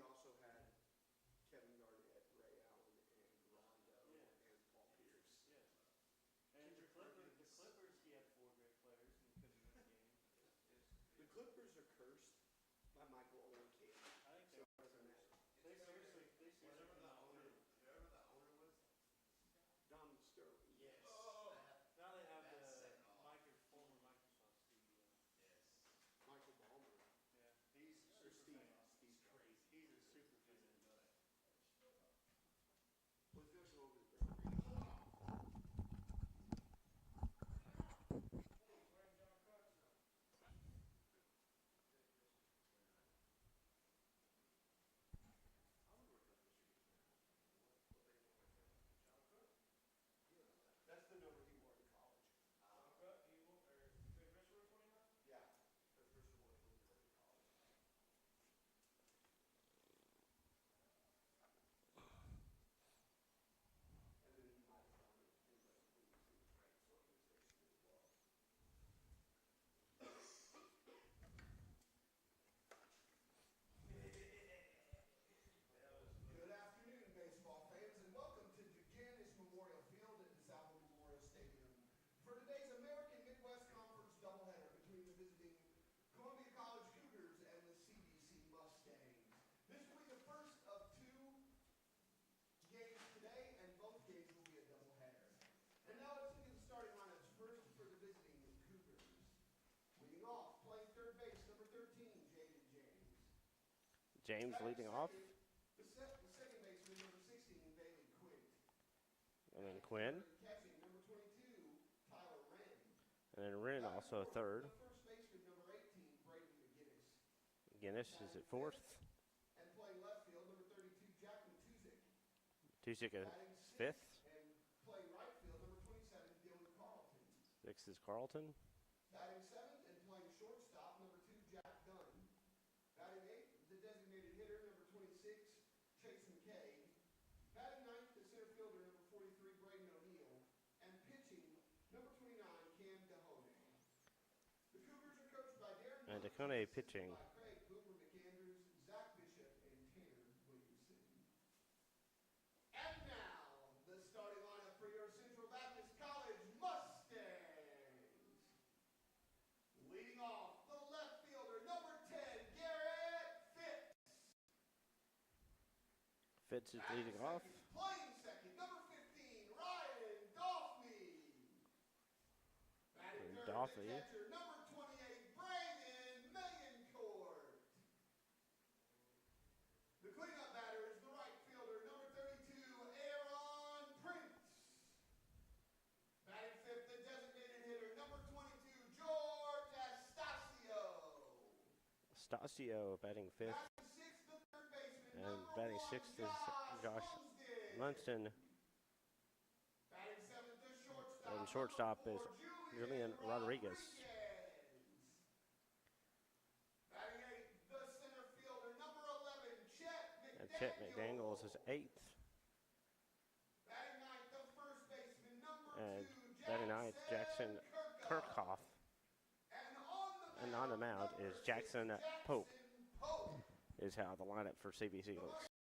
we also had Kevin Garnett, Ray Allen, and Rondo, and Paul Pierce. Yes. And the Clippers, he had 4 great players and couldn't win the game. The Clippers are cursed by Michael Owen King. I think they They seriously whatever the owner was. Donald Sterling. Yes. Oh, now they have the former Microsoft CEO. Yes. Michael Ballmer. Yeah, he's super famous. He's crazy. He's a super famous. Let's go over the break. That's the number he wore in college. Yeah, that's Mr. Ward when he wore in college. And then he might have done it in the Frank's organization as well. Good afternoon, baseball fans, and welcome to DeJanis Memorial Field at DeSalvo Memorial Stadium for today's American Midwest Conference doubleheader between the visiting Columbia College Cougars and the CBC Mustangs. This will be the first of 2 games today, and both games will be a doubleheader. And now let's look at the starting lineups. First for the visiting Cougars. Leading off, playing third base, number 13, Jaden James. James leading off. The second baseman, number 16, Bailey Quinn. And then Quinn. Catching, number 22, Tyler Wren. And then Wren also third. The first baseman, number 18, Brayden McGinnis. Guinness is at fourth. And playing left field, number 32, Jack Matuzik. Tusick at Batting fifth. And playing right field, number 27, Dylan Carlton. Sixth is Carlton. Batting seventh and playing shortstop, number 2, Jack Dunn. Batting eighth, the designated hitter, number 26, Chase McKay. Batting ninth, the center fielder, number 43, Braden O'Neill. And pitching, number 29, Cam Dahone. The Cougars are coached by Darren And Miller, Dahone assisted pitching. by Craig Boomer McAndrews, Zach Bishop, and Tanner Williamson. And now, the starting lineup for your Central Baptist College Mustangs. Leading off, the left fielder, number 10, Garrett Fitz. Fitz is leading off. Playing second, number 15, Ryan Goffney. Batting third, Doffey. the catcher, number 28, Brandon Mayencourt. The cleanup batter is the right fielder, number 32, Aaron Prince. Batting fifth, the designated hitter, number 22, George Astacio. Stasio batting fifth. Batting sixth, the third baseman, And number batting 1, sixth is Josh Lunsden. Munson. Batting seventh, the shortstop. And shortstop number is 4, Julian Rodriguez. Batting eighth, the center fielder, number 11, Chet McDaniels. And Chet McDaniels is eighth. Batting ninth, the first baseman, number And 2, batting ninth, Jackson Kirchhoff. And on the mound is Jackson Pope. Pope. Is how the lineup for CBC looks.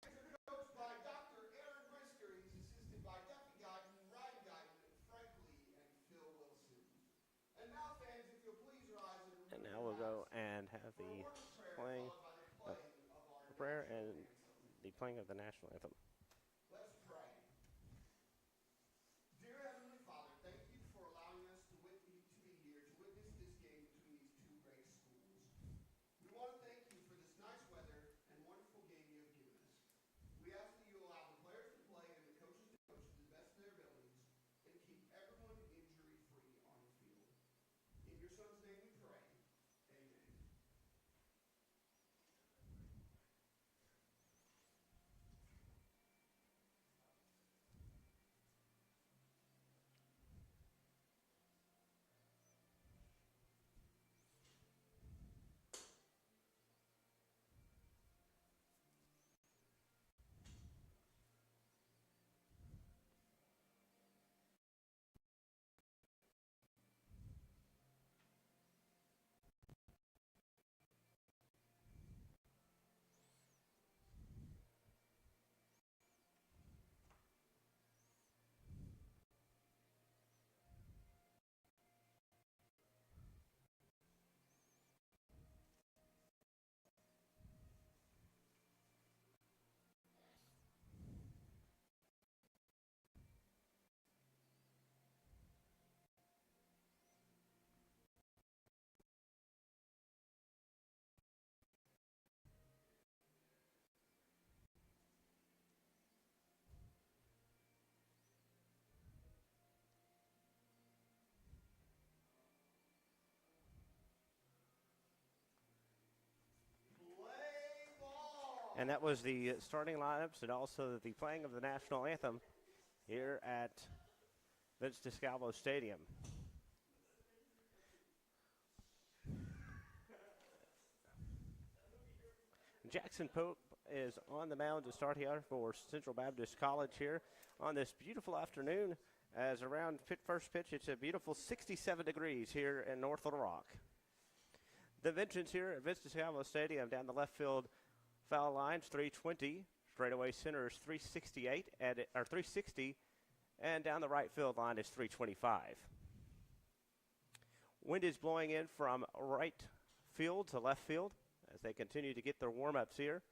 Coached by Dr. Aaron Brisker. He's assisted by Duffy Guyton, Ryan Guyton, Frank Lee, and Phil Wilson. And now, fans, if you'll please rise And now we'll go and have the playing of prayer and the playing of the national anthem. Let's pray. Dear Heavenly Father, thank you for allowing us to be here to witness this game between these 2 great schools. We want to thank you for this nice weather and wonderful game you have given us. We ask that you allow the players to play and the coaches to coach to the best of their abilities and keep everyone injury-free on the field. In your son's name we pray. Amen. And that was the starting lineups and also the playing of the national anthem here at Vince DeScalvo Stadium. Jackson Pope is on the mound to start here for Central Baptist College here on this beautiful afternoon. As around first pitch, it's a beautiful 67 degrees here in North Little Rock. The Vengeance here at Vince DeScalvo Stadium down the left field foul lines 320, straightaway center is 368 or 360, and down the right field line is 325. Wind is blowing in from right field to left field as they continue to get their warm-ups here.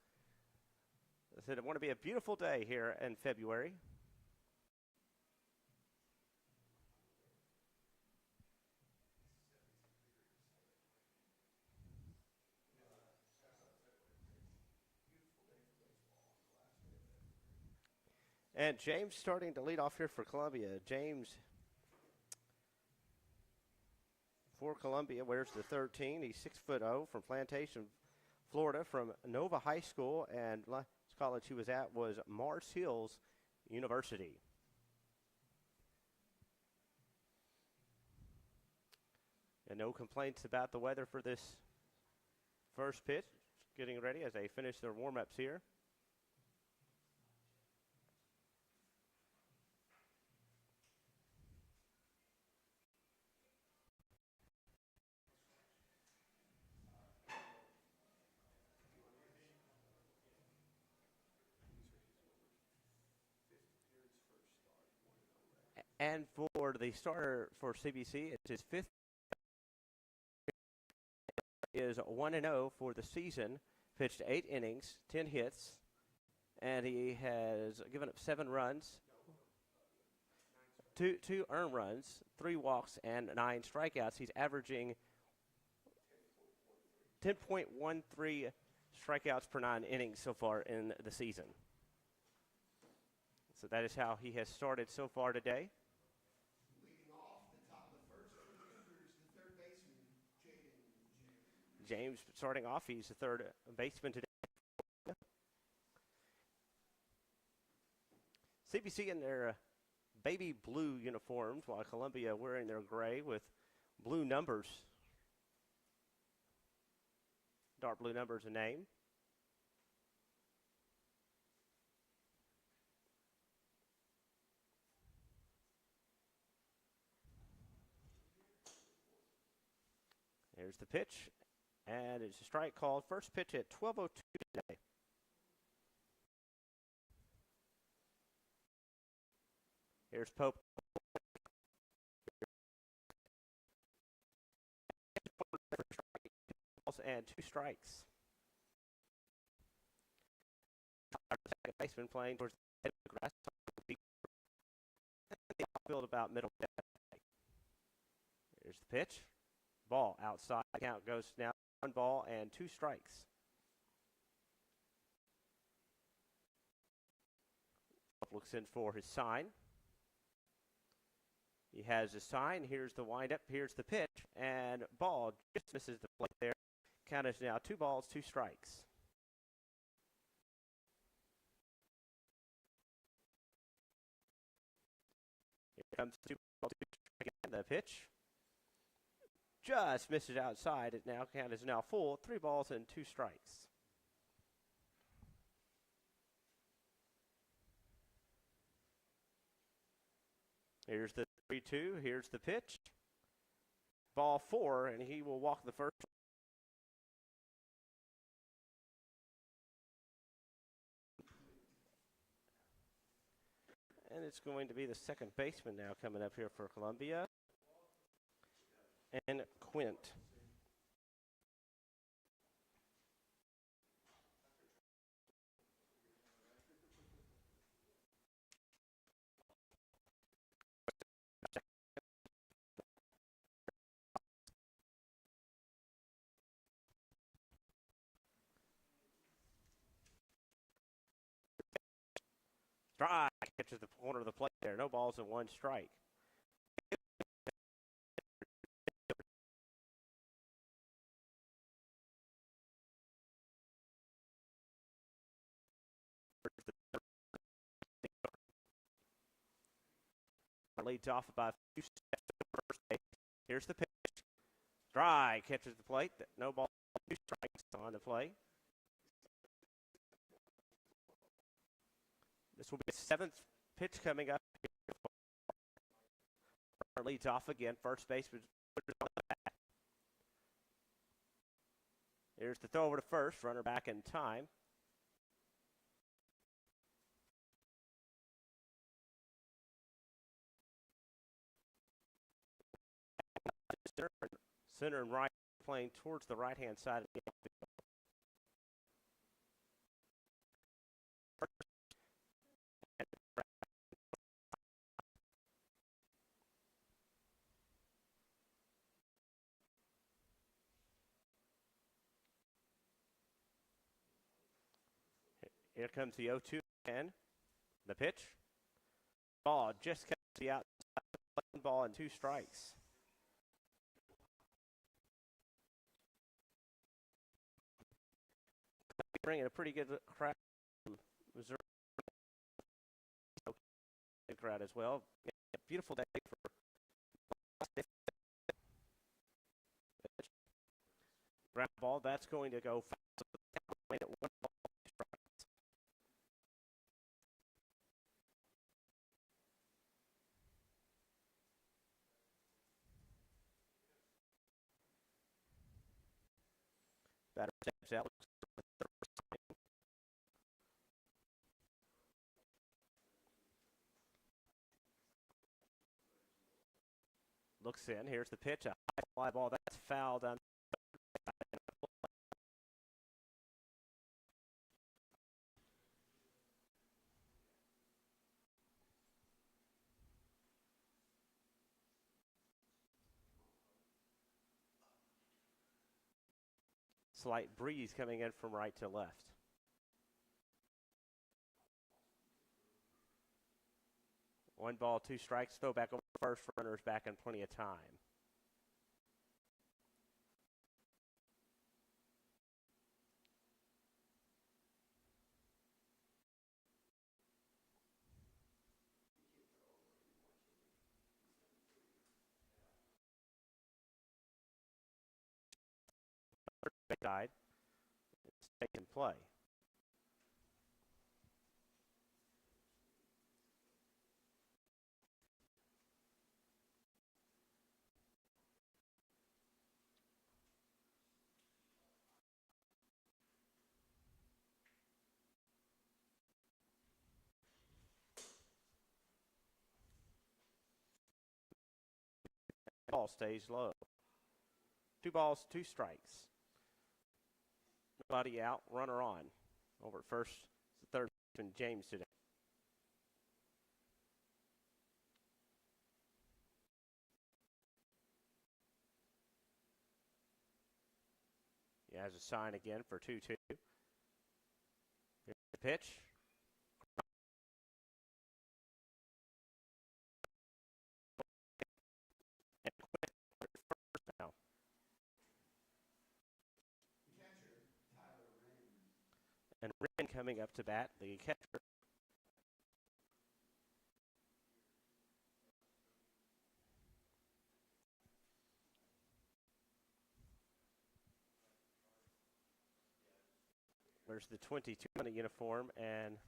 I said it want to be a beautiful day here in February. And James starting to lead off here for Columbia. James for Columbia wears the 13. He's 6'0" from Plantation, Florida, from Nova High School, and last college he was at was Mars Hills University. And no complaints about the weather for this first pitch. Getting ready as they finish their warm-ups here. And for the starter for CBC, it's his fifth. Is 1-0 for the season. Pitched 8 innings, 10 hits, and he has given up 7 runs, two earned runs, 3 walks, and 9 strikeouts. He's averaging 10.13 strikeouts per 9 innings so far in the season. So that is how he has started so far today. Leading off the top of the first for the Cougars, the third baseman, James starting off. He's the third baseman today. CBC in their baby blue uniforms, while Columbia wearing their gray with blue numbers. Dark blue numbers a name. Here's the pitch, and it's a strike called. First pitch at 12:02 today. Here's Pope. And 2 strikes. Second baseman playing towards the grass. The outfield about middle. Here's the pitch. Ball outside. Count goes now 1 ball and 2 strikes. Looks in for his sign. He has his sign. Here's the windup. Here's the pitch. And ball just misses the plate there. Count is now 2 balls, 2 strikes. Here comes 2 balls, 2 strikes again. The pitch just misses outside. It now count is now full. 3 balls and 2 strikes. Here's the 3-2. Here's the pitch. Ball 4, and he will walk the first. And it's going to be the second baseman now coming up here for Columbia. And Quint. Strike. Catches the corner of the plate there. No balls and 1 strike. leads off by a few steps to first base. Here's the pitch. Dry catches the plate. No ball, 2 strikes on the play. This will be the 7th pitch coming up. Leads off again. First baseman on the bat. Here's the throw over to first. Runner back in time. Center and right playing towards the right-hand side of the outfield. Here comes the 0-2 again. The pitch. Ball just catches the outside. 1 ball and 2 strikes. Bringing a pretty good crowd from Missouri. Good crowd as well. A beautiful day for ground ball. That's going to go fast. At 1 ball. Batter steps out. Looks in. Here's the pitch. A high fly ball. That's fouled on. Slight breeze coming in from right to left. One ball, 2 strikes. Throw back over first. Runners back in plenty of time. Side. Stay in play. Ball stays low. 2 balls, 2 strikes. Nobody out, runner on. Over at first, the third baseman, James today. He has a sign again for 2-2. Here's the pitch. And Wren coming up to bat, the catcher. There's the 22 on the uniform, and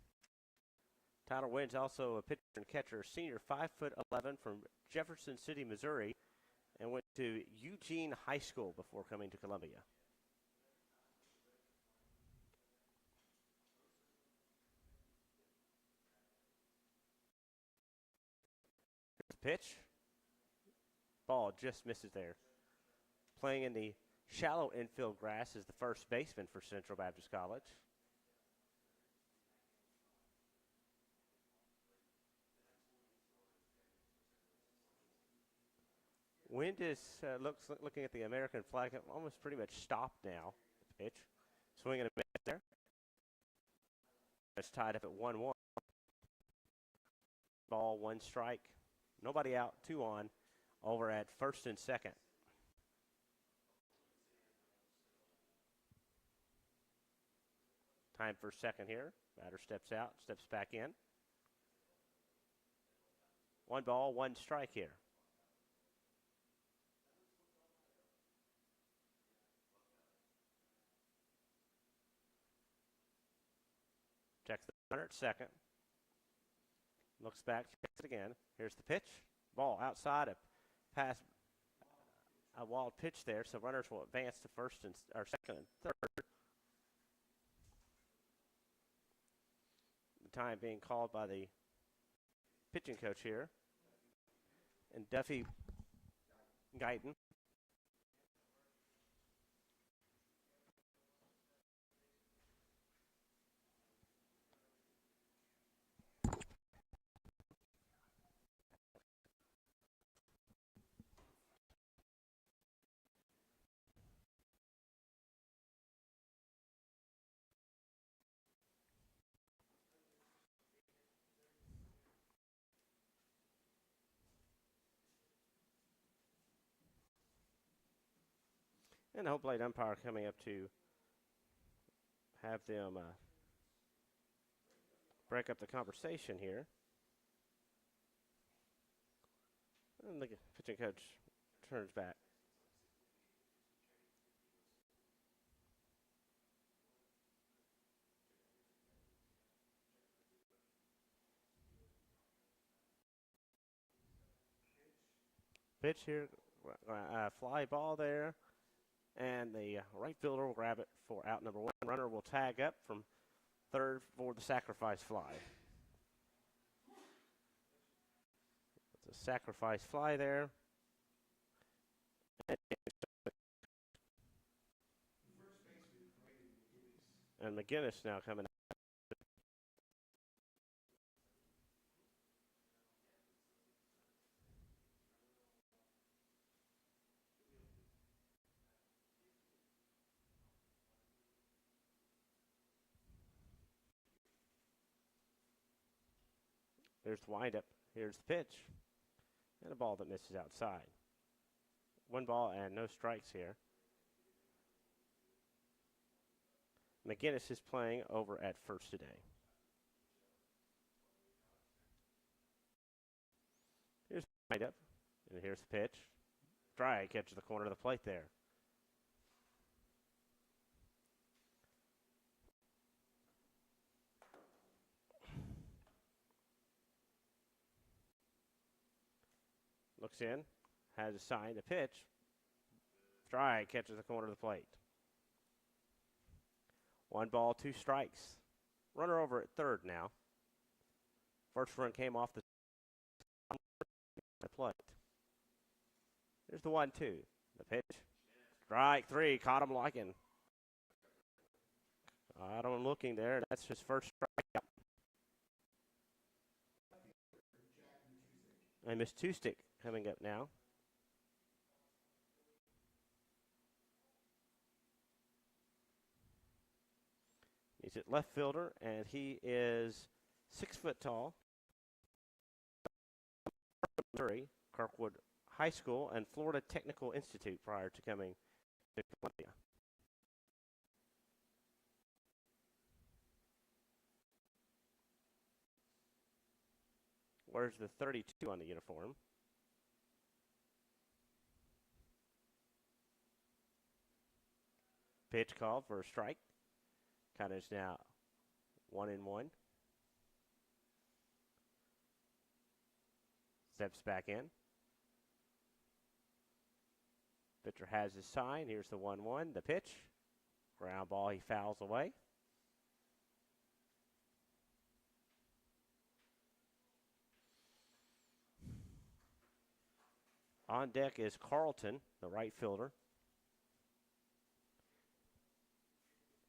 Tyler Wynn's also a pitcher and catcher, senior, 5'11" from Jefferson City, Missouri, and went to Eugene High School before coming to Columbia. Pitch. Ball just misses there. Playing in the shallow infield grass is the first baseman for Central Baptist College. Wind is looking at the American flag, almost pretty much stopped now. Pitch. Swinging a bit there. It's tied up at 1-1. Ball, 1 strike. Nobody out, 2 on, over at first and second. Time for second here. Batter steps out, steps back in. 1 ball, 1 strike here. Checks the runner at second. Looks back, checks it again. Here's the pitch. Ball outside, a pass, a wild pitch there, so runners will advance to first and or second and third. The time being called by the pitching coach here. And Duffy Guyton. And the home plate umpire coming up to have them break up the conversation here. And the pitching coach turns back. Pitch here, fly ball there. And the right fielder will grab it for out number 1. Runner will tag up from third for the sacrifice fly. It's a sacrifice fly there. And McGinnis now coming up. There's the windup. Here's the pitch. And a ball that misses outside. 1 ball and no strikes here. McGinnis is playing over at first today. Here's the windup. And here's the pitch. Dry catches the corner of the plate there. Looks in, has a sign to pitch. Dry catches the corner of the plate. 1 ball, 2 strikes. Runner over at third now. First run came off the plate. Here's the 1-2. The pitch. Strike 3. Caught him liking. Caught him looking there. That's his first strikeout. And Miss Two-Stick coming up now. He's at left fielder, and he is 6 foot tall. Missouri, Kirkwood High School, and Florida Technical Institute prior to coming to Columbia. Where's the 32 on the uniform? Pitch call for a strike. Count is now 1-1. Steps back in. Pitcher has his sign. Here's the 1-1. The pitch. Ground ball, he fouls away. On deck is Carlton, the right fielder.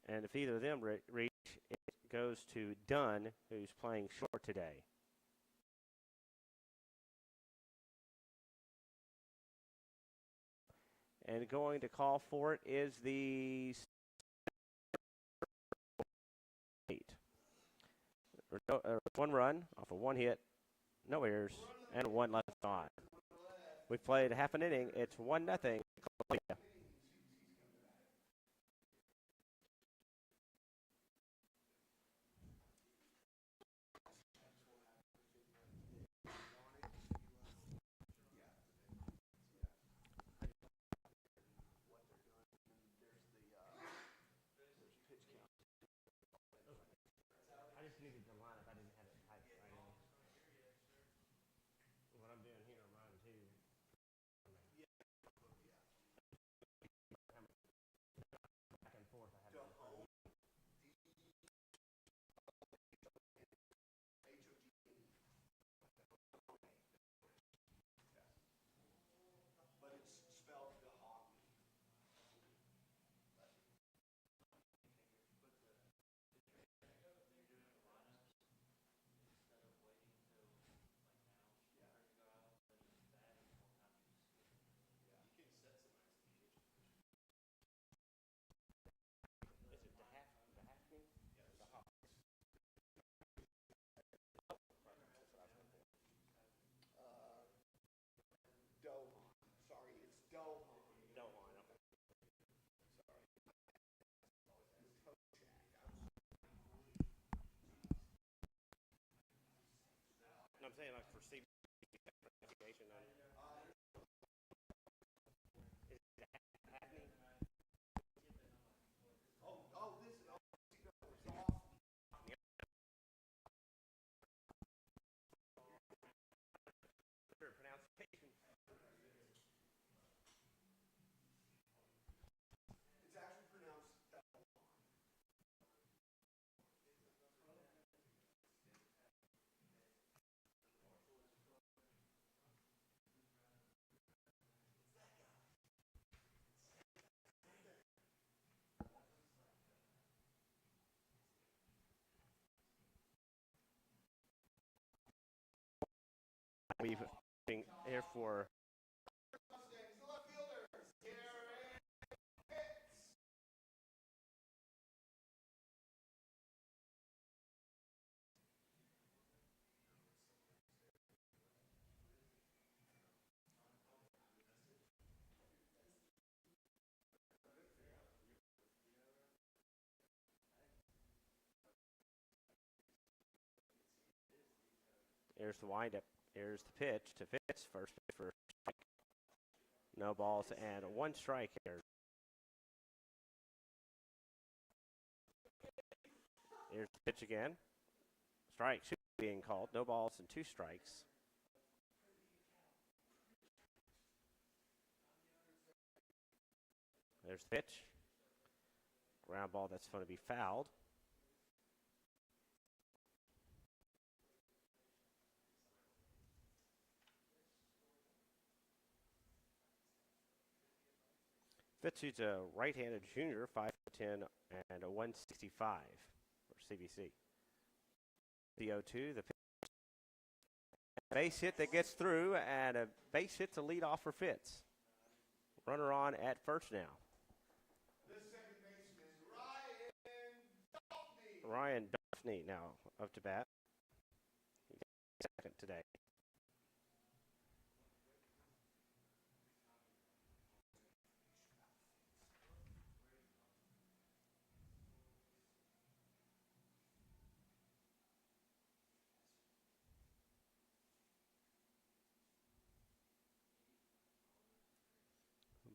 And if either of them reach, it goes to Dunn, who's playing short today. And going to call for it is the 8. 1 run off of 1 hit, no errors, and 1 left on. We've played half an inning. It's 1-0. Columbia. I'm saying, like, for CBC pronunciation. Is that happening? Pronunciation. It's actually pronounced We've been here for Mustangs, the left fielders. Here hits. here's the windup. Here's the pitch to Fitz. First pitch for strike. No balls and 1 strike here. Here's the pitch again. Strike should be being called. No balls and 2 strikes. There's the pitch. Ground ball that's going to be fouled. Fitz is a right-handed junior, 5'10", and a 165 for CBC. The 0-2, the pitch. Base hit that gets through, and a base hit to lead off for Fitz. Runner on at first now. The second baseman is Ryan Duffney. Ryan Duffney now up to bat. Second today.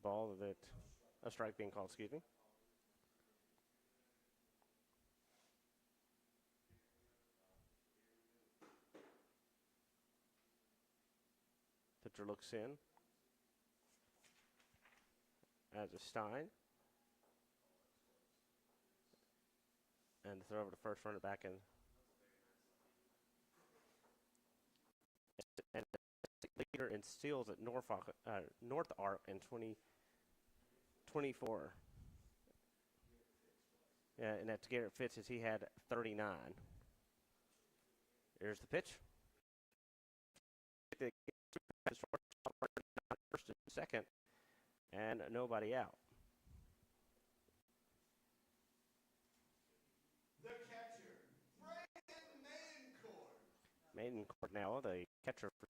Ball that, a strike being called, excuse me. Pitcher looks in. As a Stein. And throw over to first, runner back in. And leader in steals at North Arc in 2024. Yeah, and that's Garrett Fitz as he had 39. Here's the pitch. First and second, and nobody out. The catcher, Brandon Mayencourt. Mayencourt now, the catcher for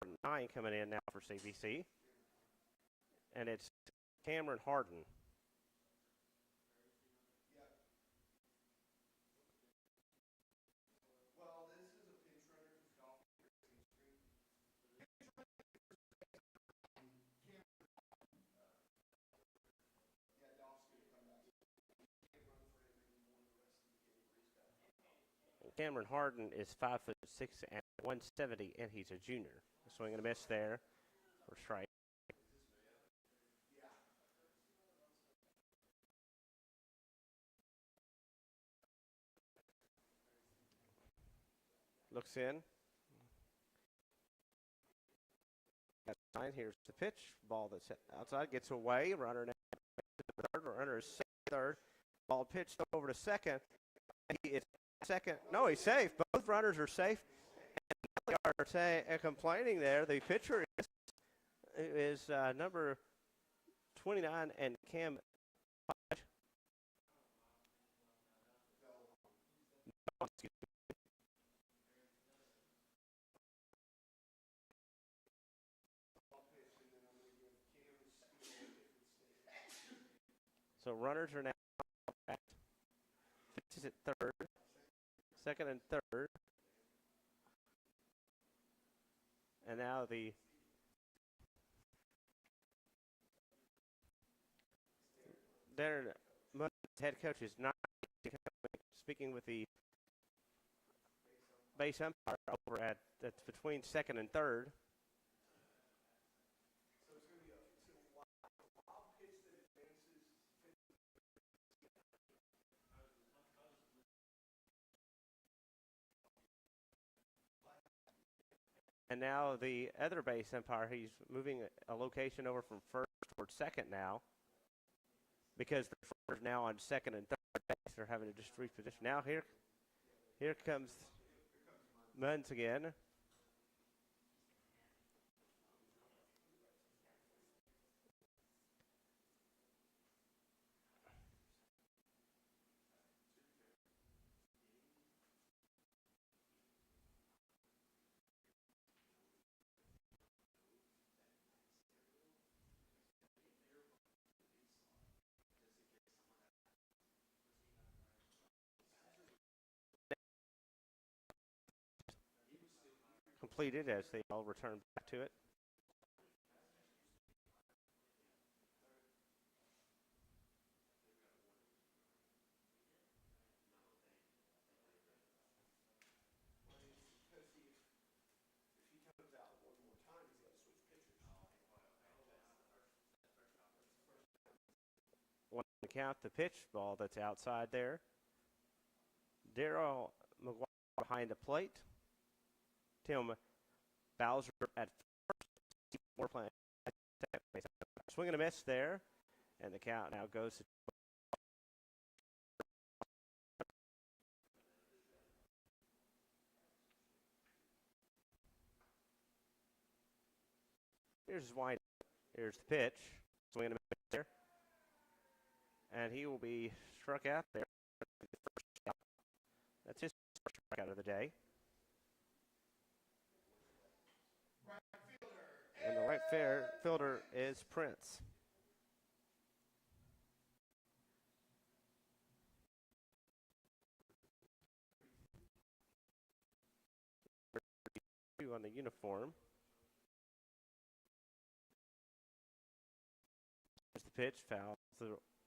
number 9 coming in now for CBC. And it's Cameron Harden. Yep. Well, this is a pinch runner for Philadelphia. Yeah, Dolph's going to come back. Can't run for him anymore the rest of the game. He's got Cameron Harden is 5'6" and 170, and he's a junior. Swing and a miss there for strike. Looks in. That's fine. Here's the pitch. Ball that's outside gets away. Runner now third. Runner is third. Ball pitched over to second. He is second. No, he's safe. Both runners are safe. And they are complaining there. The pitcher is number 29 and Cam. So runners are now at pitches at third, second and third. And now their head coach is not speaking with the base umpire over at that's between second and third. And now the other base umpire, he's moving a location over from first towards second now because the first now on second and third base. They're having to just reposition. Now here comes Munns again. Completed as they all return back to it. One to count the pitch ball that's outside there. Darryl McGuire behind the plate. Tim Bowser at first. We're playing. Swing and a miss there. And the count now goes to here's his wind. Here's the pitch. Swing and a miss there. And he will be struck out there. That's his first strikeout of the day. And the right fielder is Prince. On the uniform. There's the pitch, foul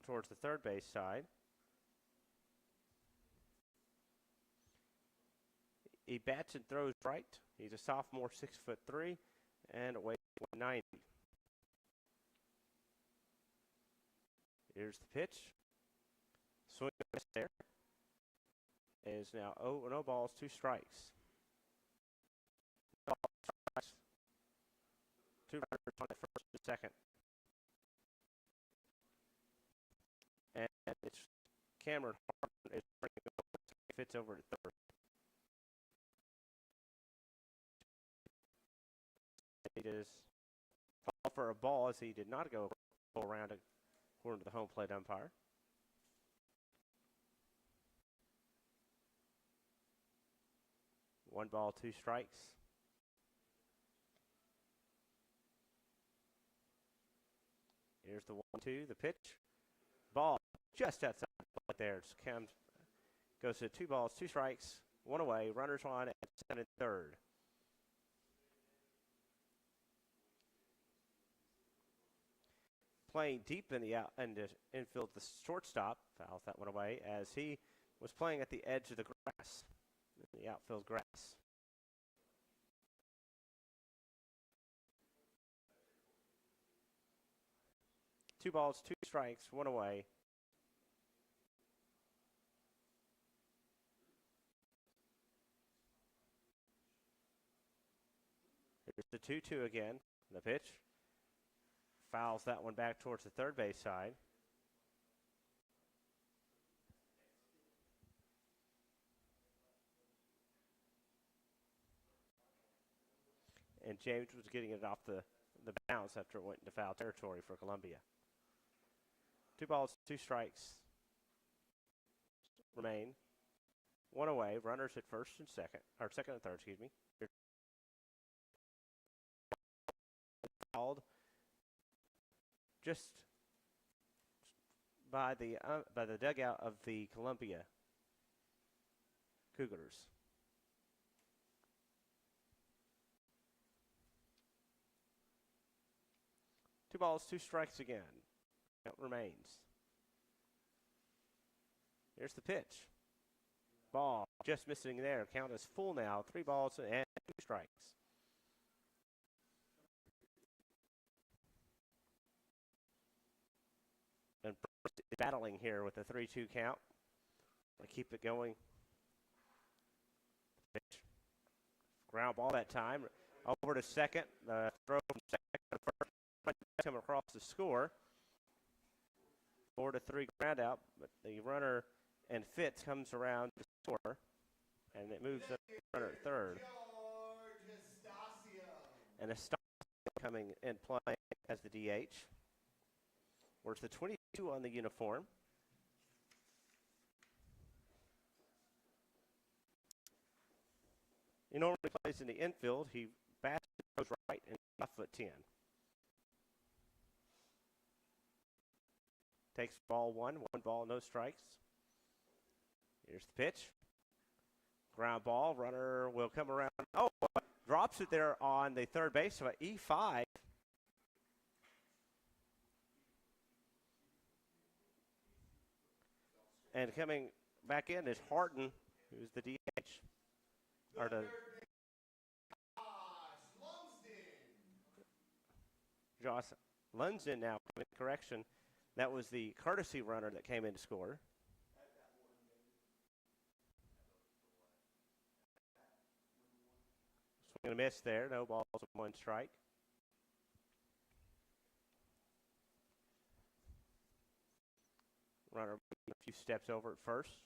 towards the third base side. He bats and throws right. He's a sophomore, 6'3", and weighs 190. Here's the pitch. Swing there. Is now 0 balls, 2 strikes. Two runners on at first and second. And it's Cameron Harden is bringing it over. Fits over to third. He does call for a ball as he did not go around according to the home plate umpire. One ball, 2 strikes. Here's the 1-2, the pitch. Ball just outside there. Goes to 2 balls, 2 strikes, 1 away. Runners on at second and third. Playing deep in the infield, the shortstop fouls that one away as he was playing at the edge of the grass, the outfield grass. Two balls, 2 strikes, 1 away. Here's the 2-2 again. The pitch. Fouls that one back towards the third base side. And James was getting it off the the bounce after it went into foul territory for Columbia. 2 balls, 2 strikes remain. 1 away. Runners at first and second, or second and third, excuse me. Fouled just by the dugout of the Columbia Cougars. Two balls, 2 strikes again. Count remains. Here's the pitch. Ball just missing there. Count is full now. 3 balls and 2 strikes. And battling here with the 3-2 count. Keep it going. Pitch. Ground ball that time. Over to second. The throw from second to first. Come across the score. 4-3 ground out, but the runner and Fitz comes around the score, and it moves up to the runner at third. And Estacio coming and playing as the DH. Where's the 22 on the uniform? He normally plays in the infield. He bats goes right and left foot 10. Takes ball 1 ball, no strikes. Here's the pitch. Ground ball, runner will come around. Oh, drops it there on the third base, so at E5. And coming back in is Harden, who's the DH. Or the Josh Lunsden now, correction. That was the courtesy runner that came in to score. Swing and a miss there. No balls and 1 strike. Runner a few steps over at first.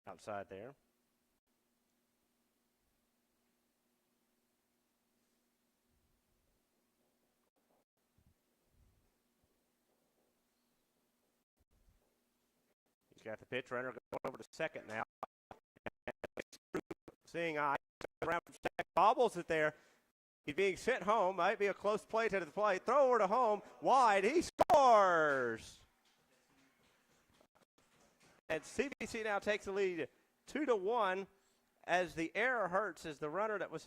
Outside there. He's got the pitch. Runner going over to second now. Seeing eye around second, bobbles it there. He's being sent home. Might be a close play to the plate. Throw over to home. Wide. He scores. And CBC now takes the lead 2-1 as the error hurts as the runner that was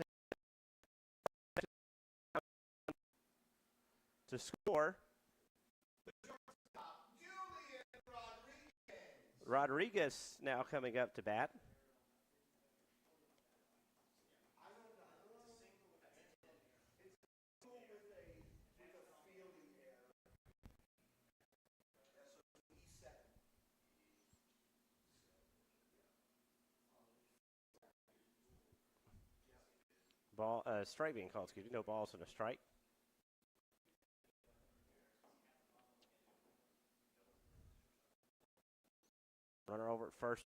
to score. Rodriguez now coming up to bat. Ball, strike being called, excuse me. No balls and a strike. Runner over at first.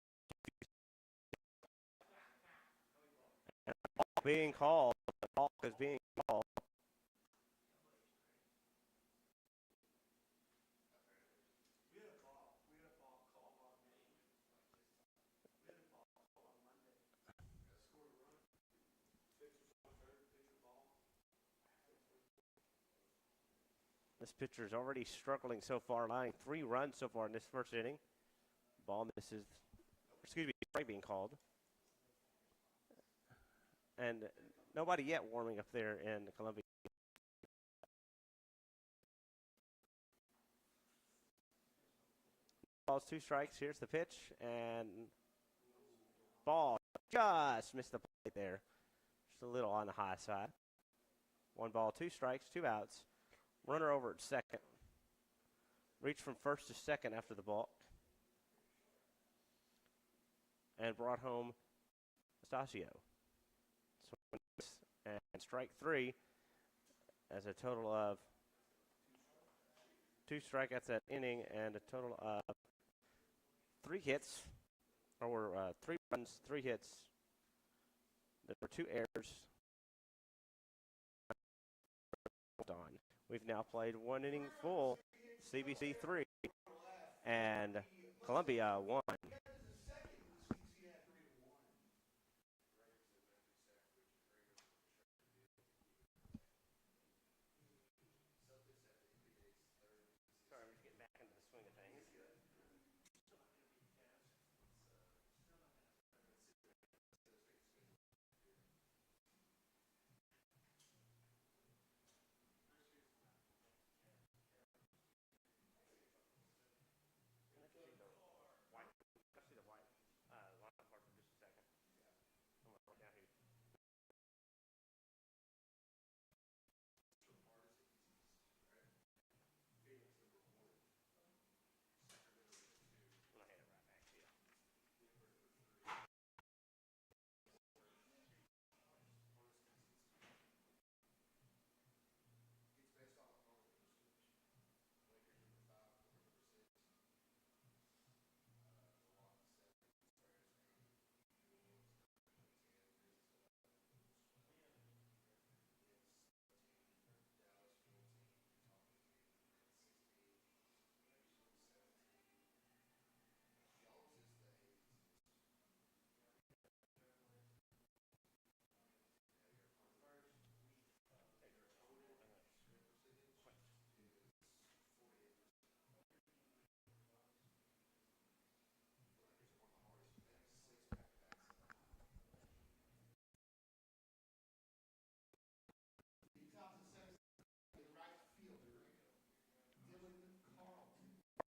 And the ball being called. The ball is being called. This pitcher is already struggling so far, allowing 3 runs so far in this first inning. Ball misses, excuse me, strike being called. And nobody yet warming up there in Columbia. Balls, 2 strikes. Here's the pitch, and ball just missed the plate there. Just a little on the high side. 1 ball, 2 strikes, 2 outs. Runner over at second. Reached from first to second after the balk. And brought home Estacio. And strike 3 as a total of 2 strikeouts that inning and a total of 3 hits or 3 runs, 3 hits. There were 2 errors. On. We've now played 1 inning full, CBC 3, and Columbia 1. Sorry, we're just getting back into the swing of things.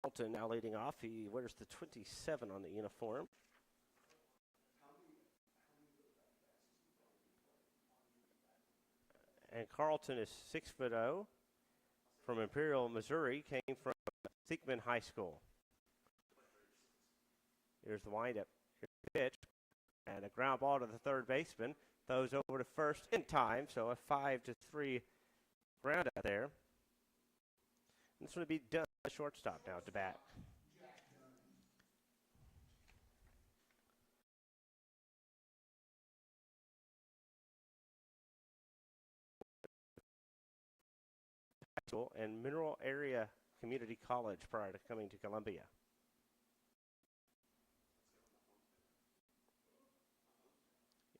Carlton now leading off. He wears the 27 on the uniform. And Carlton is 6'0", from Imperial, Missouri, came from Siegman High School. Here's the windup. Here's the pitch. And a ground ball to the third baseman. Throws over to first in time, so a 5-3 ground out there. And this will be done. Shortstop now to bat. And Mineral Area Community College prior to coming to Columbia.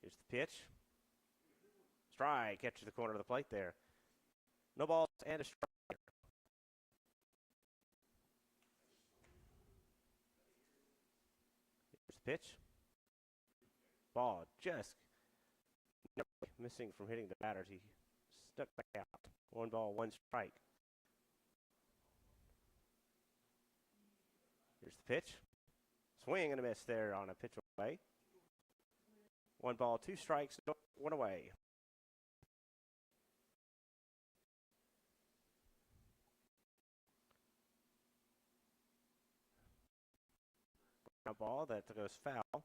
Here's the pitch. Strike, catches the corner of the plate there. No balls and a strike. Here's the pitch. Ball just missing from hitting the batters. He stuck back out. 1 ball, 1 strike. Here's the pitch. Swing and a miss there on a pitch away. 1 ball, 2 strikes, 1 away. A ball that goes foul.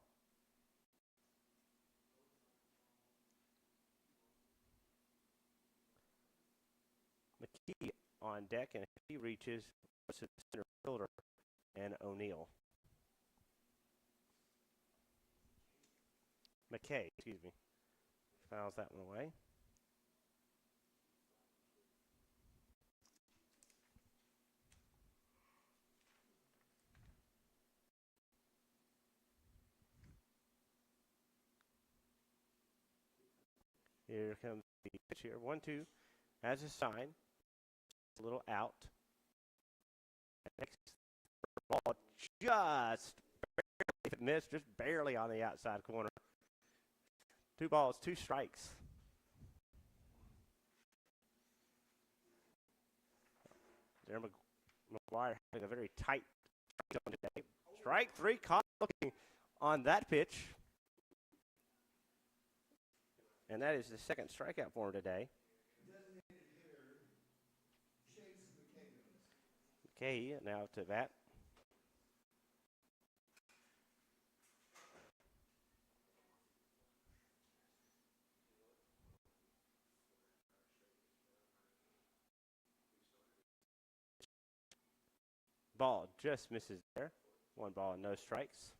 McKee on deck, and he reaches to the center fielder and O'Neill. McKay, excuse me, fouls that one away. Here comes the pitch here. 1-2 as a sign. A little out. Next ball just if it missed, just barely on the outside corner. 2 balls, 2 strikes. There McGuire having a very tight zone today. Strike 3, caught looking on that pitch. And that is the second strikeout for him today. McKay now to bat. Ball just misses there. 1 ball and no strikes.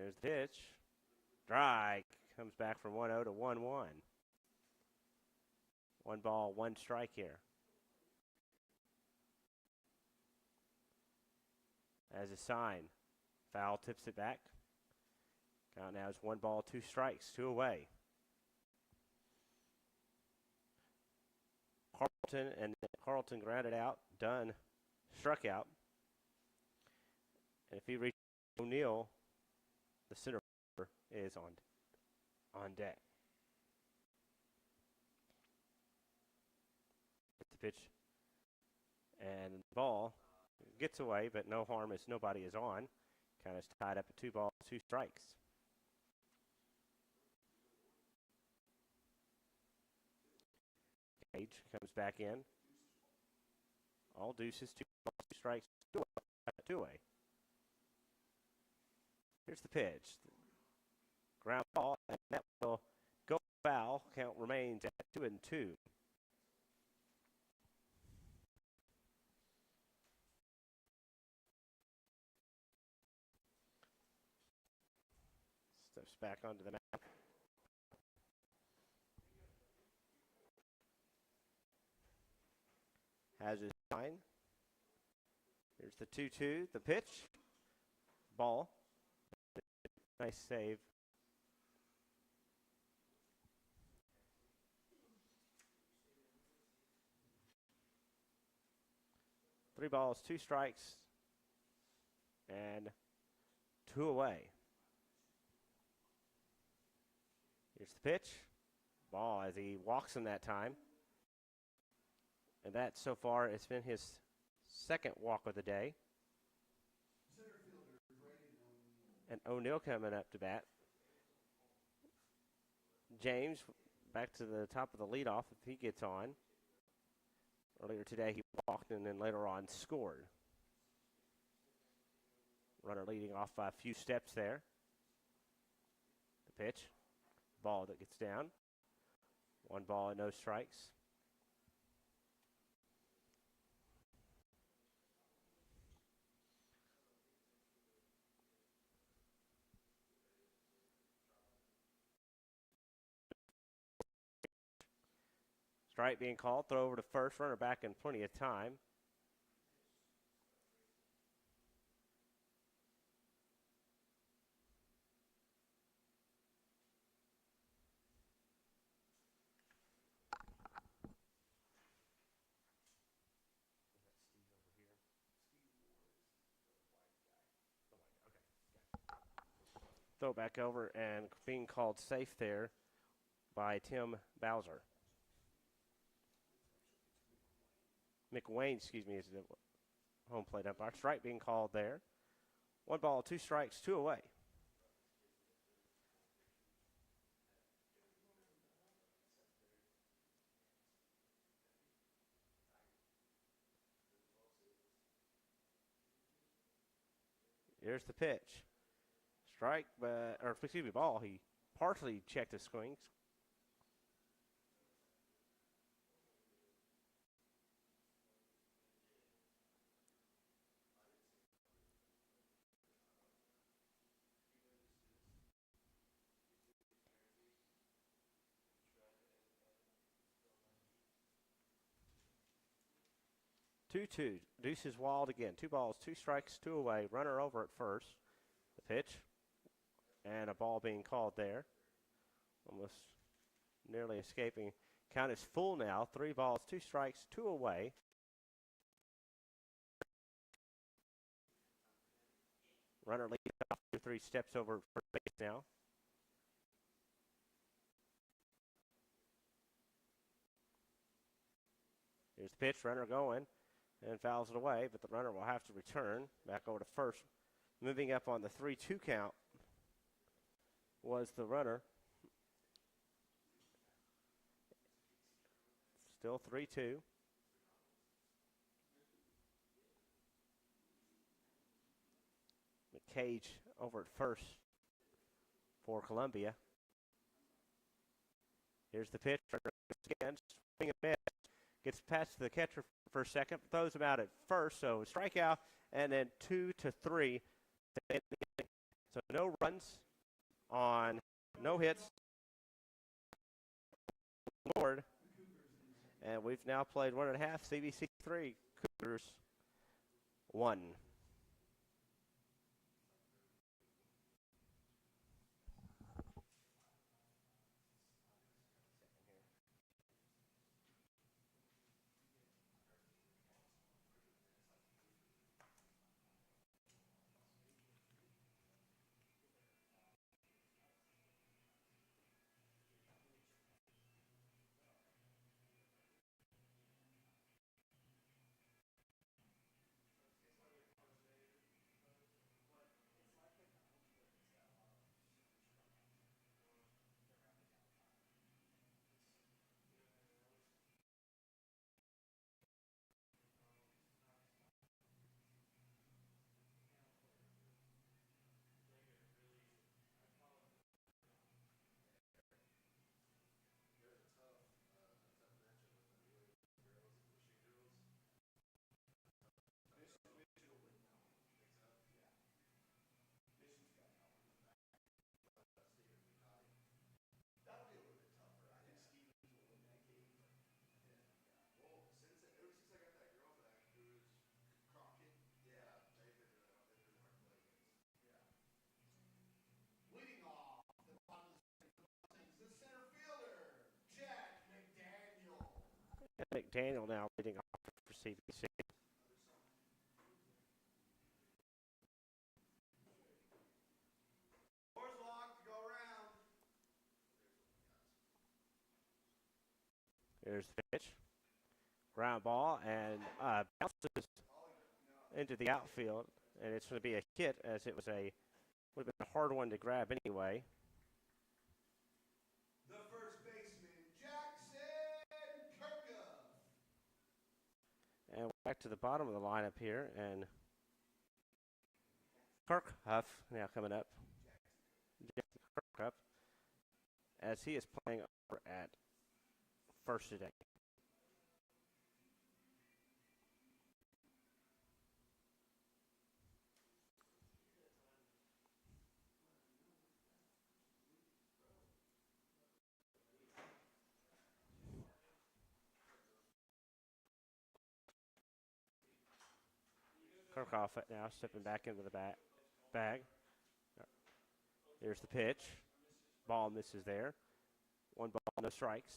There's the pitch. Strike. Comes back from 1-0 to 1-1. 1 ball, 1 strike here. As a sign, foul tips it back. Count now is 1 ball, 2 strikes, 2 away. Carlton grounded out. Dunn struck out. And if he reaches O'Neill, the center is on deck. The pitch and the ball gets away, but no harm as nobody is on. Kind of tied up at 2 balls, 2 strikes. Cage comes back in. All deuces, 2 balls, 2 strikes, 2 away. Here's the pitch. Ground ball, and that will go foul. Count remains at 2-2. Steps back onto the mound. Has his sign. Here's the 2-2. The pitch. Ball. Nice save. Three balls, 2 strikes, and 2 away. Here's the pitch. Ball as he walks him that time. And that, so far, it's been his 2nd walk of the day. And O'Neill coming up to bat. James back to the top of the leadoff if he gets on. Earlier today he walked and then later on scored. Runner leading off by a few steps there. The pitch. Ball that gets down. 1 ball and no strikes. Strike being called. Throw over to first. Runner back in plenty of time. Throw back over and being called safe there by Tim Bowser. McWayne, is the home plate umpire. Strike being called there. 1 ball, 2 strikes, 2 away. Here's the pitch. Strike, ball. He partially checked his swings. Two. Deuce is wild again. 2 balls, 2 strikes, 2 away. Runner over at first. The pitch. And a ball being called there. Almost nearly escaping. Count is full now. 3 balls, 2 strikes, 2 away. Runner leads off 2-3 steps over first base now. Here's the pitch. Runner going. And fouls it away, but the runner will have to return back over to first. Moving up on the 3-2 count was the runner. Still 3-2. Cage over at first for Columbia. Here's the pitch. Again, swing and miss. Gets past the catcher for a second, throws him out at first, so strikeout, and then 2-3. So no runs on no hits, board, and we've now played 1.5. CBC 3, Cougars 1. Leading off the bottom of the center fielder, Jack McDaniel. McDaniel now leading off for CBC. Doors locked, go around. Here's the pitch. Ground ball and bounces into the outfield, and it's going to be a hit as it would have been a hard one to grab anyway. The first baseman, Jackson Kirkup. And we're back to the bottom of the lineup here, and Kirkup now coming up. Jackson Kirkup, as he is playing over at first today. Kirkhoff now stepping back into the bag. Here's the pitch. Ball misses there. 1 ball, no strikes.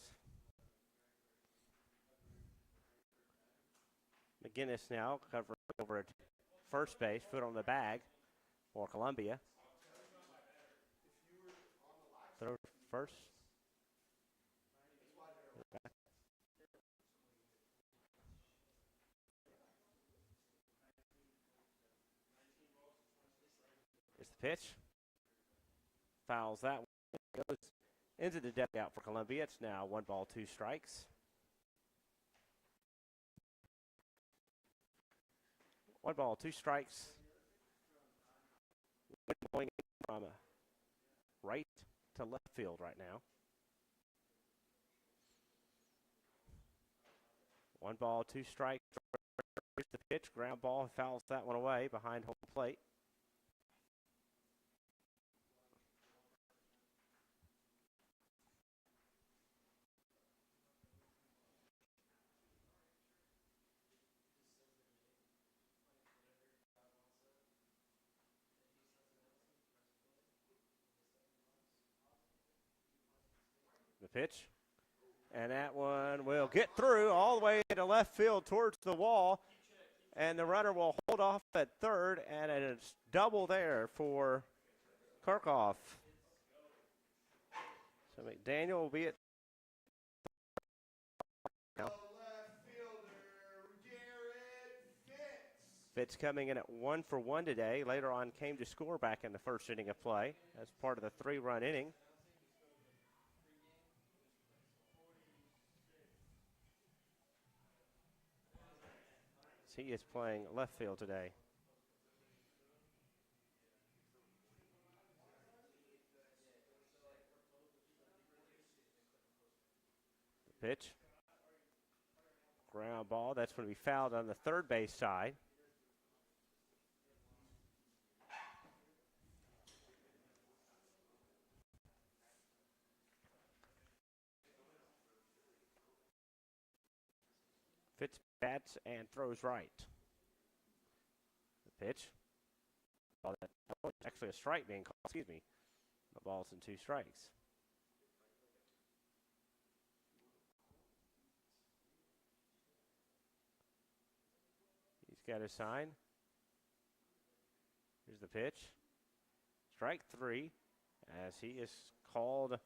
McGinnis now covering over at first base, foot on the bag for Columbia. Throw first. Here's the pitch. Fouls that one. Goes into the dugout for Columbia. It's now 1 ball, 2 strikes. 1 ball, 2 strikes. Going from right to left field right now. 1 ball, 2 strikes. Here's the pitch. Ground ball, fouls that one away behind home plate. The pitch. And that one will get through all the way to left field towards the wall. And the runner will hold off at third, and it's double there for Kirkhoff. So McDaniel will be at now. Fitz coming in at 1 for 1 today. Later on came to score back in the first inning of play as part of the 3-run inning. He is playing left field today. The pitch. Ground ball. That's going to be fouled on the third base side. bats and throws right. The pitch. Oh, that's actually a strike being called. Excuse me. The ball's in 2 strikes. He's got a sign. Here's the pitch. Strike 3 as he is called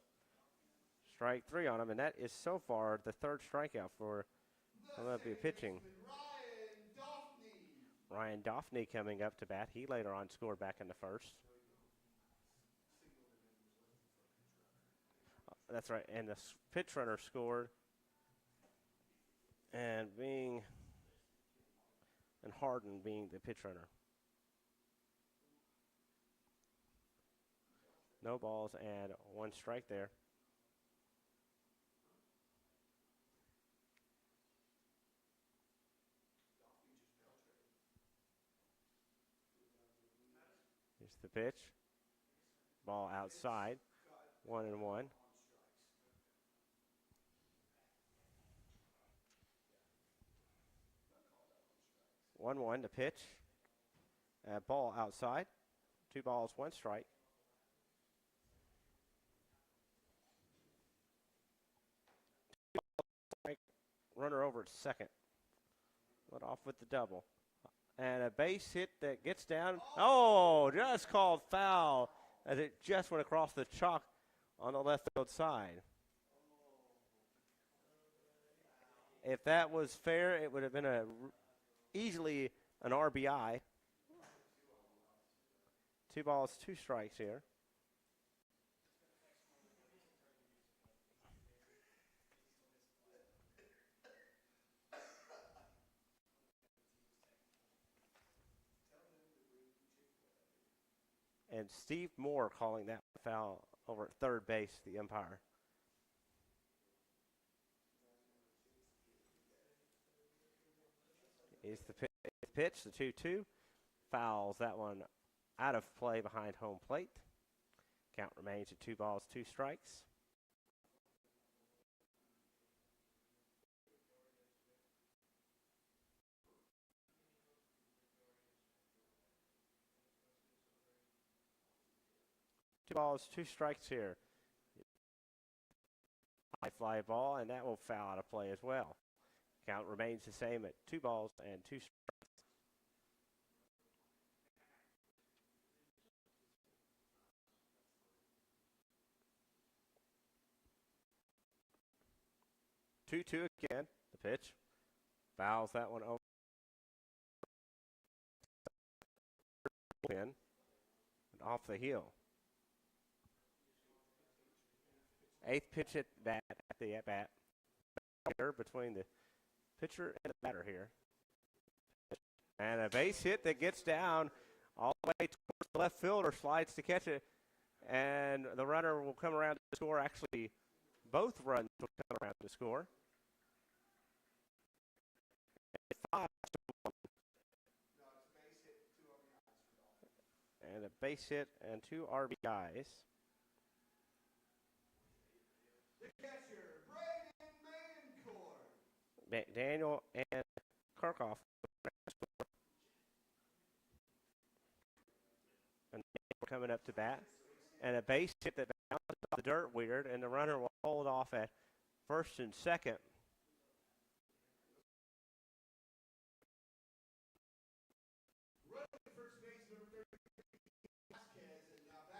strike 3 on him, and that is so far the 3rd strikeout for Columbia pitching. Ryan Doffney coming up to bat. He later on scored back in the 1st. That's right, and the pitch runner scored. And Harden being the pitch runner. No balls and 1 strike there. Here's the pitch. Ball outside. 1-1. One to pitch. Ball outside. 2 balls, 1 strike. Runner over at second. Let off with the double. And a base hit that gets down. Oh, just called foul as it just went across the chalk on the left field side. If that was fair, it would have been easily an RBI. 2 balls, 2 strikes here. And Steve Moore calling that foul over at third base, the umpire. Is the pitch, the 2-2. Fouls that one out of play behind home plate. Count remains at 2 balls, 2 strikes. Two balls, 2 strikes here. High fly ball, and that will foul out of play as well. Count remains the same at 2 balls and 2 strikes. Two again. The pitch fouls that one over. And off the heel. 8th pitch at the at bat. Between the pitcher and the batter here. And a base hit that gets down all the way towards the left fielder, slides to catch it, and the runner will come around to score. Actually, both runs will come around to score. And a base hit and 2 RBIs. The catcher, Braden Mancourt. Daniel and Kirchhoff. And coming up to bat. And a base hit that bounces off the dirt weird, and the runner will hold off at first and second.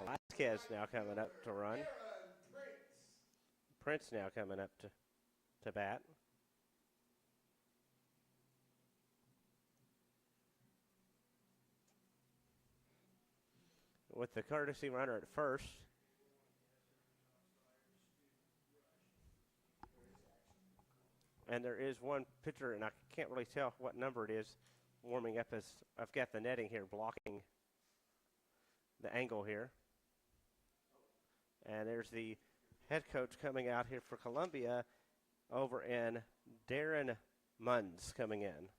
Vasquez now coming up to run. Prince now coming up to bat. With the courtesy runner at first. And there is one pitcher, and I can't really tell what number it is, warming up as I've got the netting here blocking the angle here. And there's the head coach coming out here for Columbia over in Darren Munns coming in.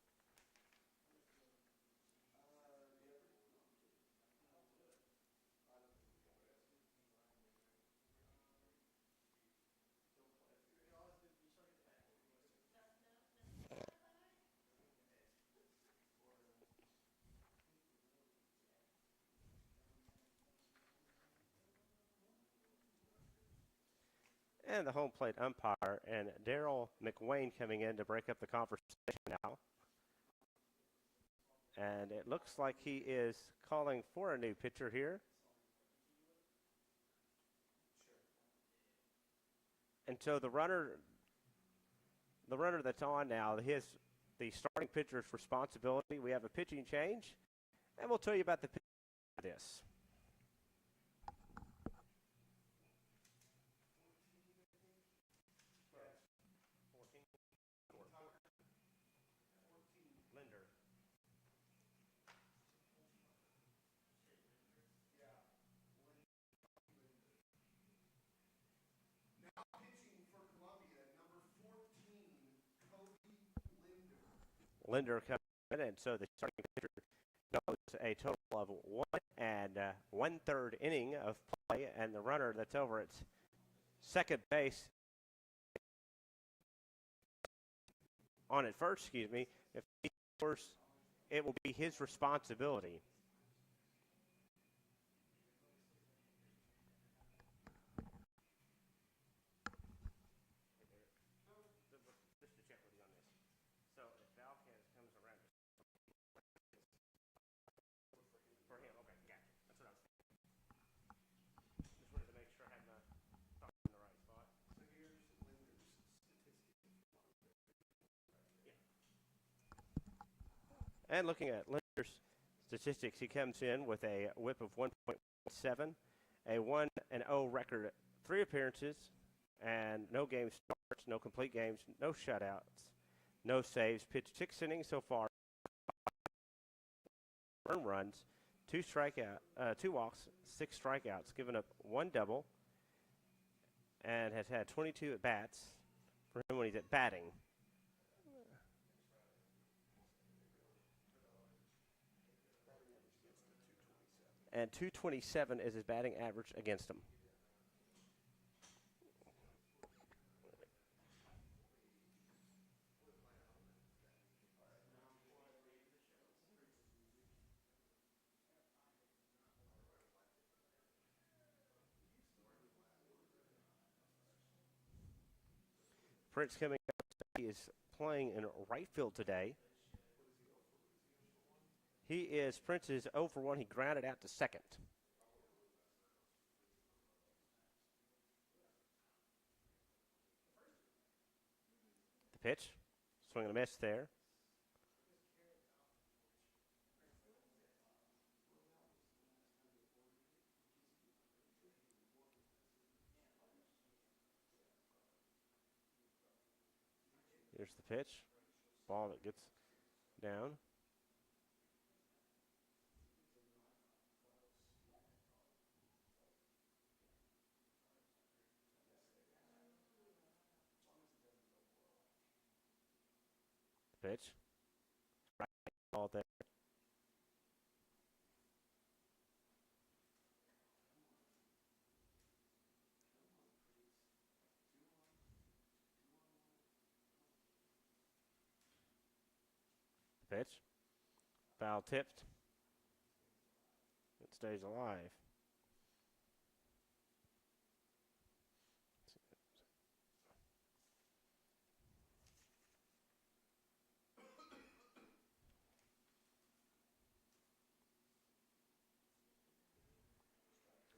And the home plate umpire and Daryl McWayne coming in to break up the conversation now. And it looks like he is calling for a new pitcher here. And so the runner that's on now, the starting pitcher's responsibility. We have a pitching change, and we'll tell you about the pitch of this. Linder coming in, and so the starting pitcher goes a total of 1 1/3 inning of play, and the runner that's over at second base on at first, excuse me, if he scores, it will be his responsibility. And looking at Linder's statistics, he comes in with a whip of 1.7, a 1-0 record, 3 appearances, and no game starts, no complete games, no shutouts, no saves. Pitched 6 innings so far. Earned runs, 2 walks, 6 strikeouts, given up 1 double, and has had 22 at bats for him when he's at batting. And 227 is his batting average against him. Prince coming up, he is playing in right field today. Prince is 0 for 1. He grounded out to second. The pitch, swing and a miss there. Here's the pitch. Ball that gets down. Pitch. Right ball there. Pitch. Foul tipped. It stays alive.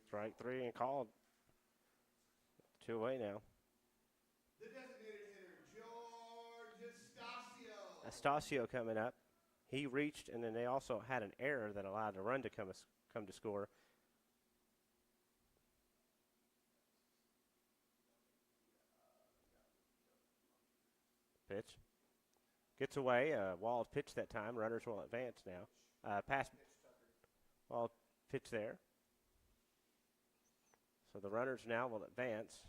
Strike 3 and called. 2 away now. The designated hitter, George Estacio coming up. He reached, and then they also had an error that allowed the run to come to score. Pitch. Gets away. Wall pitch that time. Runners will advance now. Pass. Wall pitch there. So the runners now will advance.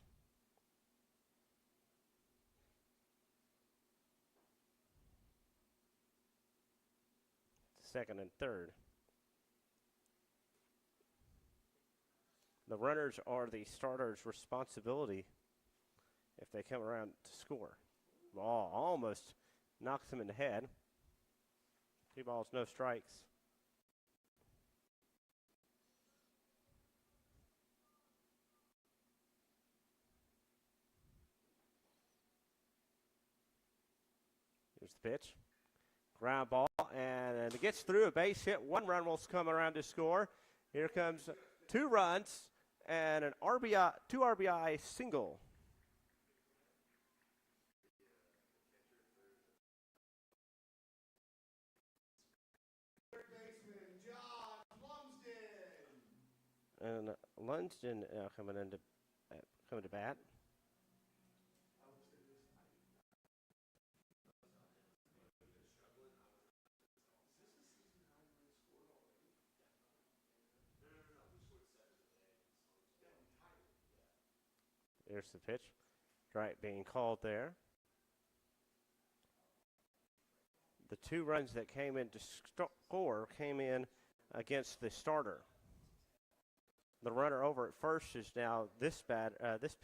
Second and third. The runners are the starter's responsibility if they come around to score. Ball almost knocks him in the head. 2 balls, no strikes. Here's the pitch. Ground ball, and it gets through a base hit. 1 run will come around to score. Here comes 2 runs and an RBI, 2 RBI single. Third baseman, John Lumsden. And Lunsden coming to bat. There's the pitch. Strike being called there. The 2 runs that came in to score came in against the starter. The runner over at first is now this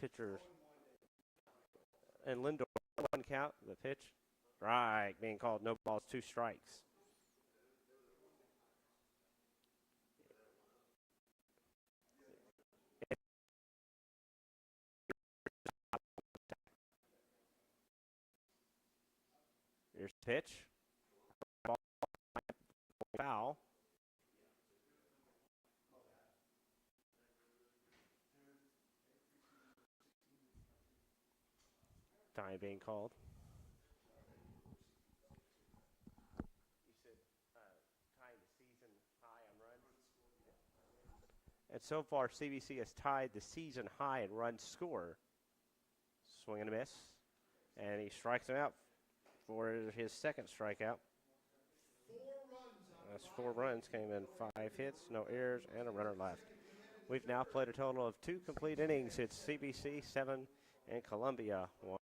pitcher. And Lindor, 1 count, the pitch. Strike being called, no balls, 2 strikes. Here's the pitch. Ball, foul. Time being called. You said tying the season high on runs. And so far, CBC has tied the season high in runs scored. Swing and a miss. And he strikes him out for his second strikeout. 4 runs. That's 4 runs, came in 5 hits, no errors, and a runner left. We've now played a total of 2 complete innings. It's CBC 7 and Columbia 1.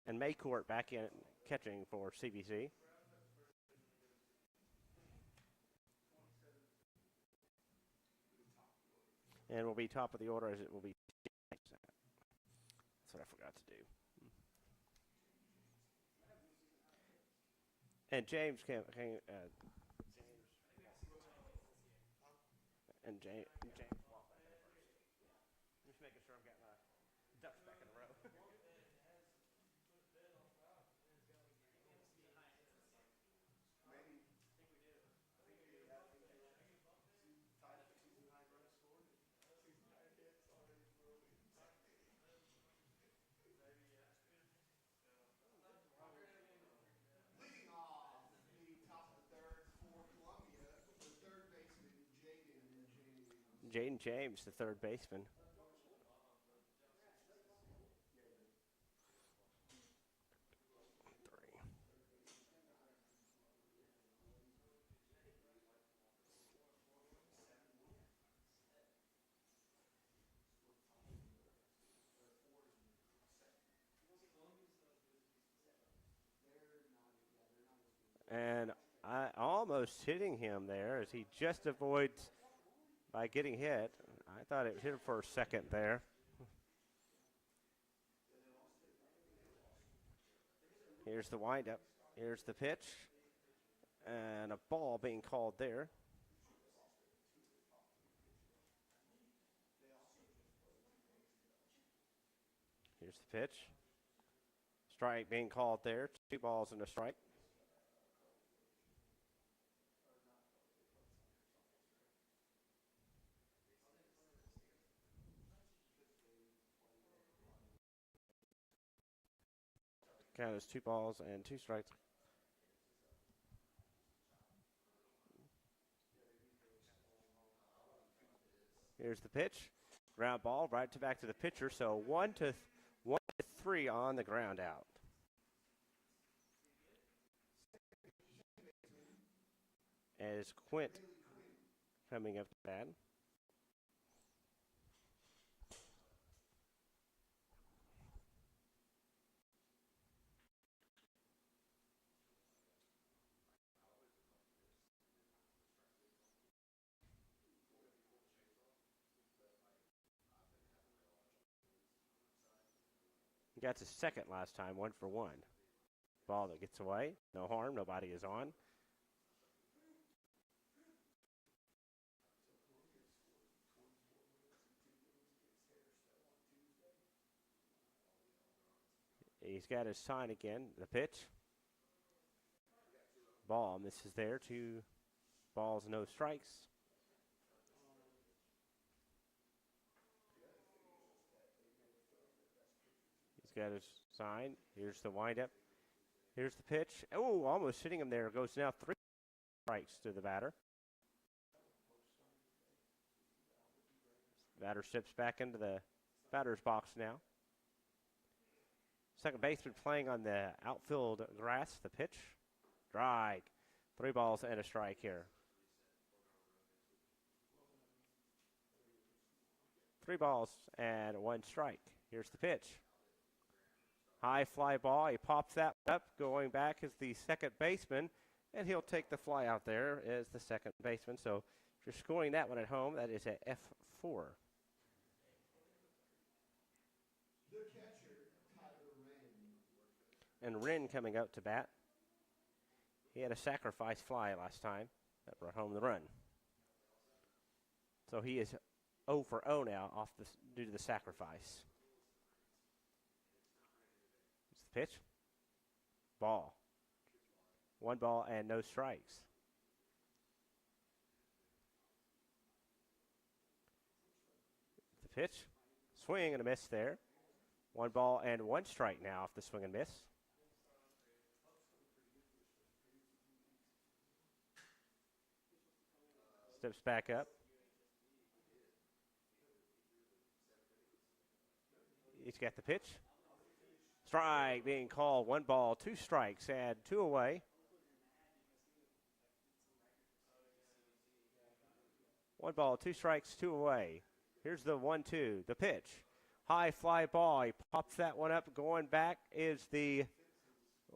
And Maycourt back in catching for CBC. And will be top of the order as it will be. That's what I forgot to do. And James James. Just making sure I've got my ducks back in a row. Leading off the top of the third for Columbia, the third baseman, Jaden James, the third baseman. And I almost hitting him there as he just avoids by getting hit. I thought it hit him for a second there. Here's the windup. Here's the pitch. And a ball being called there. Here's the pitch. Strike being called there. 2 balls and a strike. Count as 2 balls and 2 strikes. Here's the pitch. Ground ball right to back to the pitcher, so 1-3 on the ground out. As Quint coming up to bat. He got to second last time, 1-for-1. Ball that gets away, no harm, nobody is on. He's got his sign again, the pitch. Ball misses there, 2 balls, no strikes. He's got his sign. Here's the windup. Here's the pitch. Oh, almost hitting him there. Goes now 3 strikes to the batter. Batter steps back into the batter's box now. Second baseman playing on the outfield grass. The pitch. Strike. 3 balls and a strike here. 3 balls and 1 strike. Here's the pitch. High fly ball. He pops that up. Going back is the second baseman, and he'll take the fly out there as the second baseman. So if you're scoring that one at home, that is a F4. The catcher, Tyler Wren. And Wren coming out to bat. He had a sacrifice fly last time that brought home the run. So he is 0 for 0 now due to the sacrifice. It's the pitch. Ball. 1 ball and no strikes. The pitch. Swing and a miss there. 1 ball and 1 strike now off the swing and miss. Steps back up. He's got the pitch. Strike being called. 1 ball, 2 strikes, and 2 away. 1 ball, 2 strikes, 2 away. Here's the 1-2, the pitch. High fly ball. He pops that one up. Going back is the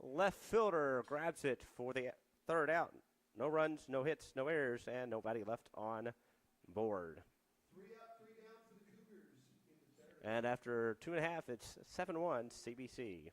left fielder. Grabs it for the 3rd out. No runs, no hits, no errors, and nobody left on board. 3 up, 3 down for the Cougars in the 3rd. And after 2.5, it's 7-1 CBC.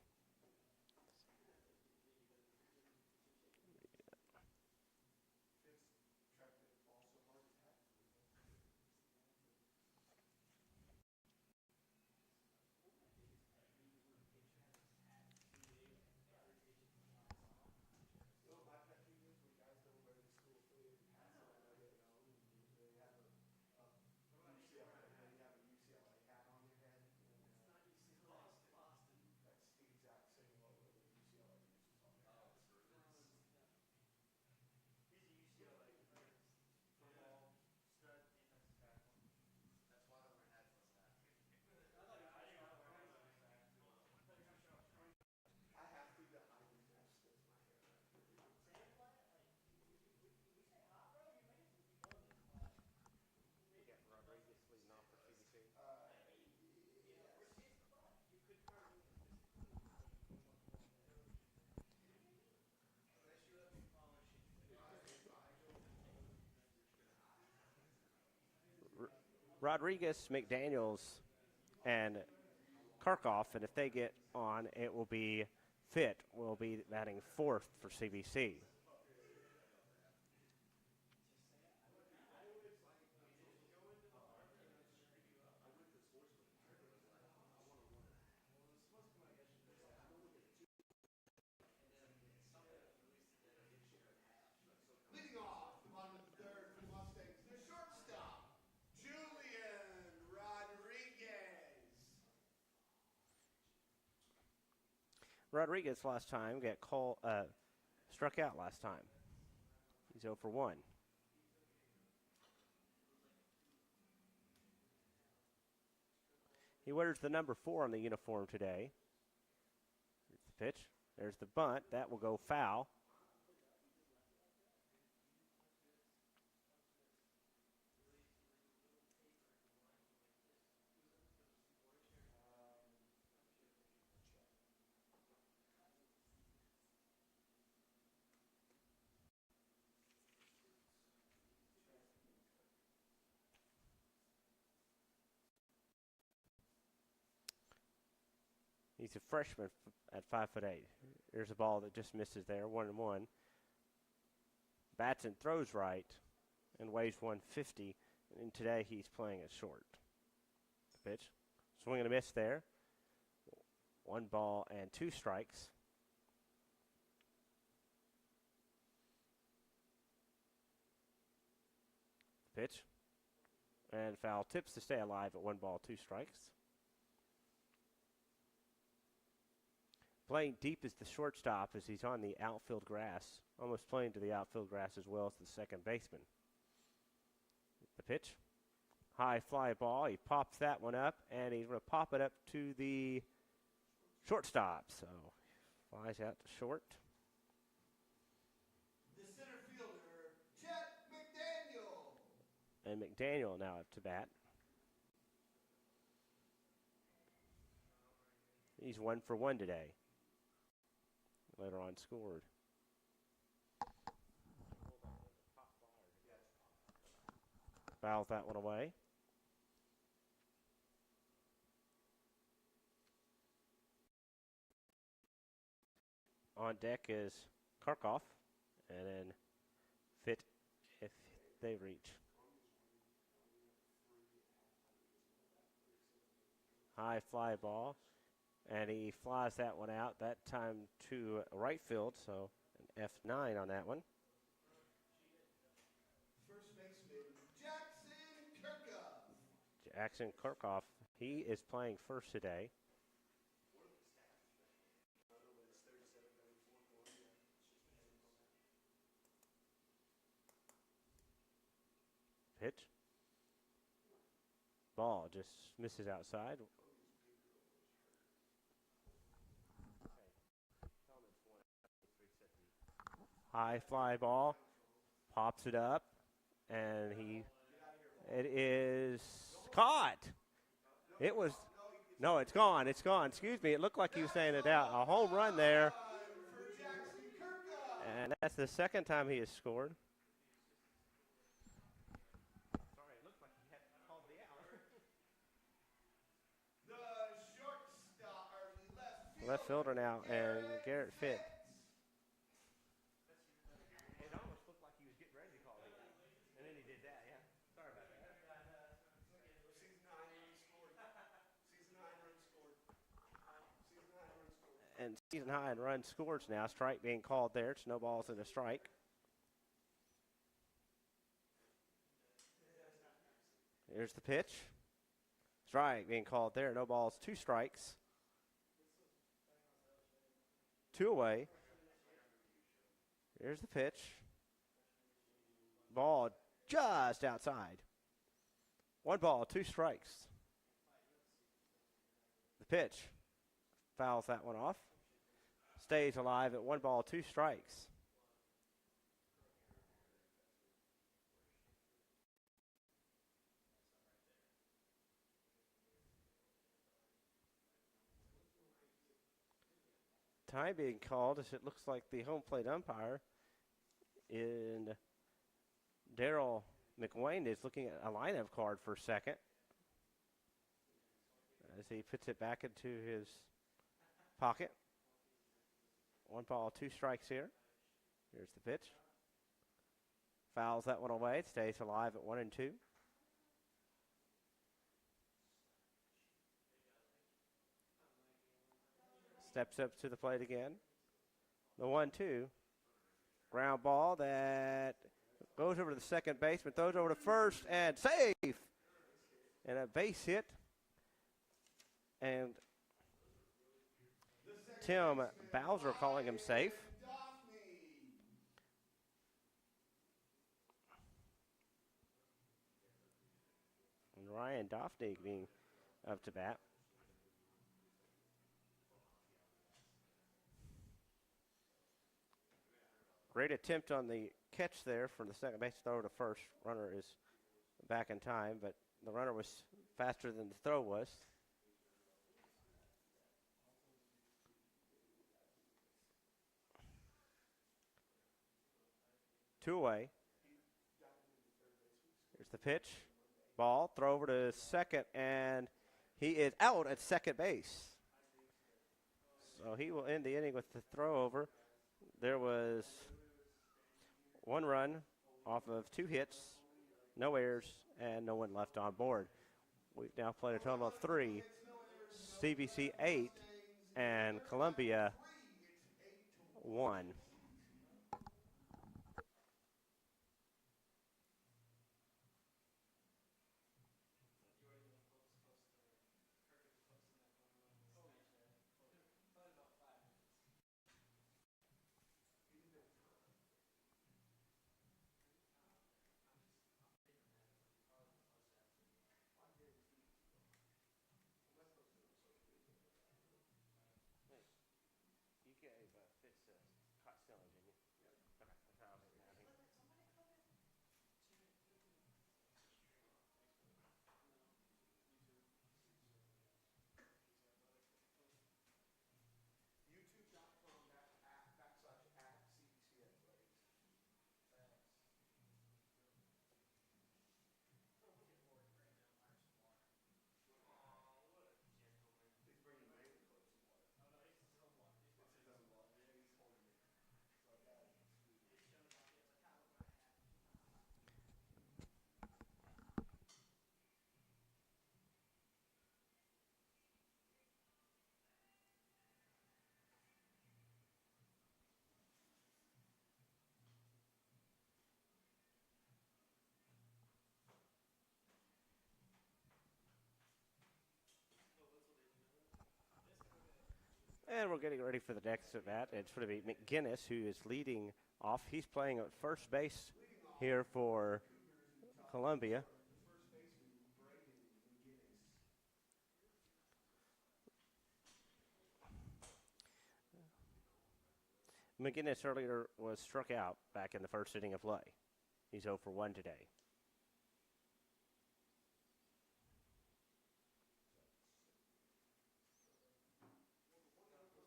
Rodriguez, McDaniels, and Karkoff, and if they get on, it will be Fit will be batting 4th for CBC. Leading off, the bottom of the 3rd for the Mustangs, the shortstop, Julian Rodriguez. Rodriguez last time struck out last time. He's 0 for 1. He wears the number 4 on the uniform today. Here's the pitch. There's the bunt. That will go foul. He's a freshman at 5'8". There's a ball that just misses there, 1-1. Bats and throws right and weighs 150. And today he's playing it short. The pitch. Swing and a miss there. 1 ball and 2 strikes. Pitch. And foul tips to stay alive at 1 ball, 2 strikes. Playing deep is the shortstop as he's on the outfield grass, almost playing to the outfield grass as well as the second baseman. The pitch, high fly ball. He pops that one up, and he's going to pop it up to the shortstop. So flies out to short. The center fielder, Chet McDaniel. And McDaniel now up to bat. He's 1 for 1 today. Later on scored. Fouls that one away. On deck is Karkoff, and then Fit if they reach. High fly ball. And he flies that one out, that time to right field, so an F9 on that one. First baseman, Jackson Kirkhoff. Jackson Kirkhoff, he is playing first today. Pitch. Ball just misses outside. High fly ball, pops it up, and it is caught. It was, no, it's gone, it's gone. Excuse me, it looked like he was saying it out. A home run there, and that's the second time he has scored. Sorry, it looked like he had called the out. The shortstop, or Left fielder now, and Garrett Fitt. And season high in run scores now. Strike being called there. It's no balls and a strike. Here's the pitch. Strike being called there. No balls, 2 strikes. 2 away. Here's the pitch. Ball just outside. 1 ball, 2 strikes. The pitch. Fouls that one off. Stays alive at 1 ball, 2 strikes. Time being called as it looks like the home plate umpire in Daryl McWayne is looking at a lineup card for a second as he puts it back into his pocket. 1 ball, 2 strikes here. Here's the pitch. Fouls that one away. It stays alive at 1-2. Steps up to the plate again. The 1-2. Ground ball that goes over to the second baseman, throws over to first, and safe! And a base hit. And Tim Bowser calling him safe. And Ryan Doffney being up to bat. Great attempt on the catch there for the second base throw to first. Runner is back in time, but the runner was faster than the throw was. Two away. Here's the pitch. Ball, throw over to second, and he is out at second base. So he will end the inning with the throw over. There was one run off of 2 hits, no errors, and no one left on board. We've now played a total of 3, CBC 8, and Columbia 1. And we're getting ready for the next at bat. It's going to be McGinnis who is leading off. He's playing at first base here for Columbia. McGinnis earlier was struck out back in the first inning of play. He's 0 for 1 today.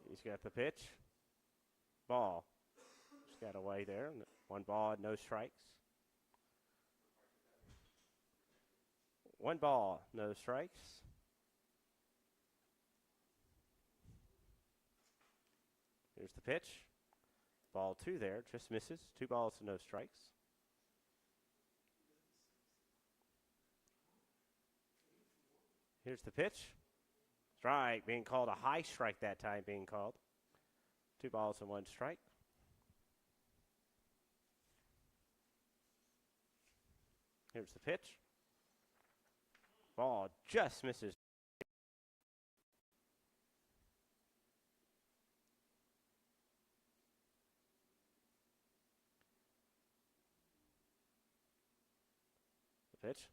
He's got the pitch. Ball. Just got away there. 1 ball, no strikes. 1 ball, no strikes. Here's the pitch. Ball 2 there, just misses. 2 balls and no strikes. Here's the pitch. Strike being called, a high strike that time being called. 2 balls and 1 strike. Here's the pitch. Ball just misses. The pitch.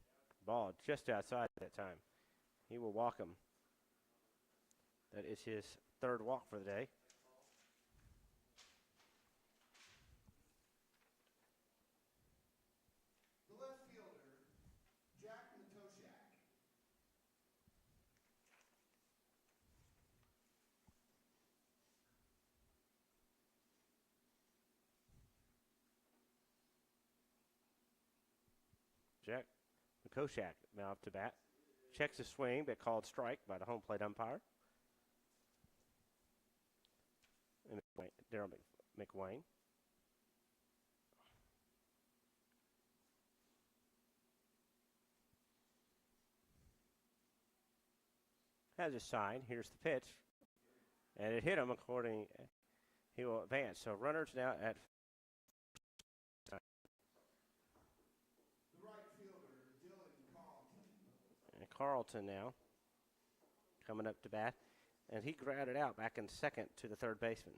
Ball just outside that time. He will walk him. That is his 3rd walk for the day. The left fielder, Jack Matoshak. Jack Koshak now up to bat. Checks a swing, but called strike by the home plate umpire. And Darryl McWayne. Has a sign. Here's the pitch. And it hit him according. He will advance. So runners now at. The right fielder, Dylan Carlton. And Carlton now coming up to bat. And he grounded out back in second to the 3rd baseman.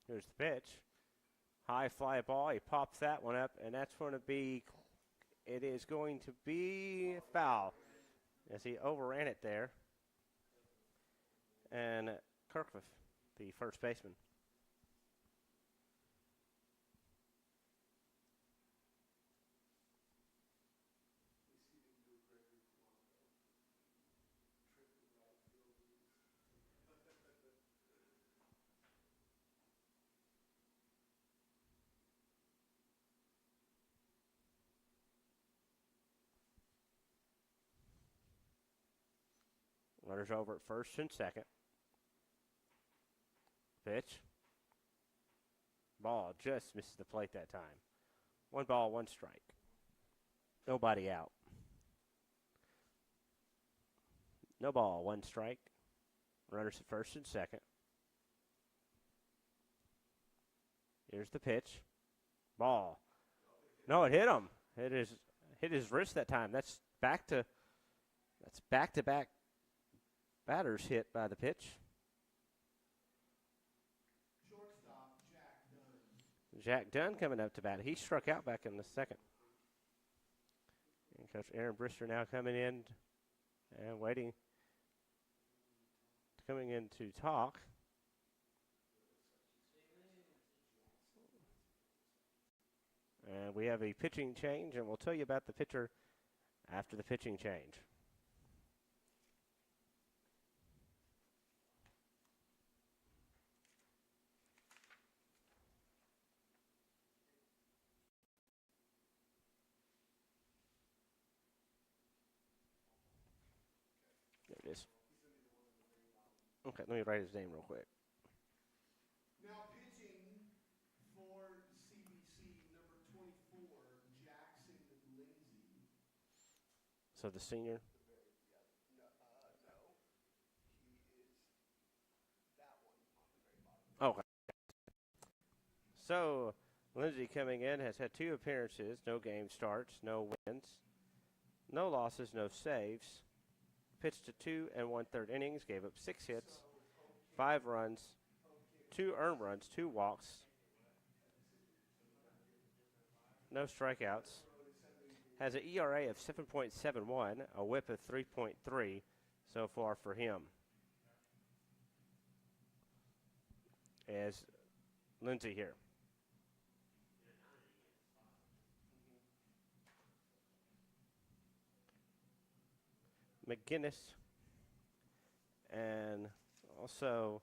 Here's the pitch. High fly ball. He pops that one up, and that's going to be, it is going to be foul as he overran it there. And Kirkliff, the first baseman. Runners over at first and second. Pitch. Ball just misses the plate that time. 1 ball, 1 strike. Nobody out. No ball, 1 strike. Runners at first and second. Here's the pitch. Ball. No, it hit him. Hit his wrist that time. That's back-to-back batters hit by the pitch. Shortstop, Jack Dunn. Jack Dunn coming up to bat. He struck out back in the second. And Coach Aaron Brister now coming in and waiting. Coming in to talk. And we have a pitching change, and we'll tell you about the pitcher after the pitching change. There it is. Okay, let me write his name real quick. Now pitching for CBC, number 24, Jackson Lindsay. So the senior. No. He is that one on the very bottom. Okay. So Lindsay coming in has had 2 appearances, no game starts, no wins, no losses, no saves. Pitched to 2 1/3 innings, gave up 6 hits, 5 runs, 2 earned runs, 2 walks, no strikeouts. Has an ERA of 7.71, a WHIP of 3.3 so far for him. As Lindsay here. McGinnis, and also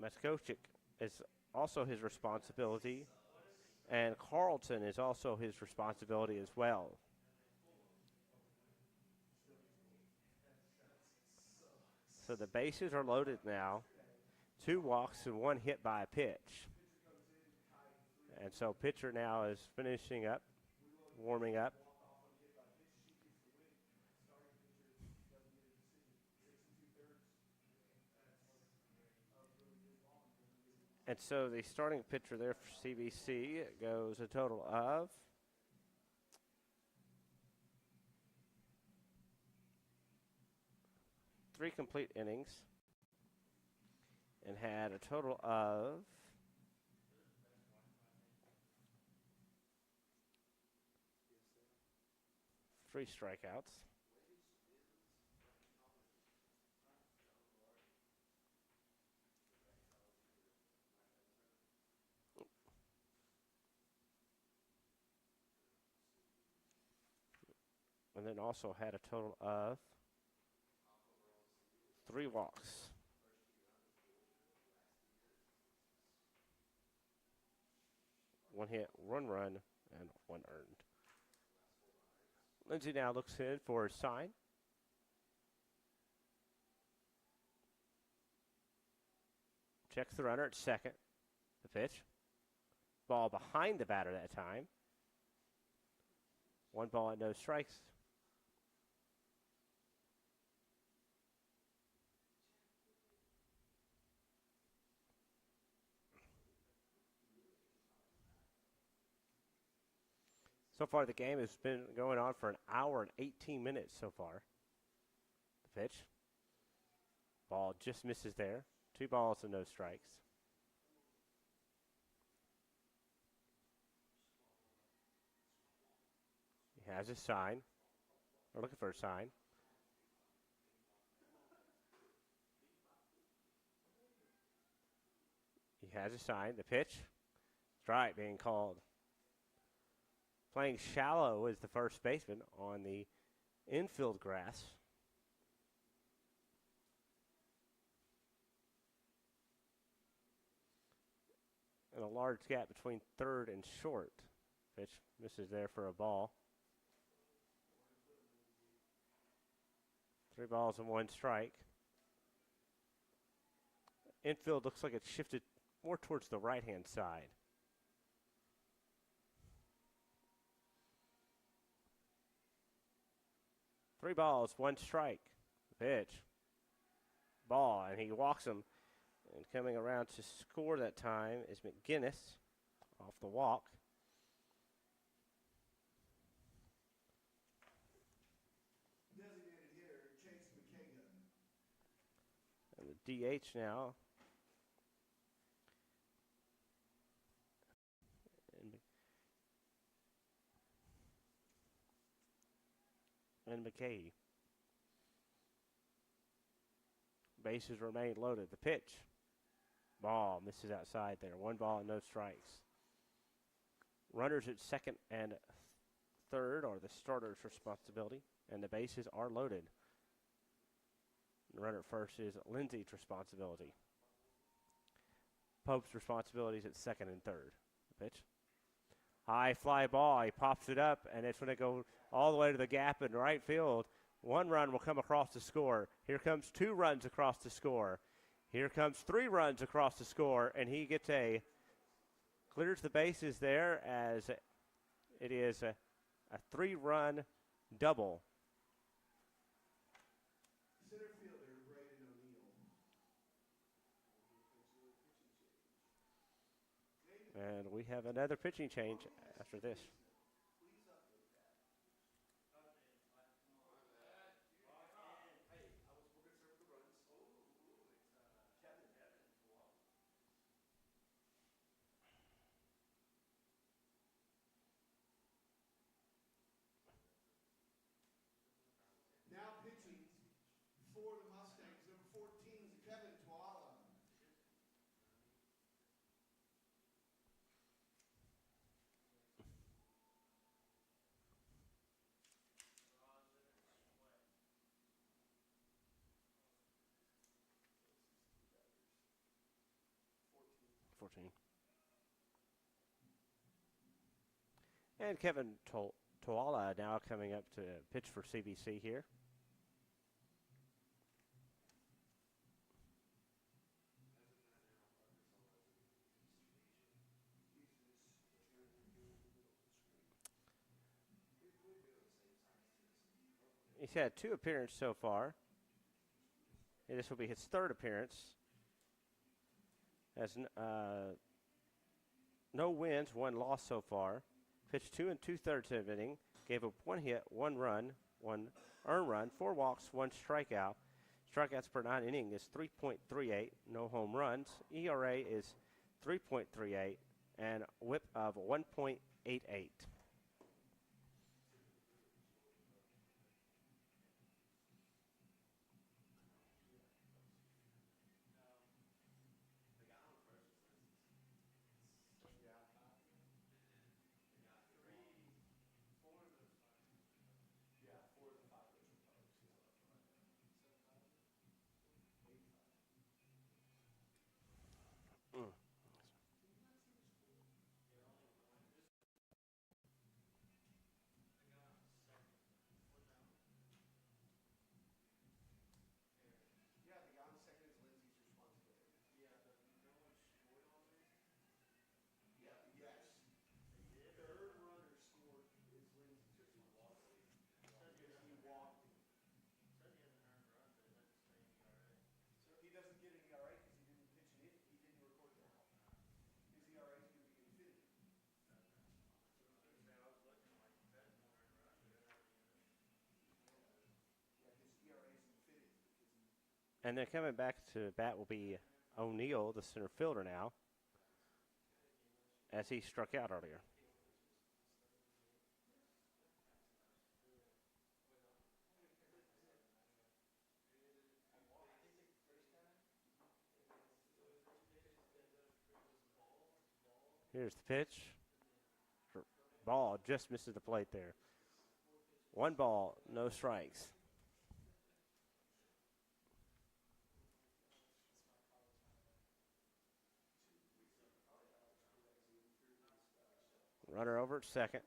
Maskochik is also his responsibility, and Carlton is also his responsibility as well. So the bases are loaded now. 2 walks and 1 hit by a pitch. And so pitcher now is finishing up, warming up. And so the starting pitcher there for CBC goes a total of three complete innings and had a total of 3 strikeouts. And then also had a total of 3 walks. One hit, 1 run, and 1 earned. Lindsay now looks in for a sign. Checks the runner at second. The pitch. Ball behind the batter that time. 1 ball and no strikes. So far, the game has been going on for 1 hour and 18 minutes so far. The pitch. Ball just misses there. 2 balls and no strikes. He has a sign. We're looking for a sign. He has a sign. The pitch. Strike being called. Playing shallow is the first baseman on the infield grass. And a large gap between third and short. Pitch misses there for a ball. 3 balls and 1 strike. Infield looks like it's shifted more towards the right-hand side. Three balls, 1 strike. Pitch. Ball, and he walks him. And coming around to score that time is McGinnis off the walk. Designated hitter, Chase McKagan. And the DH now. And McKay. Bases remain loaded. The pitch. Ball misses outside there. 1 ball and no strikes. Runners at second and third are the starter's responsibility, and the bases are loaded. The runner at first is Lindsay's responsibility. Pope's responsibilities at second and third. The pitch. High fly ball. He pops it up, and it's going to go all the way to the gap in right field. 1 run will come across the score. Here comes 2 runs across the score. Here comes 3 runs across the score, and he gets clears the bases there as it is a 3-run double. Center fielder, Braden O'Neill. And we have another pitching change after this. Now pitching for the Mustangs, number 14, Kevin Tuala. And Kevin Tuala now coming up to pitch for CBC here. He's had 2 appearances so far. And this will be his 3rd appearance. Has no wins, 1 loss so far. Pitched 2 2/3 of an inning. Gave up 1 hit, 1 run, 1 earned run, 4 walks, 1 strikeout. Strikeouts per 9 inning is 3.38. No home runs. ERA is 3.38 and WHIP of 1.88. And then coming back to bat will be O'Neal, the center fielder now, as he struck out earlier. Here's the pitch. Ball just misses the plate there. 1 ball, no strikes. Runner over at second.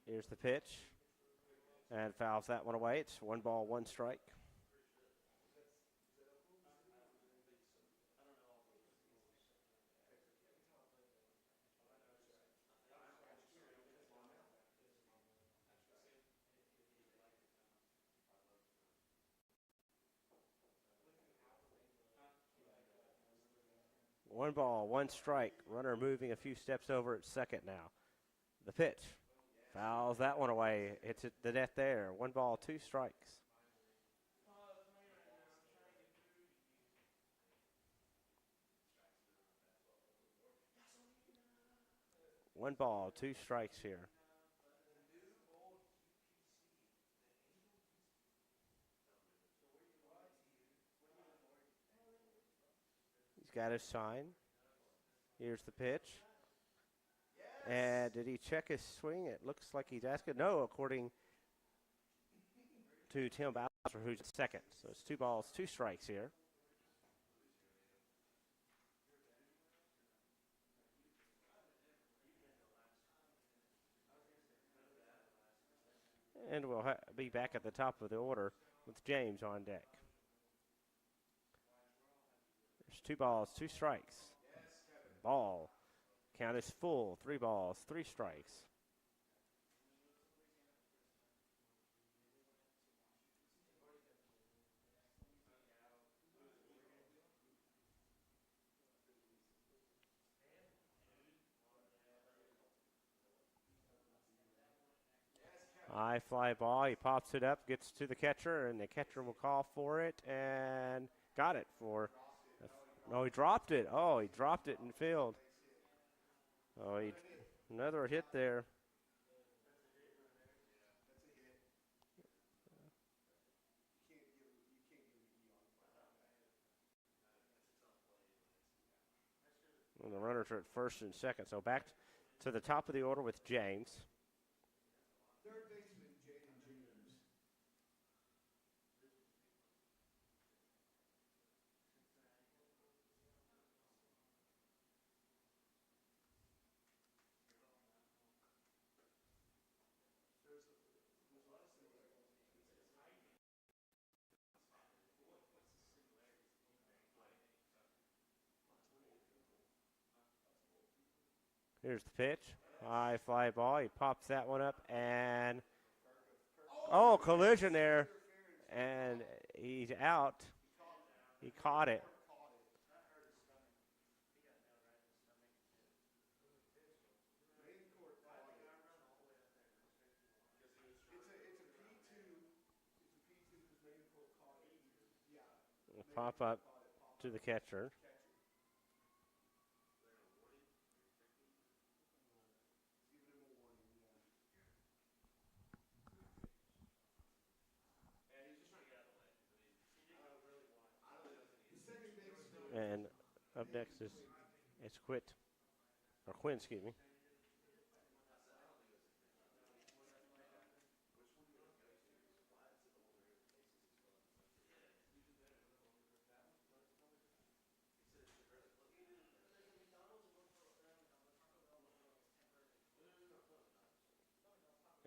Here's the pitch. And fouls that one away. It's 1 ball, 1 strike. One ball, 1 strike. Runner moving a few steps over at second now. The pitch. Fouls that one away. It's at the net there. 1 ball, 2 strikes. One ball, 2 strikes here. He's got his sign. Here's the pitch. And did he check his swing? It looks like he's asking. No, according to Tim Bowser, who's at second. So it's 2 balls, 2 strikes here. And we'll be back at the top of the order with James on deck. There's 2 balls, 2 strikes. Ball. Count is full. 3 balls, 3 strikes. High fly ball. He pops it up, gets to the catcher, and the catcher will call for it and got it for. No, he dropped it. Oh, he dropped it in field. Oh, another hit there. And the runners are at first and second. So back to the top of the order with James. Third baseman, Jaden James. Here's the pitch. High fly ball. He pops that one up and collision there. And he's out. He caught it. Pop up to the catcher. And up next is Quinn, excuse me.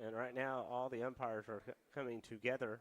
And right now, all the umpires are coming together.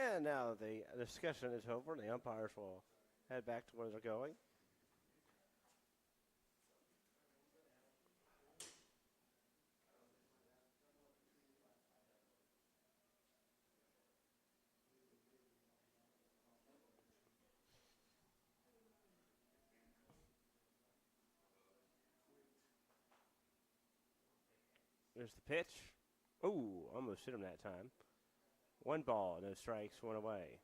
And now the discussion is over, and the umpires will head back to where they're going. There's the pitch. Ooh, almost hit him that time. 1 ball, no strikes, 1 away.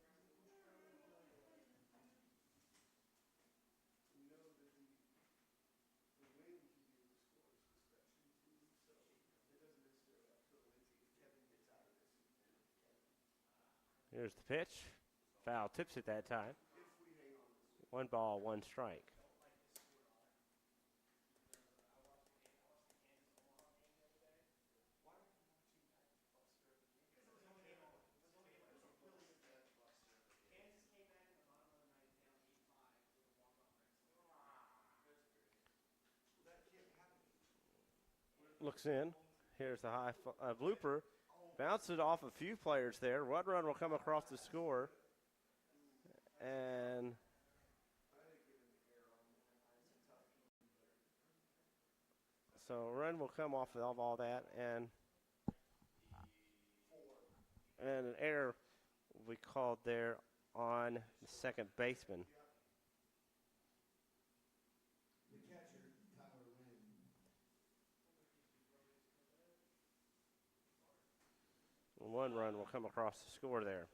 Here's the pitch. Foul tips it that time. 1 ball, 1 strike. Looks in. Here's the high blooper. Bounced it off a few players there. Run will come across the score. And so run will come off of all that. And an error will be called there on the second baseman. And 1 run will come across the score there.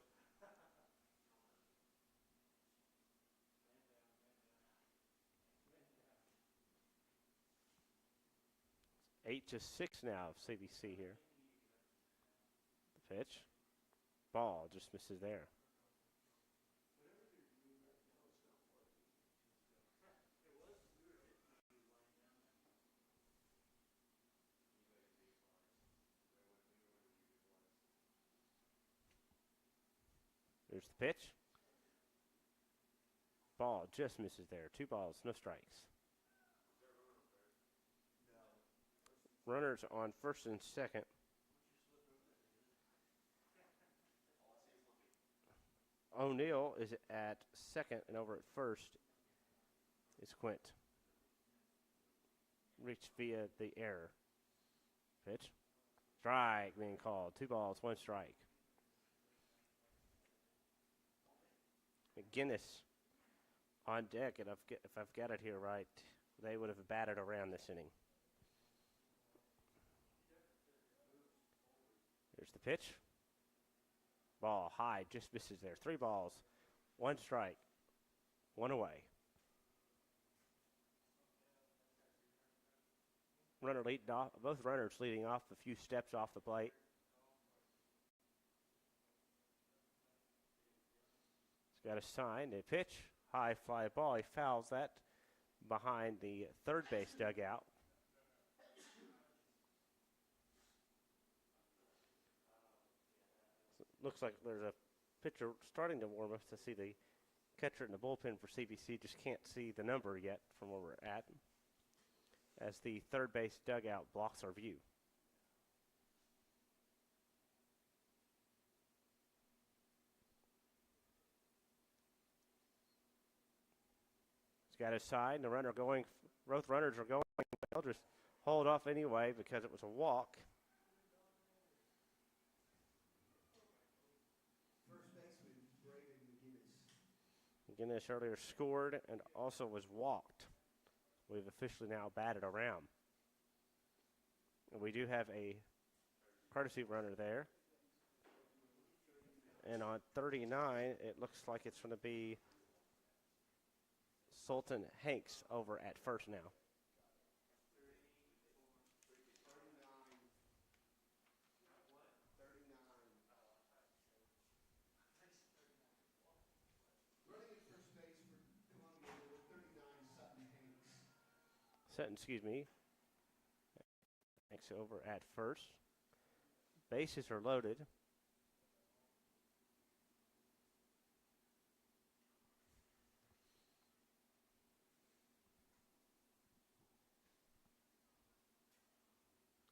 8-6 now of CBC here. The pitch. Ball just misses there. There's the pitch. Ball just misses there. 2 balls, no strikes. Runners on first and second. O'Neill is at second, and over at first is Quint. Reached via the error. Pitch. Strike being called. 2 balls, 1 strike. McGinnis on deck, and if I've got it here right, they would have batted around this inning. Here's the pitch. Ball high, just misses there. 3 balls, 1 strike, 1 away. Runner leading off, both runners leading off a few steps off the plate. He's got a sign, a pitch, high fly ball. He fouls that behind the third base dugout. Looks like there's a pitcher starting to warm up to see the catcher in the bullpen for CBC. Just can't see the number yet from where we're at, as the third base dugout blocks our view. He's got his side, and the runner going. Both runners are going. They'll just hold off anyway because it was a walk. McGinnis earlier scored and also was walked. We've officially now batted around. And we do have a courtesy runner there. And on 39, it looks like it's going to be Sultan Hanks over at first now. Sutton, excuse me. Hanks over at first. Bases are loaded.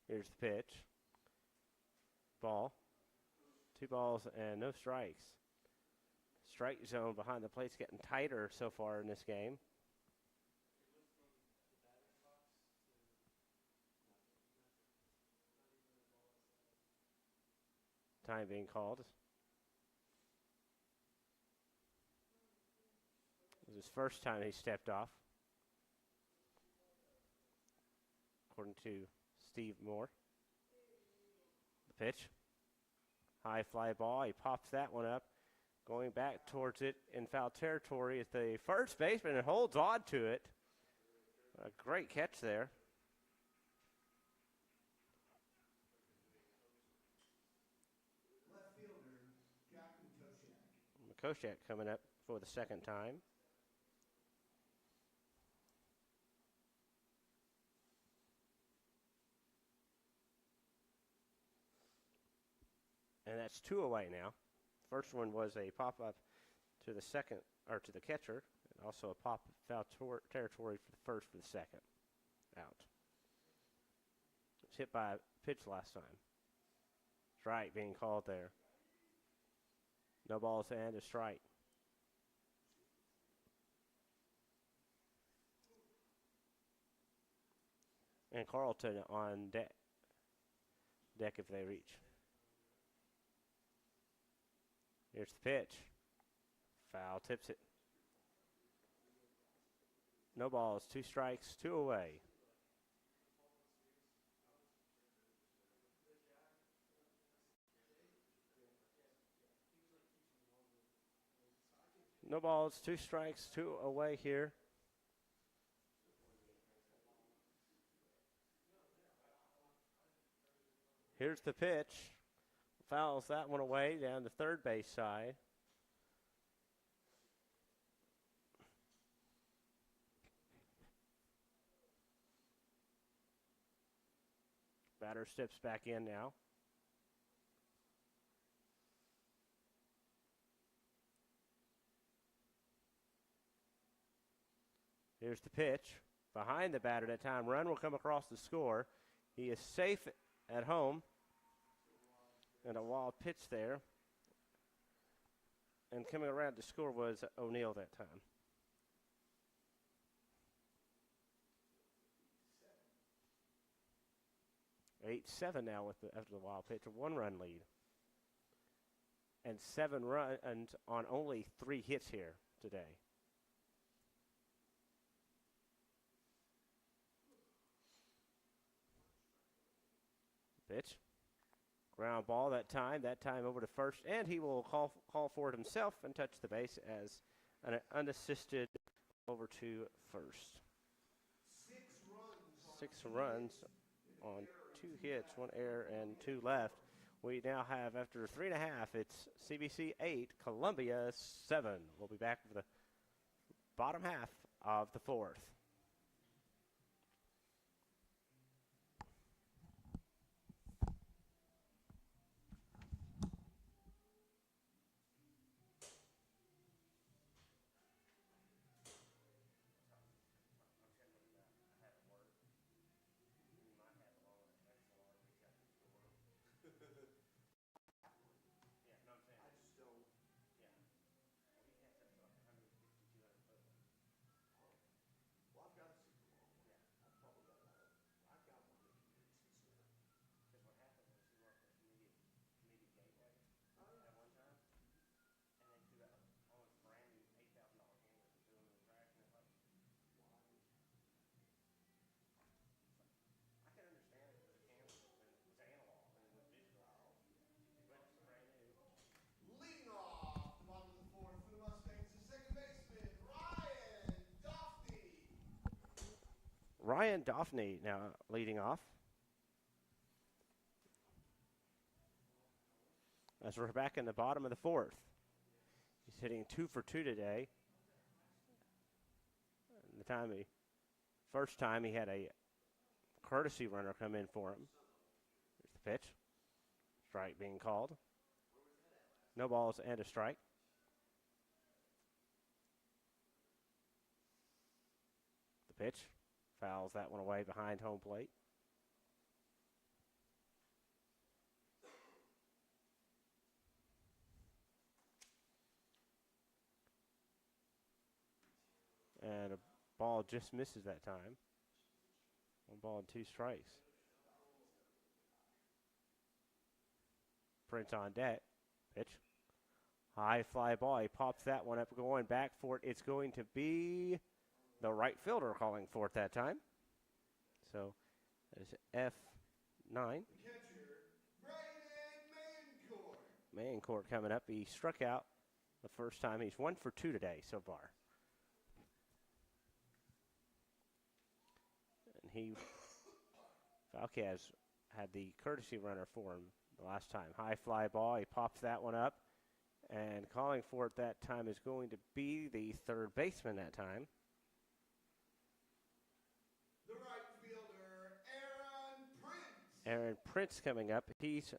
Here's the pitch. Ball. 2 balls and no strikes. Strike zone behind the plate's getting tighter so far in this game. Time being called. It was his first time he stepped off, according to Steve Moore. The pitch. High fly ball. He pops that one up. Going back towards it in foul territory is the first baseman and holds on to it. A great catch there. Left fielder, Captain Koshak. Koshak coming up for the second time. And that's 2 away now. First one was a pop-up to the second, or to the catcher, and also a pop foul territory for the first for the second. Out. It was hit by a pitch last time. Strike being called there. No balls and a strike. And Carlton on deck if they reach. Here's the pitch. Foul tips it. No balls, 2 strikes, 2 away. No balls, 2 strikes, 2 away here. Here's the pitch. Fouls that one away down the third base side. Batter steps back in now. Here's the pitch. Behind the batter that time. Run will come across the score. He is safe at home. And a wild pitch there. And coming around to score was O'Neill that time. 8-7 now after the wild pitch. A 1-run lead. And 7 runs on only 3 hits here today. Pitch. Ground ball that time over to first, and he will call for it himself and touch the base as an unassisted over to first. 6 runs on 2 hits, 1 error, and 2 left. We now have, after 3.5, it's CBC 8, Columbia 7. We'll be back for the bottom half of the 4th. Ryan Daphne now leading off. As we're back in the bottom of the 4th. He's hitting 2 for 2 today. And first time he had a courtesy runner come in for him. Here's the pitch. Strike being called. No balls and a strike. The pitch. Fouls that one away behind home plate. And a ball just misses that time. 1 ball and 2 strikes. Prince on deck. Pitch. High fly ball. He pops that one up, going back for it. It's going to be the right fielder calling for it that time. So that is F9. Mancourt coming up. He struck out the first time. He's 1 for 2 today so far. And Falquez had the courtesy runner for him the last time. High fly ball. He pops that one up. And calling for it that time is going to be the third baseman that time. The right fielder, Aaron Prince. Aaron Prince coming up. He's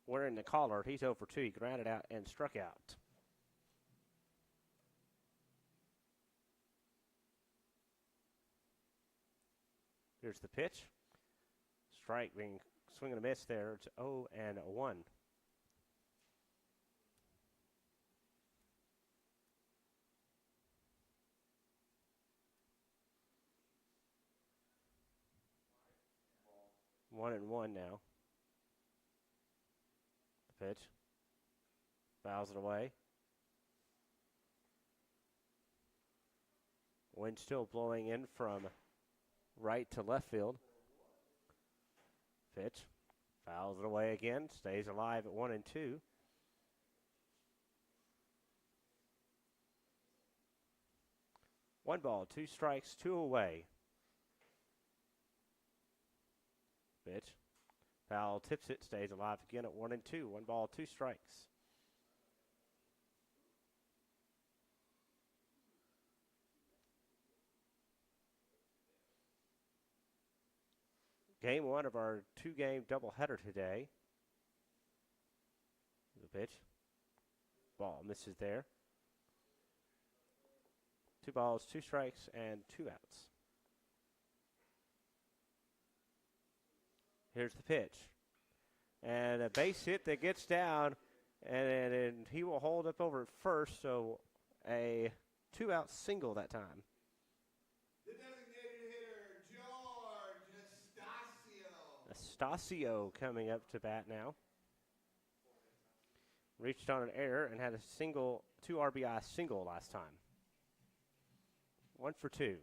wearing the collar. He's 0 for 2. He grounded out and struck out. Here's the pitch. Strike being swing and a miss there. It's 0-1. One and one now. The pitch. Fouls it away. Wind still blowing in from right to left field. Pitch. Fouls it away again. Stays alive at 1 and 2. One ball, 2 strikes, 2 away. Pitch. Foul tips it, stays alive again at 1 and 2. 1 ball, 2 strikes. Game 1 of our 2-game doubleheader today. The pitch. Ball misses there. 2 balls, 2 strikes, and 2 outs. Here's the pitch. And a base hit that gets down, and he will hold up over at first, so a 2-out single that time. The designated hitter, George Estacio coming up to bat now. Reached on an error and had a 2 RBI single last time. 1 for 2.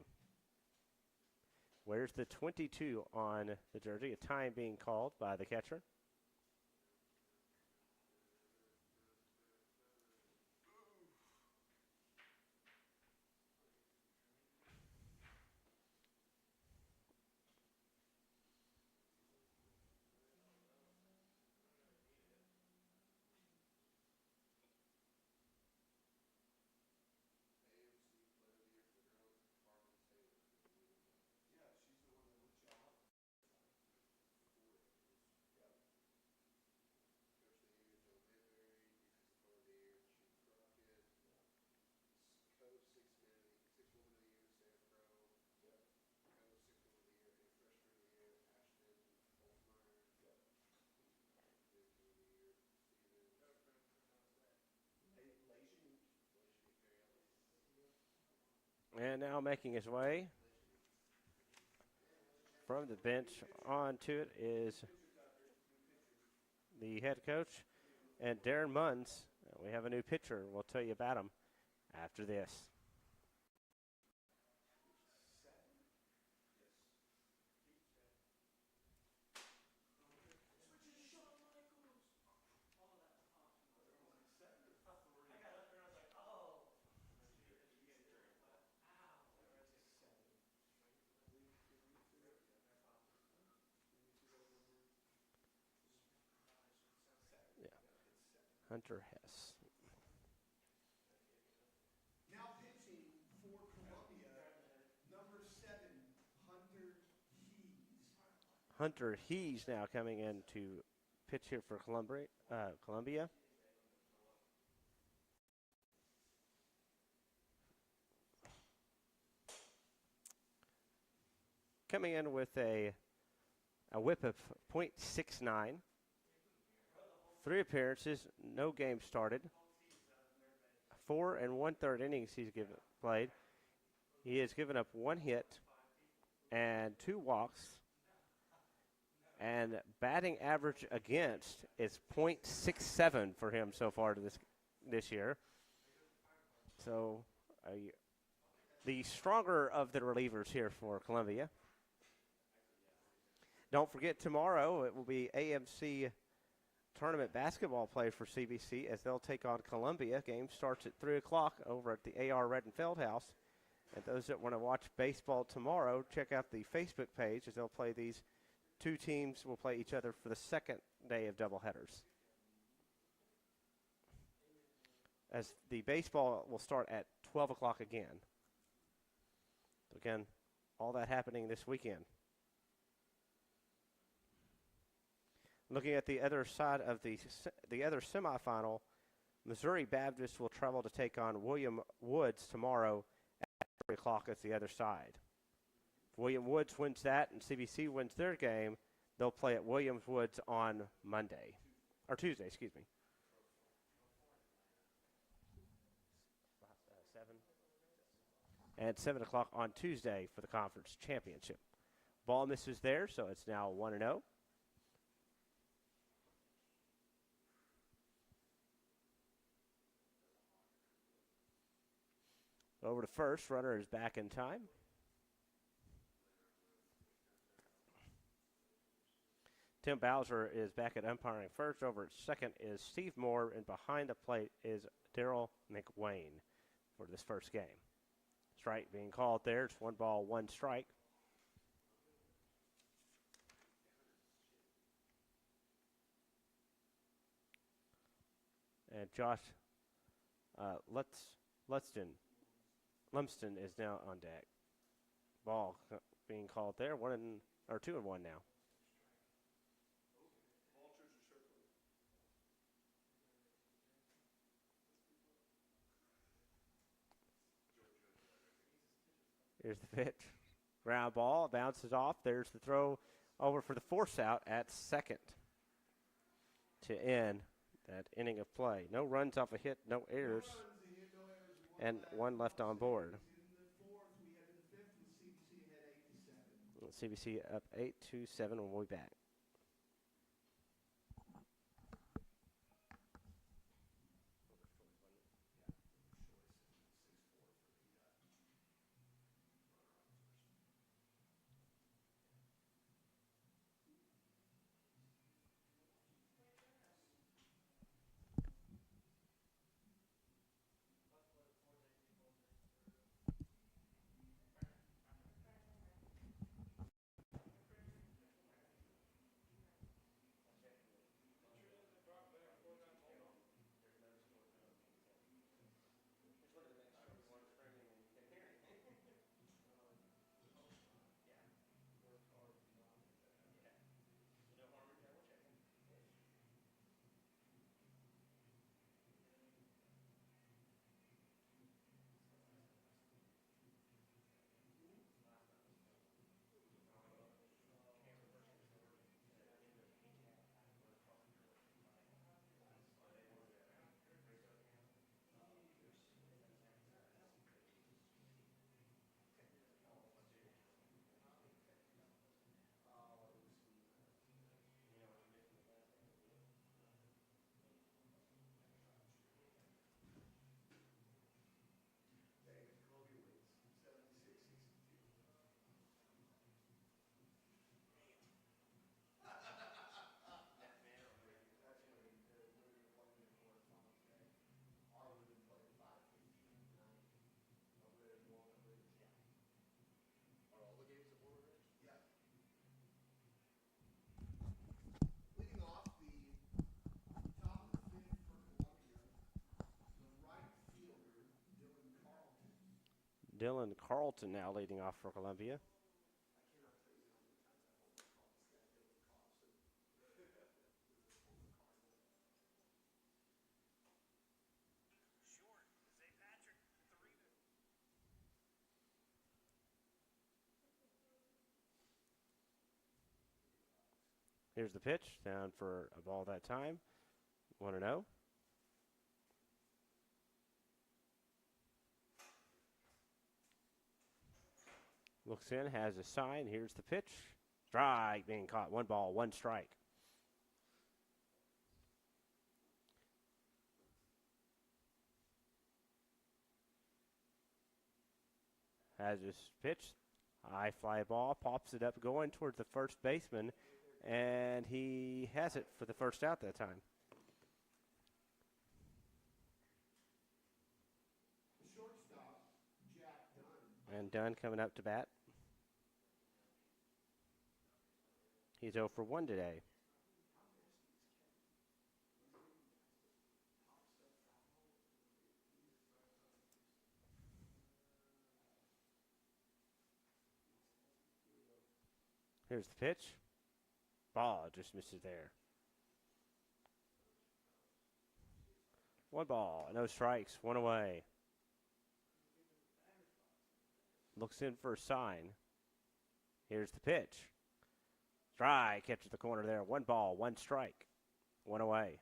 Where's the 22 on the jersey? A time being called by the catcher. And now making his way from the bench onto it is the head coach and Darren Munns. We have a new pitcher. We'll tell you about him after this. Hunter Hess. Now pitching for Columbia, number 7, Hunter Hees. Hunter Hees now coming in to pitch here for Columbia. Coming in with a whip of .69. 3 appearances, no games started. 4 1/3 innings he's played. He has given up 1 hit and 2 walks. And batting average against is .67 for him so far this year. So the stronger of the relievers here for Columbia. Don't forget, tomorrow it will be AMC tournament basketball play for CBC as they'll take on Columbia. Game starts at 3 o'clock over at the AR Redden Fieldhouse. And those that want to watch baseball tomorrow, check out the Facebook page as they'll play these. 2 teams will play each other for the second day of doubleheaders. As the baseball will start at 12 o'clock again. Again, all that happening this weekend. Looking at the other side of the other semifinal, Missouri Baptist will travel to take on William Woods tomorrow at 3 o'clock at the other side. If William Woods wins that and CBC wins their game, they'll play at Williams Woods on Tuesday, excuse me. 7 o'clock on Tuesday for the conference championship. Ball misses there, so it's now 1-0. Over to first, runner is back in time. Tim Bowser is back at umpiring first. Over at second is Steve Moore, and behind the plate is Daryl McWayne for this first game. Strike being called there. It's 1 ball, 1 strike. And Josh Lumsden is now on deck. Ball being called there. 2-1 now. Here's the pitch. Ground ball, bounces off. There's the throw over for the force out at second to end that inning of play. No runs off a hit, no errors, and 1 left on board. CBC up 8-7 when we'll be back. Dylan Carlton now leading off for Columbia. Here's the pitch, down for a ball that time. 1-0. Looks in, has a sign. Here's the pitch. Strike being caught. 1 ball, 1 strike. Has his pitch. High fly ball, pops it up, going towards the first baseman, and he has it for the first out that time. Shortstop, Jack Dunn. And Dunn coming up to bat. He's 0 for 1 today. Here's the pitch. Ball just misses there. 1 ball, no strikes, 1 away. Looks in for a sign. Here's the pitch. Strike, catches the corner there. 1 ball, 1 strike, 1 away.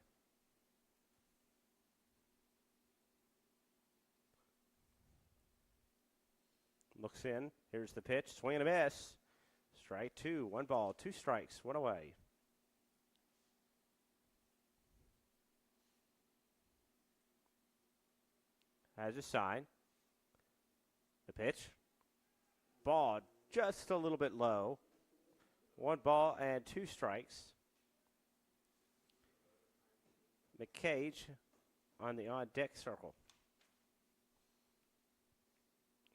Looks in. Here's the pitch. Swing and a miss. Strike 2. 1 ball, 2 strikes, 1 away. Has a sign. The pitch. Ball just a little bit low. 1 ball and 2 strikes. McCage on the on deck circle.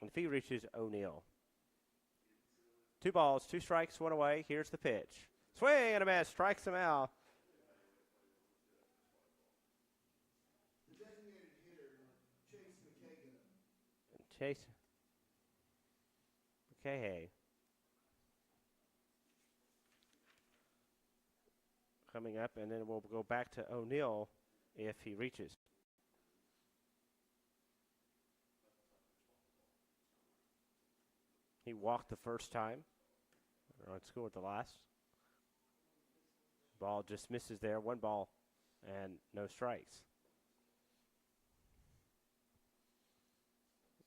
And if he reaches, O'Neill. 2 balls, 2 strikes, 1 away. Here's the pitch. Swing and a miss. Strikes him out. The designated hitter, Chase McKagan. Chase McKay coming up, and then we'll go back to O'Neill if he reaches. He walked the first time. Run scored the last. Ball just misses there. 1 ball and no strikes.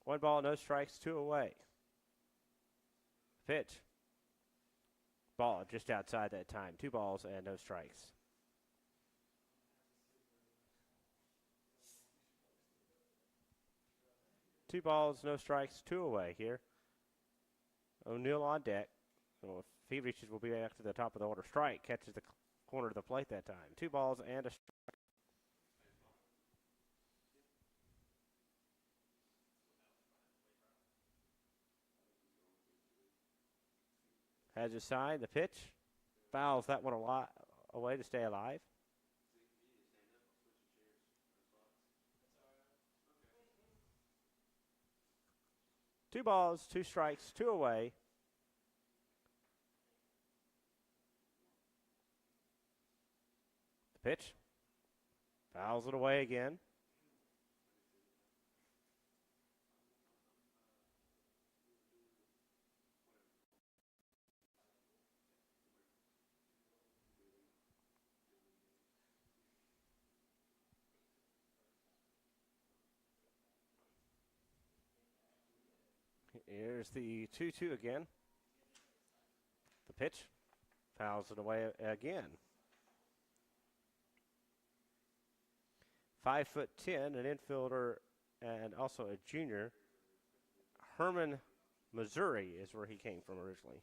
1 ball, no strikes, 2 away. Pitch. Ball just outside that time. 2 balls and no strikes. Two balls, no strikes, 2 away here. O'Neill on deck. So if he reaches, we'll be back to the top of the order. Strike, catches the corner of the plate that time. 2 balls and a strike. Has a sign, the pitch. Fouls that one a lot away to stay alive. Two balls, 2 strikes, 2 away. The pitch. Fouls it away again. Here's the 2-2 again. The pitch. Fouls it away again. 5'10", an infielder and also a junior. Herman, Missouri is where he came from originally.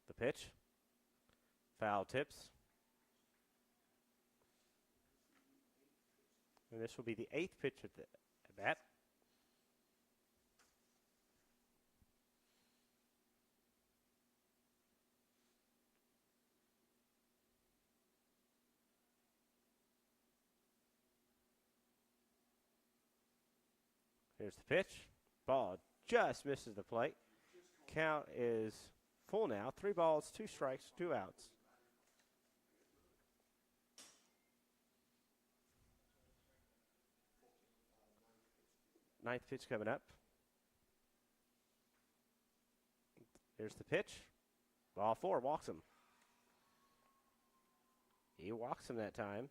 The pitch. Foul tips. And this will be the 8th pitch at the bat. Here's the pitch. Ball just misses the plate. Count is full now. 3 balls, 2 strikes, 2 outs. Ninth pitch coming up. Here's the pitch. Ball 4, walks him. He walks him that time.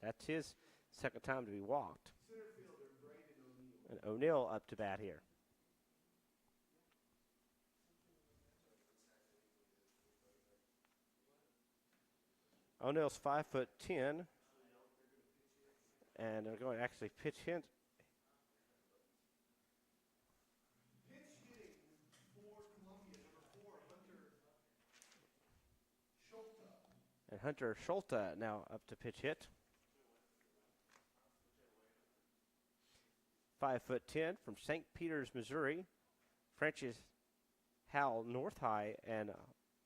That's his second time to be walked. Center fielder Braden O'Neill. And O'Neill up to bat here. O'Neill's 5'10", and they're going to actually pitch hit. Pitch hitting for Columbia, number 4, Hunter Schulta. And Hunter Schulta now up to pitch hit. 5'10" from St. Peters, Missouri. Francis Howell North High and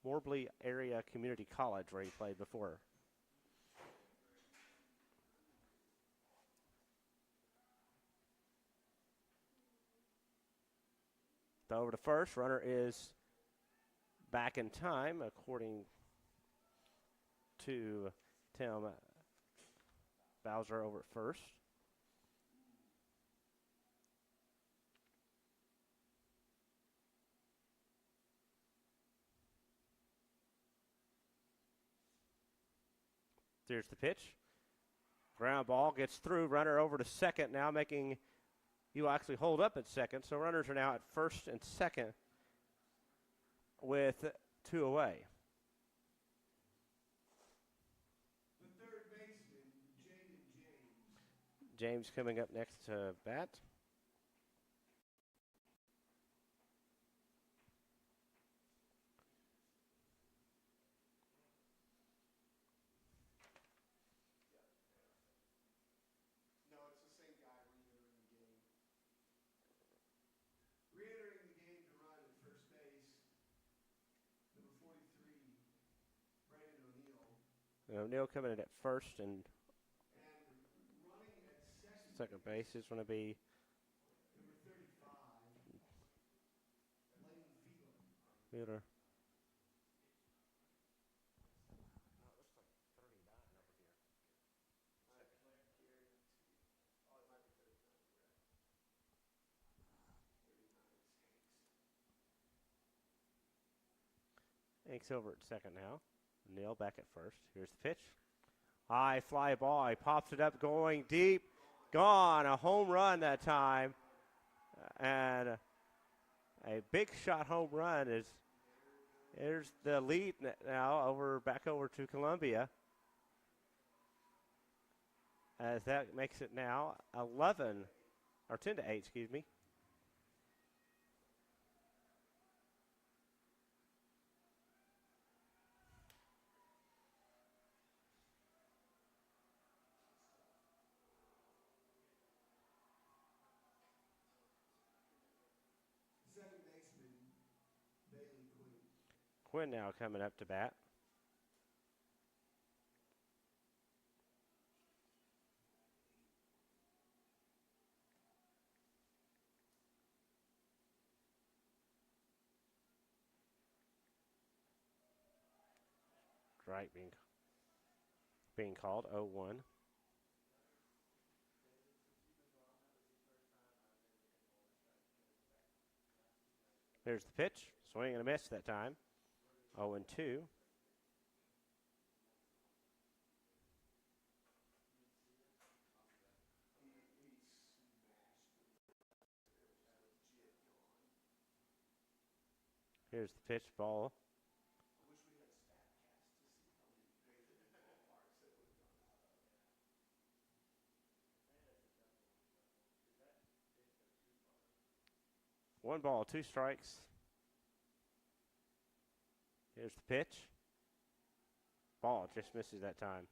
Mobley Area Community College, where he played before. Throw over to first. Runner is back in time, according to Tim Bowser over at first. There's the pitch. Ground ball gets through. Runner over to second now, making you actually hold up at second. So runners are now at first and second with 2 away. The third baseman, James. James coming up next to bat. No, it's the same guy re-entering the game. Re-entering the game to run at first base, number 43, Braden O'Neill. And O'Neill coming in at first, and And running at second base is going to be number 35, Lane Fielder. Fiedler. Hanks over at second now. O'Neill back at first. Here's the pitch. High fly ball. He pops it up, going deep. Gone. A home run that time. And a big shot home run is. There's the lead now back over to Columbia. As that makes it now 10 to 8, excuse me. Second baseman, Bailey Quinn. Quinn now coming up to bat. Strike being called 0-1. There's the pitch. Swing and a miss that time. 0-2. Here's the pitch. Ball. One ball, 2 strikes. Here's the pitch. Ball just misses that time.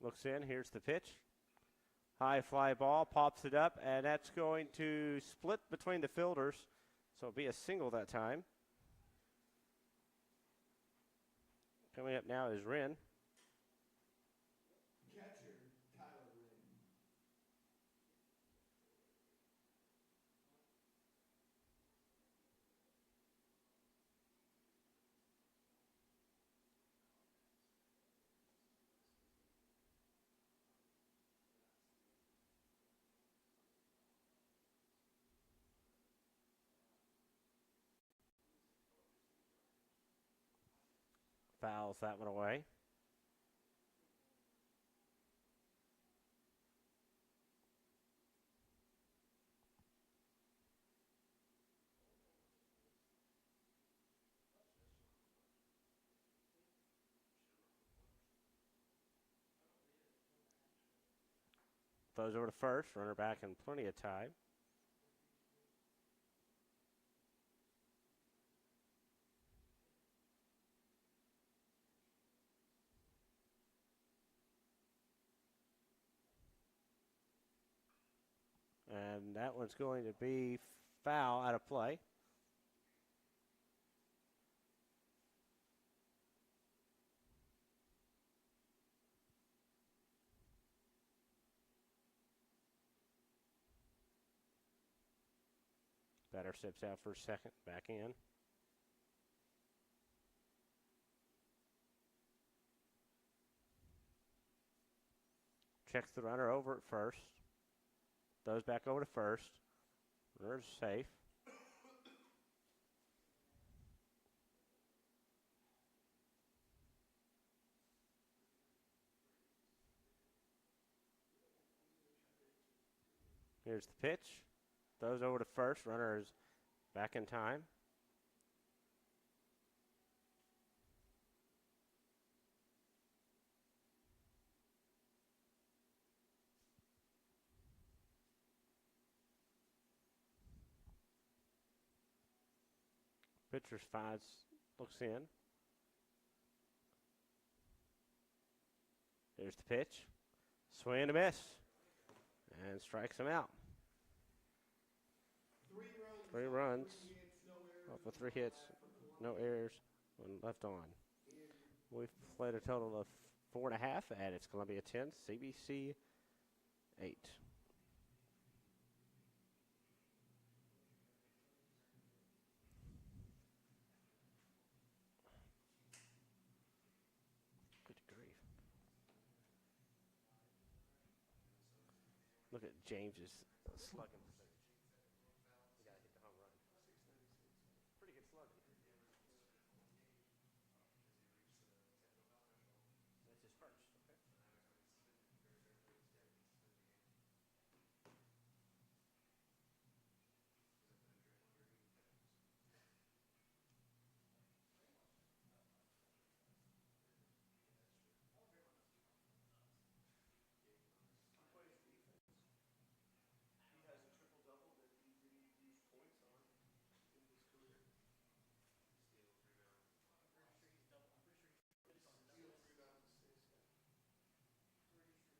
Looks in. Here's the pitch. High fly ball, pops it up, and that's going to split between the fielders. So it'll be a single that time. Coming up now is Wren. Catcher, Tyler Wren. Fouls that one away. Throws over to first. Runner back in plenty of time. And that one's going to be foul out of play. Batter steps out for a second, back in. Checks the runner over at first. Throws back over to first. Runner's safe. Here's the pitch. Throws over to first. Runner is back in time. Pitcher finds, looks in. There's the pitch. Swing and a miss. And strikes him out. 3 runs. Off of 3 hits. No errors. 1 left on. We've played a total of 4.5, and it's Columbia 10, CBC 8. Good grief. Look at James's slugging percentage. The guy hit the home run. Pretty good slugging. That's his first, okay. He has a triple double that he didn't use points on in his career. Steals, rebounds, assists. Did you not hear what I said? Triple double.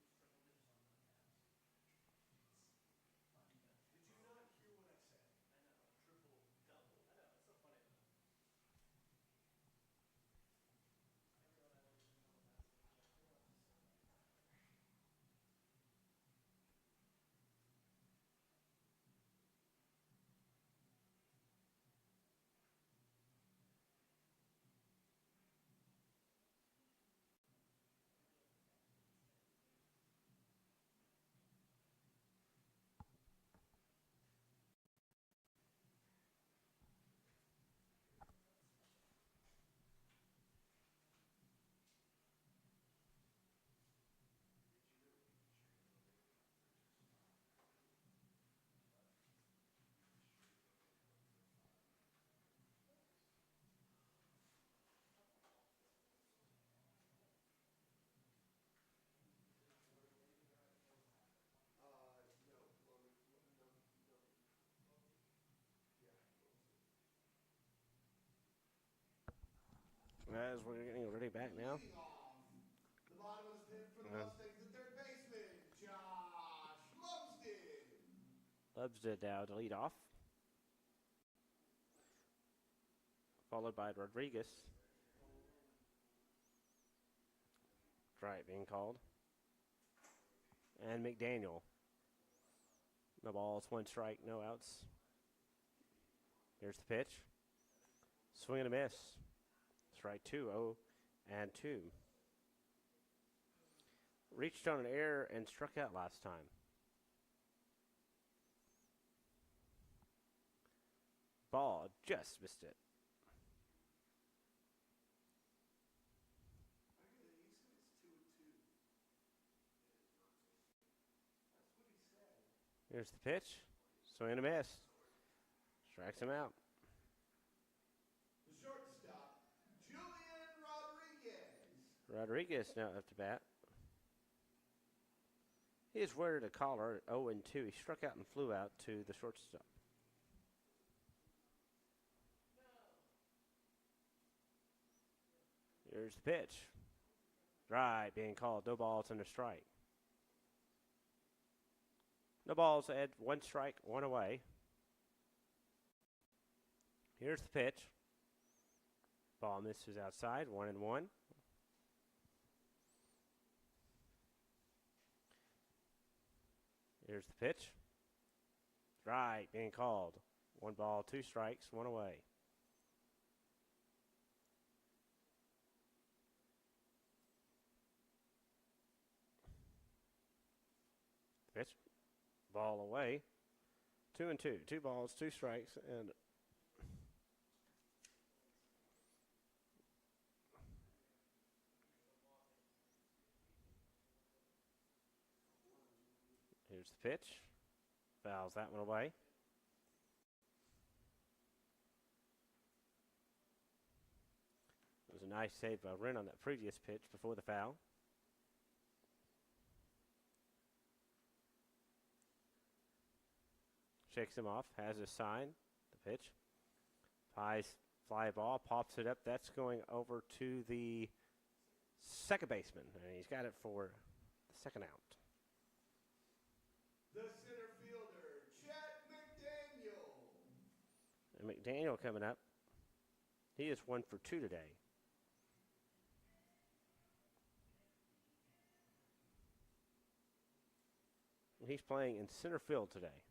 As we're getting ready back now. Leading off the bottom of the 10th for the Mustangs, the third baseman, Josh Lumsden. Lumsden now to lead off. Followed by Rodriguez. Strike being called. And McDaniel. No balls, 1 strike, no outs. Here's the pitch. Swing and a miss. Strike 2, 0 and 2. Reached on an error and struck out last time. Ball just missed it. Here's the pitch. Swing and a miss. Strikes him out. The shortstop, Julian Rodriguez. Rodriguez now up to bat. He is wearing a collar at 0-2. He struck out and flew out to the shortstop. Here's the pitch. Right, being called. No balls and a strike. No balls, Ed. 1 strike, 1 away. Here's the pitch. Ball misses outside. 1-1. Here's the pitch. Right, being called. 1 ball, 2 strikes, 1 away. Pitch. Ball away. 2-2. 2 balls, 2 strikes, and here's the pitch. Fouls that one away. It was a nice save by Wren on that previous pitch before the foul. Shakes him off, has his sign, the pitch. Pies fly ball, pops it up. That's going over to the second baseman, and he's got it for the second out. The center fielder, Chet McDaniel. And McDaniel coming up. He is 1 for 2 today. And he's playing in center field today.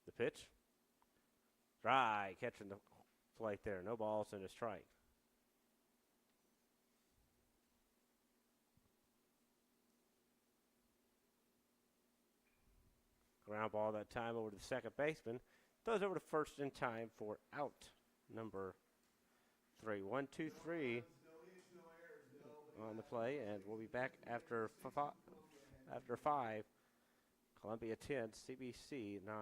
The pitch. Right, catching the plate there. No balls and a strike. Ground ball that time over to the second baseman. Throws over to first in time for out number 3. 1, 2, 3 on the play, and we'll be back after 5. Columbia 10, CBC 9.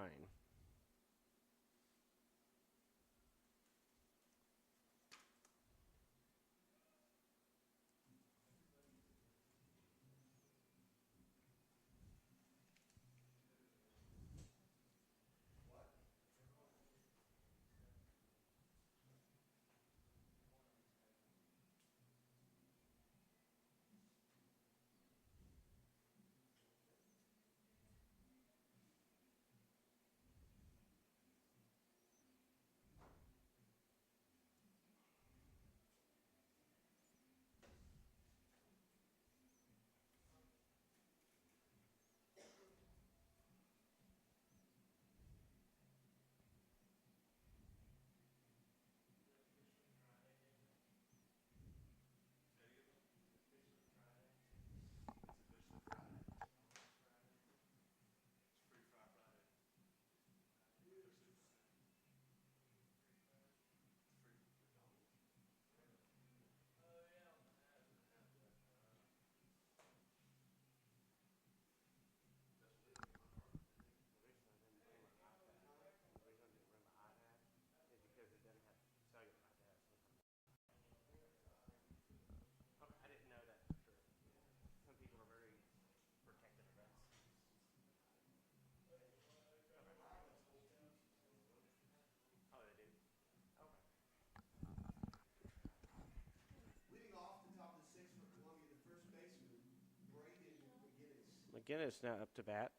McGinnis now up to bat.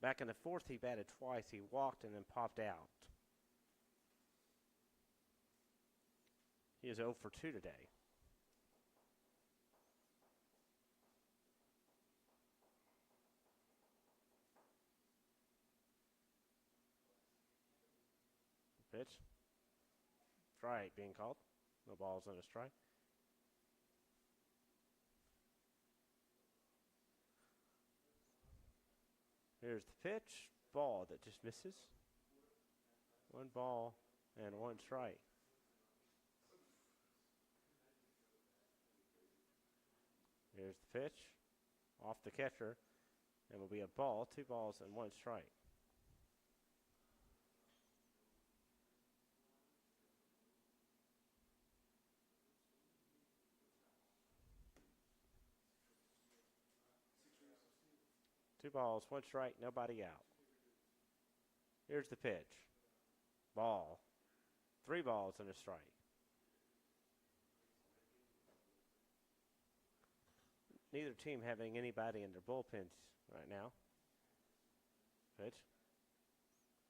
Back in the 4th, he batted twice. He walked and then popped out. He is 0 for 2 today. Pitch. Strike being called. No balls on a strike. Here's the pitch. Ball that just misses. 1 ball and 1 strike. Here's the pitch. off the catcher, and will be a ball, 2 balls and 1 strike. Two balls, 1 strike, nobody out. Here's the pitch. Ball. 3 balls and a strike. Neither team having anybody in their bullpens right now. Pitch.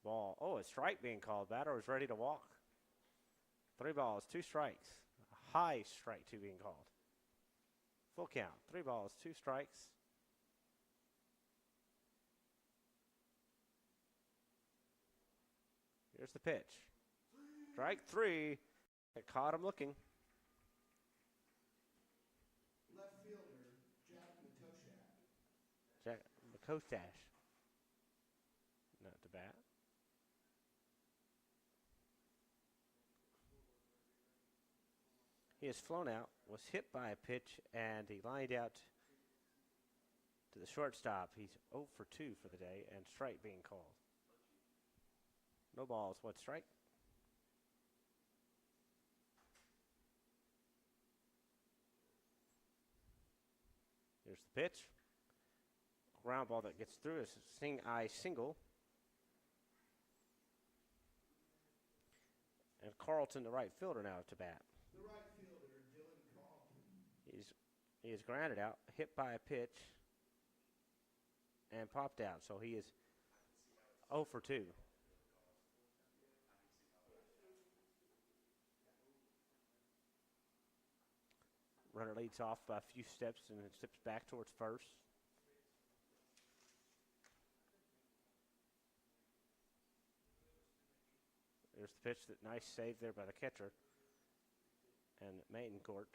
Ball. Oh, a strike being called. Batter is ready to walk. 3 balls, 2 strikes. A high strike 2 being called. Full count. 3 balls, 2 strikes. Here's the pitch. Strike 3. It caught him looking. Left fielder, Jack Matoshak. Jack McCostash. Not to bat. He has flown out, was hit by a pitch, and he lined out to the shortstop. He's 0 for 2 for the day, and strike being called. No balls, 1 strike. Here's the pitch. Ground ball that gets through is a single. And Carlton, the right fielder, now to bat. The right fielder, Dylan Carlton. He is grounded out, hit by a pitch, and popped out. So he is 0 for 2. Runner leads off by a few steps and then steps back towards first. There's the pitch. That nice save there by the catcher and Maitencourt.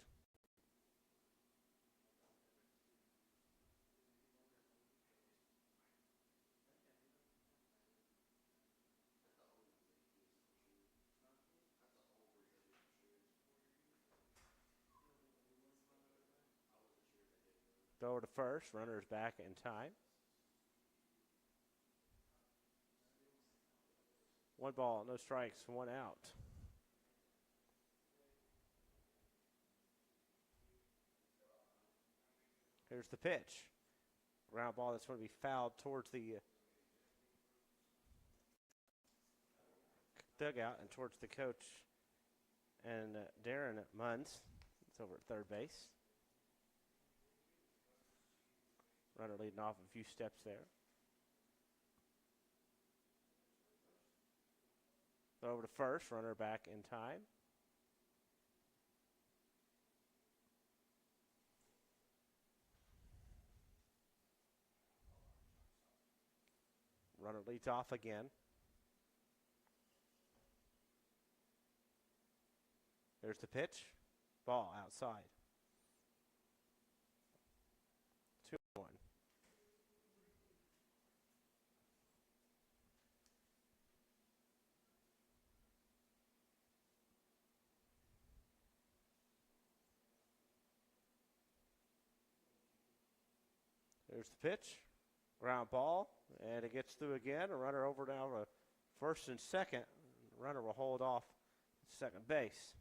Throw to first. Runner's back in time. 1 ball, no strikes, 1 out. Here's the pitch. Ground ball that's going to be fouled towards the dugout and towards the coach and Darren Munns. It's over at third base. Runner leading off a few steps there. Over to first, runner back in time. Runner leads off again. There's the pitch. Ball outside. 2-1. There's the pitch. Ground ball. And it gets through again. A runner over now to first and second. The runner will hold off at second base.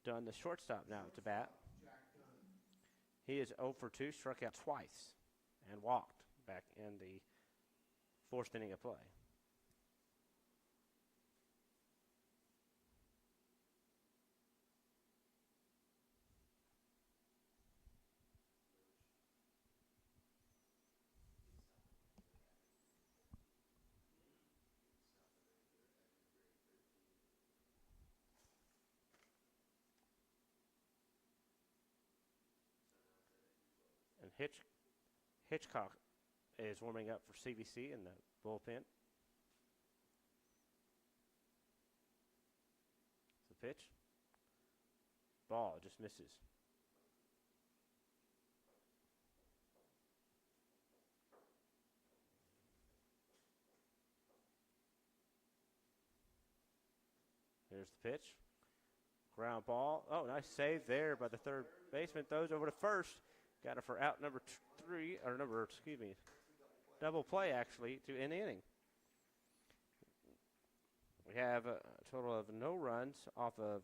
Dunn, the shortstop now to bat. He is 0 for 2, struck out twice, and walked back in the 4th inning of play. And Hitchcock is warming up for CBC in the bullpen. The pitch. Ball just misses. Here's the pitch. Ground ball. Oh, nice save there by the third baseman. Throws over to first. Got it for out number double play actually to end the inning. We have a total of no runs off of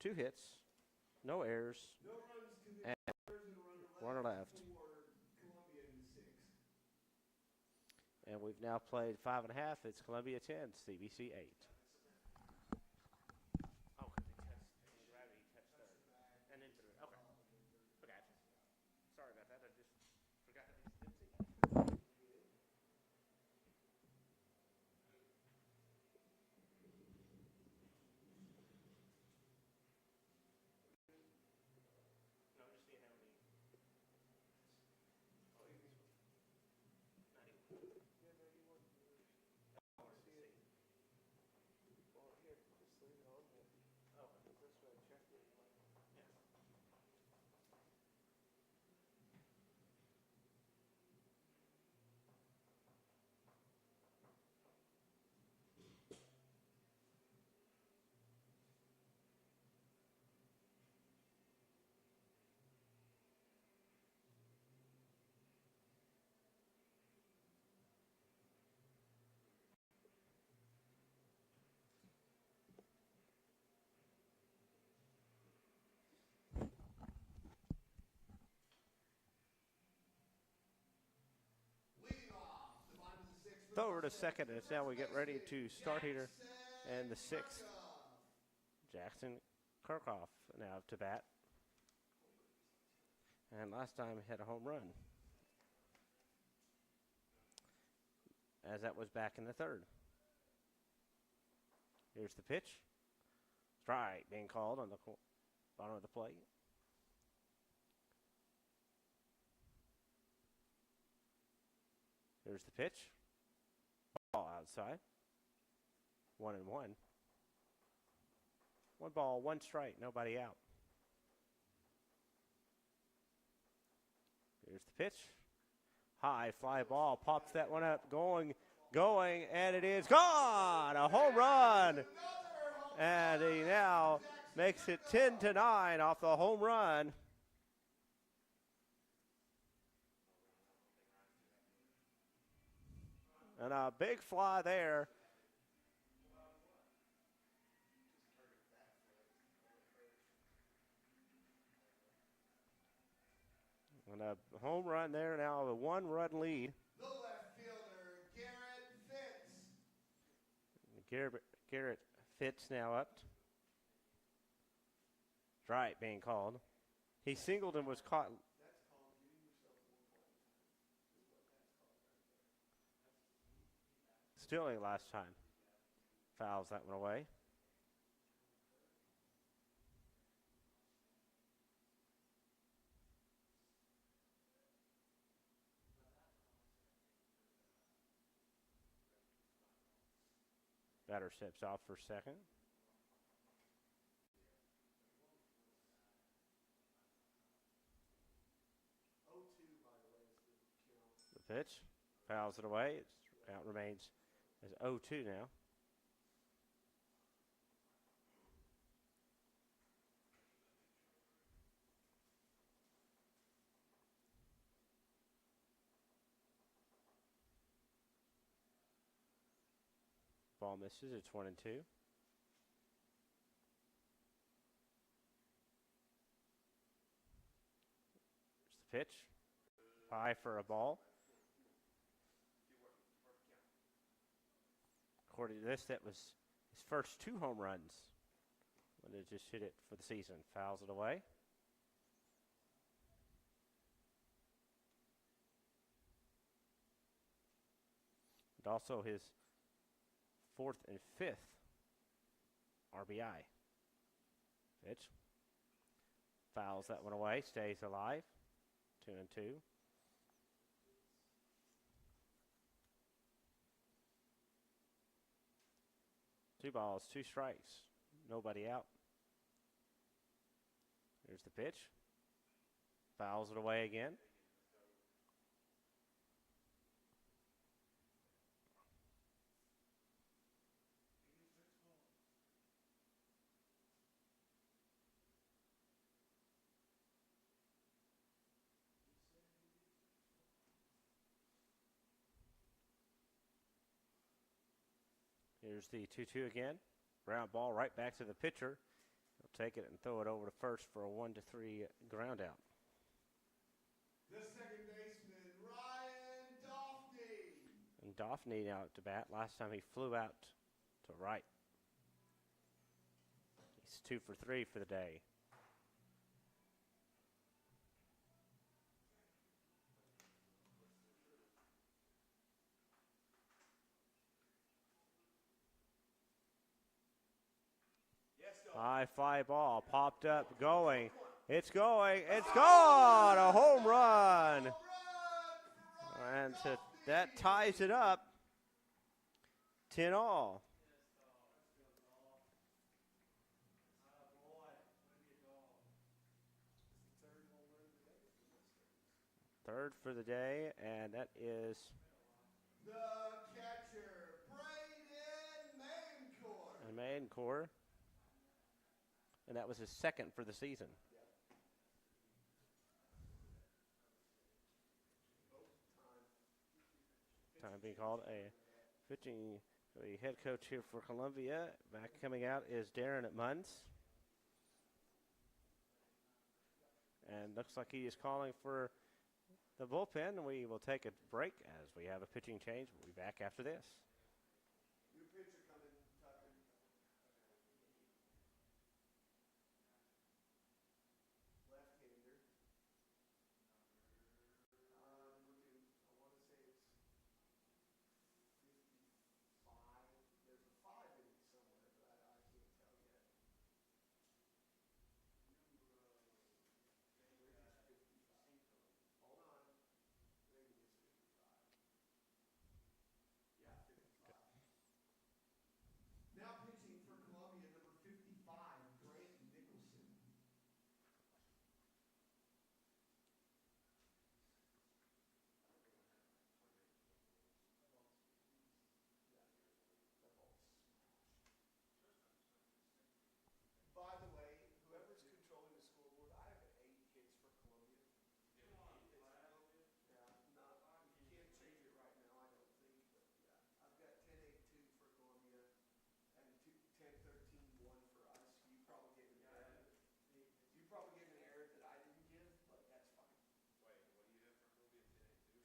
2 hits, no errors, No runs to the and errors and a runner left. for Columbia in the 6th. And we've now played 5.5. It's Columbia 10, CBC 8. Oh, because gravity touched third. And then through. Okay. Gotcha. Sorry about that. I just forgot that he's dipsy. No, just seeing how many. Oh, yeah, this one. 91. Yeah, 91. I wanted to see. Well, here, just leave it on there. Oh, This way, check it. yeah. Leading off the bottom of the 6th. Throw over to second, and it's now we get ready to start here. And the 6th, Jackson Kirchhoff now to bat. And last time he had a home run, as that was back in the 3rd. Here's the pitch. Strike being called on the bottom of the plate. Here's the pitch. Ball outside. 1-1. 1 ball, 1 strike, nobody out. Here's the pitch. High fly ball, pops that one up, going, and it is gone! A home run! And he now makes it 10-9 off the home run. And a big fly there. And a home run there now, a 1-run lead. The left fielder, Garrett Fitz. Garrett Fitz now up. Strike being called. He singled and was caught. Stealing last time. Fouls that one away. Batter steps off for second. The pitch. Fouls it away. It's out remains as 0-2 now. Ball misses. It's 1-2. Here's the pitch. High for a ball. According to this, that was his first 2 home runs when they just hit it for the season. Fouls it away. And also his 4th and 5th RBI. Pitch. Fouls that one away. Stays alive. 2-2. Two balls, 2 strikes. Nobody out. Here's the pitch. Fouls it away again. Here's the 2-2 again. Ground ball right back to the pitcher. He'll take it and throw it over to first for a 1-3 ground out. The second baseman, Ryan Doffney. And Doffney now to bat. Last time he flew out to right. He's 2 for 3 for the day. High fly ball popped up, going. It's going. It's gone. A home run. And that ties it up. 10-all. Third for the day, and that is the catcher, Braden Maincourt. And that was his second for the season. Time being called. A pitching, the head coach here for Columbia. Back coming out is Darren Munns. And looks like he is calling for the bullpen. We will take a break as we have a pitching change. We'll be back after this. New pitcher coming, Tucker. Left-hander. Number 2. I want to say it's 55. There's a 5 in it somewhere, but I can't tell yet. Hold on. Maybe it's 55. Yeah, 55. Now pitching for Columbia, number 55, Grant Nicholson. By the way, whoever's controlling the scoreboard, I have 8 hits for Columbia. Yeah, not, you can't change it right now, I don't think, but yeah. I've got 10-8-2 for Columbia and 10-13-1 for us. You probably gave an error. You probably gave an error that I didn't give, but that's fine. Wait, what do you have for Columbia?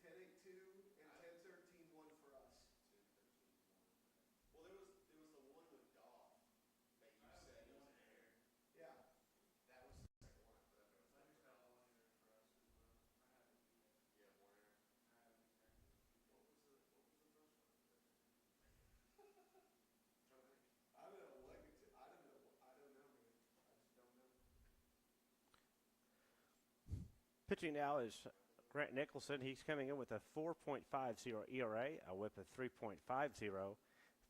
10-8-2? 10-8-2 and 10-13-1 for us. 10-13-1. Well, there was the one with Goff that you said was an error. Yeah. That was the second one. I thought there was one for us. You have one error? What was the first one? Trying to think. I don't know, Legacy. I don't know, man. I just don't know. Pitching now is Grant Nicholson. He's coming in with a 4.50 ERA, a whip of 3.50.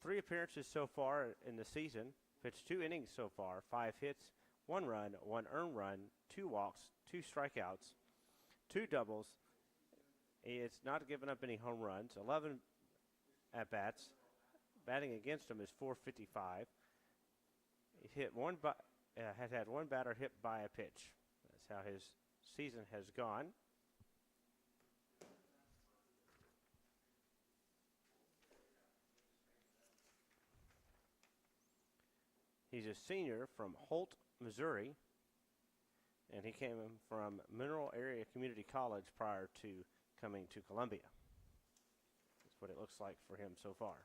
3 appearances so far in the season. Pitched 2 innings so far, 5 hits, 1 run, 1 earned run, 2 walks, 2 strikeouts, 2 doubles. He has not given up any home runs. 11 at-bats. Batting against him is .455. He has had 1 batter hit by a pitch. That's how his season has gone. He's a senior from Holt, Missouri, and he came from Mineral Area Community College prior to coming to Columbia. That's what it looks like for him so far.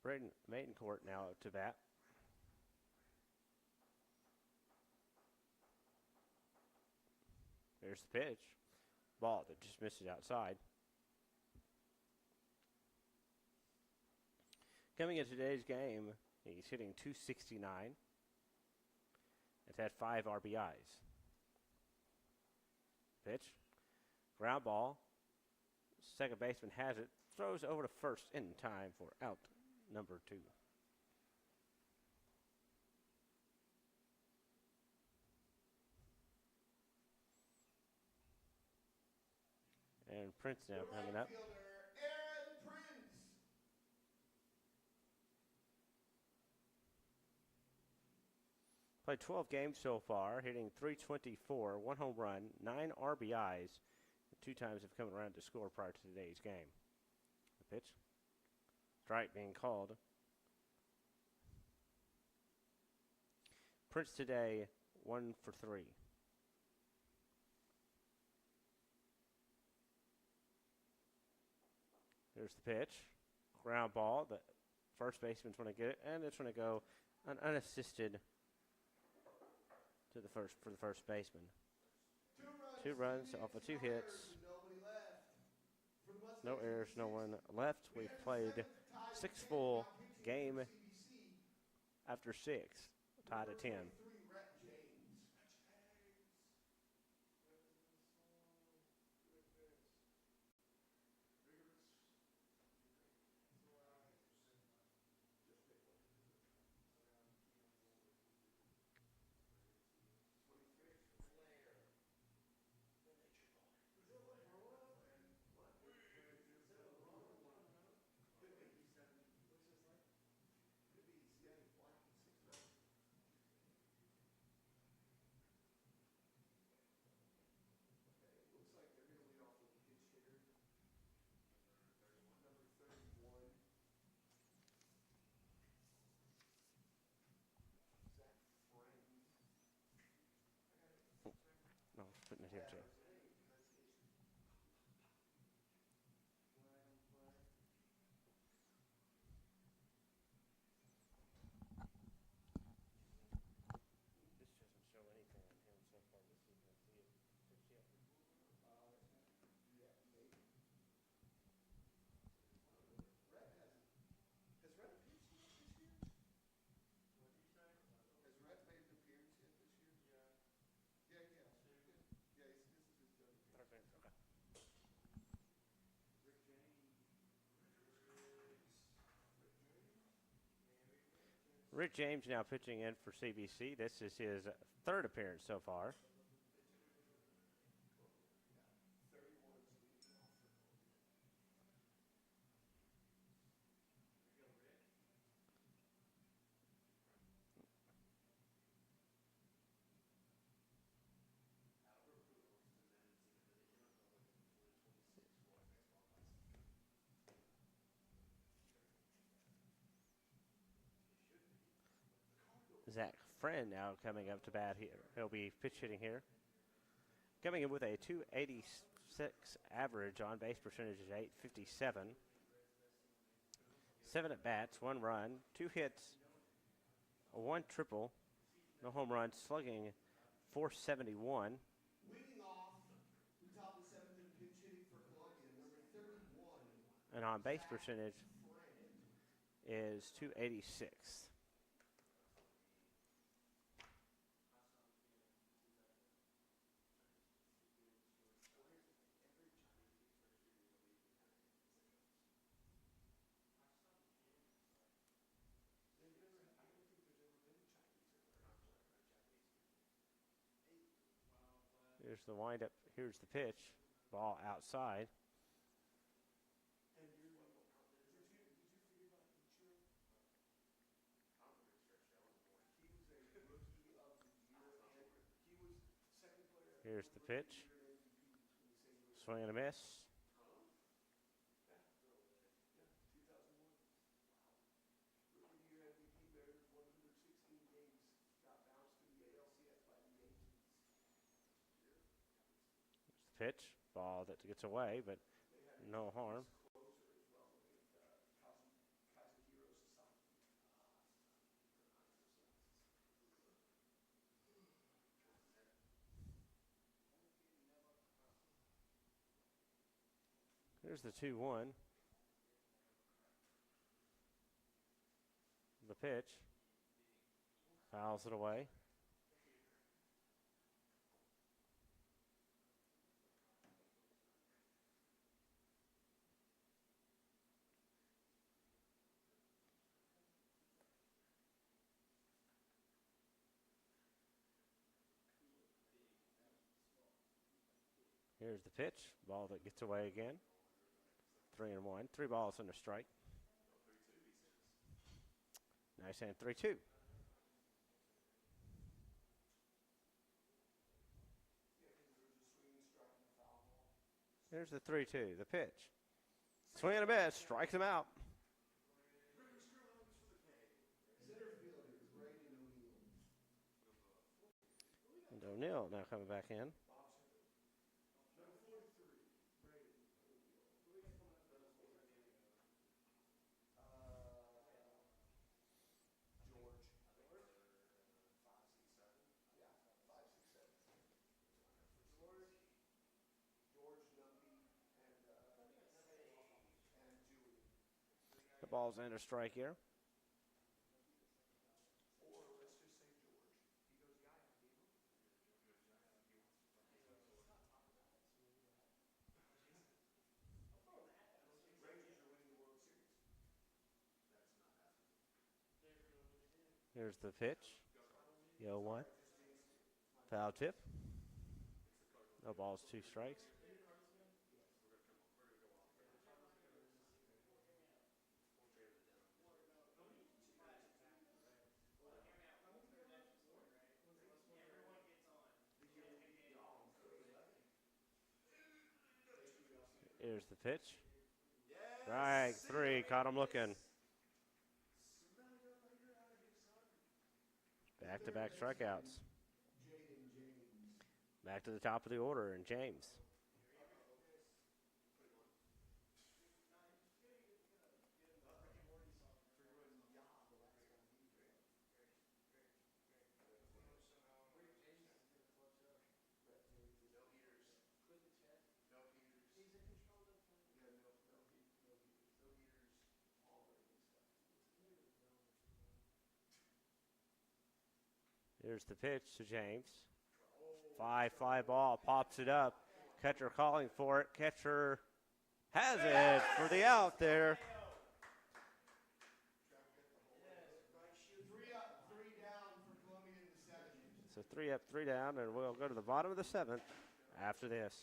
Braden Maincourt now to bat. There's the pitch. Ball that just misses outside. Coming in today's game, he's hitting .269. It's had 5 RBIs. Pitch. Ground ball. Second baseman has it. Throws over to first in time for out number 2. And Prince now The coming right up. fielder, Aaron Prince. Played 12 games so far, hitting .324, 1 home run, 9 RBIs. 2 times have come around to score prior to today's game. The pitch. Strike being called. Prince today, 1 for 3. Here's the pitch. Ground ball. The first baseman's going to get it, and it's going to go unassisted to the first baseman. 2 runs off of 2 hits. Nobody left. For the Mustangs, No errors, no one left. We've played 6 full game after 6, tied at 10. Rhett James. Looks like they're going to lead off with the pitch hitter. Number 31. Zach Friend. No, putting it here too. This doesn't show anything on him so far this season. See it pitch yet? Yeah, maybe. Rhett hasn't. Has Rhett pitched yet this year? Has Rhett made an appearance yet this year? Yeah, he has. Yeah, this is his third appearance. Okay. Rick James now pitching in for CBC. This is his 3rd appearance so far. 31's leading off. Zach Friend now coming up to bat here. He'll be pitch hitting here. Coming in with a .286 average, on base percentage is .857. 7 at bats, 1 run, 2 hits, 1 triple, no home runs, slugging .471. Leading off, who topped the 7th in pitch hitting for Columbia, number 31. And on base Zach percentage Friend. is .286. Here's the windup. Here's the pitch. Ball outside. And did you forget about Ichiro? He was a rookie of the year, and he was second player. Here's the pitch. Year MVP between the St. Louis. Swing and a miss. Yeah, 2001. Rookie year MVP, measured 116 games. Got bounced to the ALCS by the Yankees. Pitch. Ball that gets away, but no harm. Closer as well with Kazuhiro Sasaki. Here's the 2-1. The pitch. Fouls it away. Here's the pitch. Ball that gets away again. 3-1. 3 balls and a strike. Nice hand. 3-2. Here's the 3-2. The pitch. Swing and a miss. Strikes him out. And O'Neill now coming back in. The ball's in a strike here. Here's the pitch. The 0-1. Foul tip. No balls, 2 strikes. Here's the pitch. Strike 3. Caught him looking. Back-to-back strikeouts. Back to the top of the order, and James. Here's the pitch to James. 5 fly ball, pops it up. Catcher calling for it. Catcher has it for the out there. 3 up, 3 down for Columbia in the 7th. So 3 up, 3 down, and we'll go to the bottom of the 7th after this.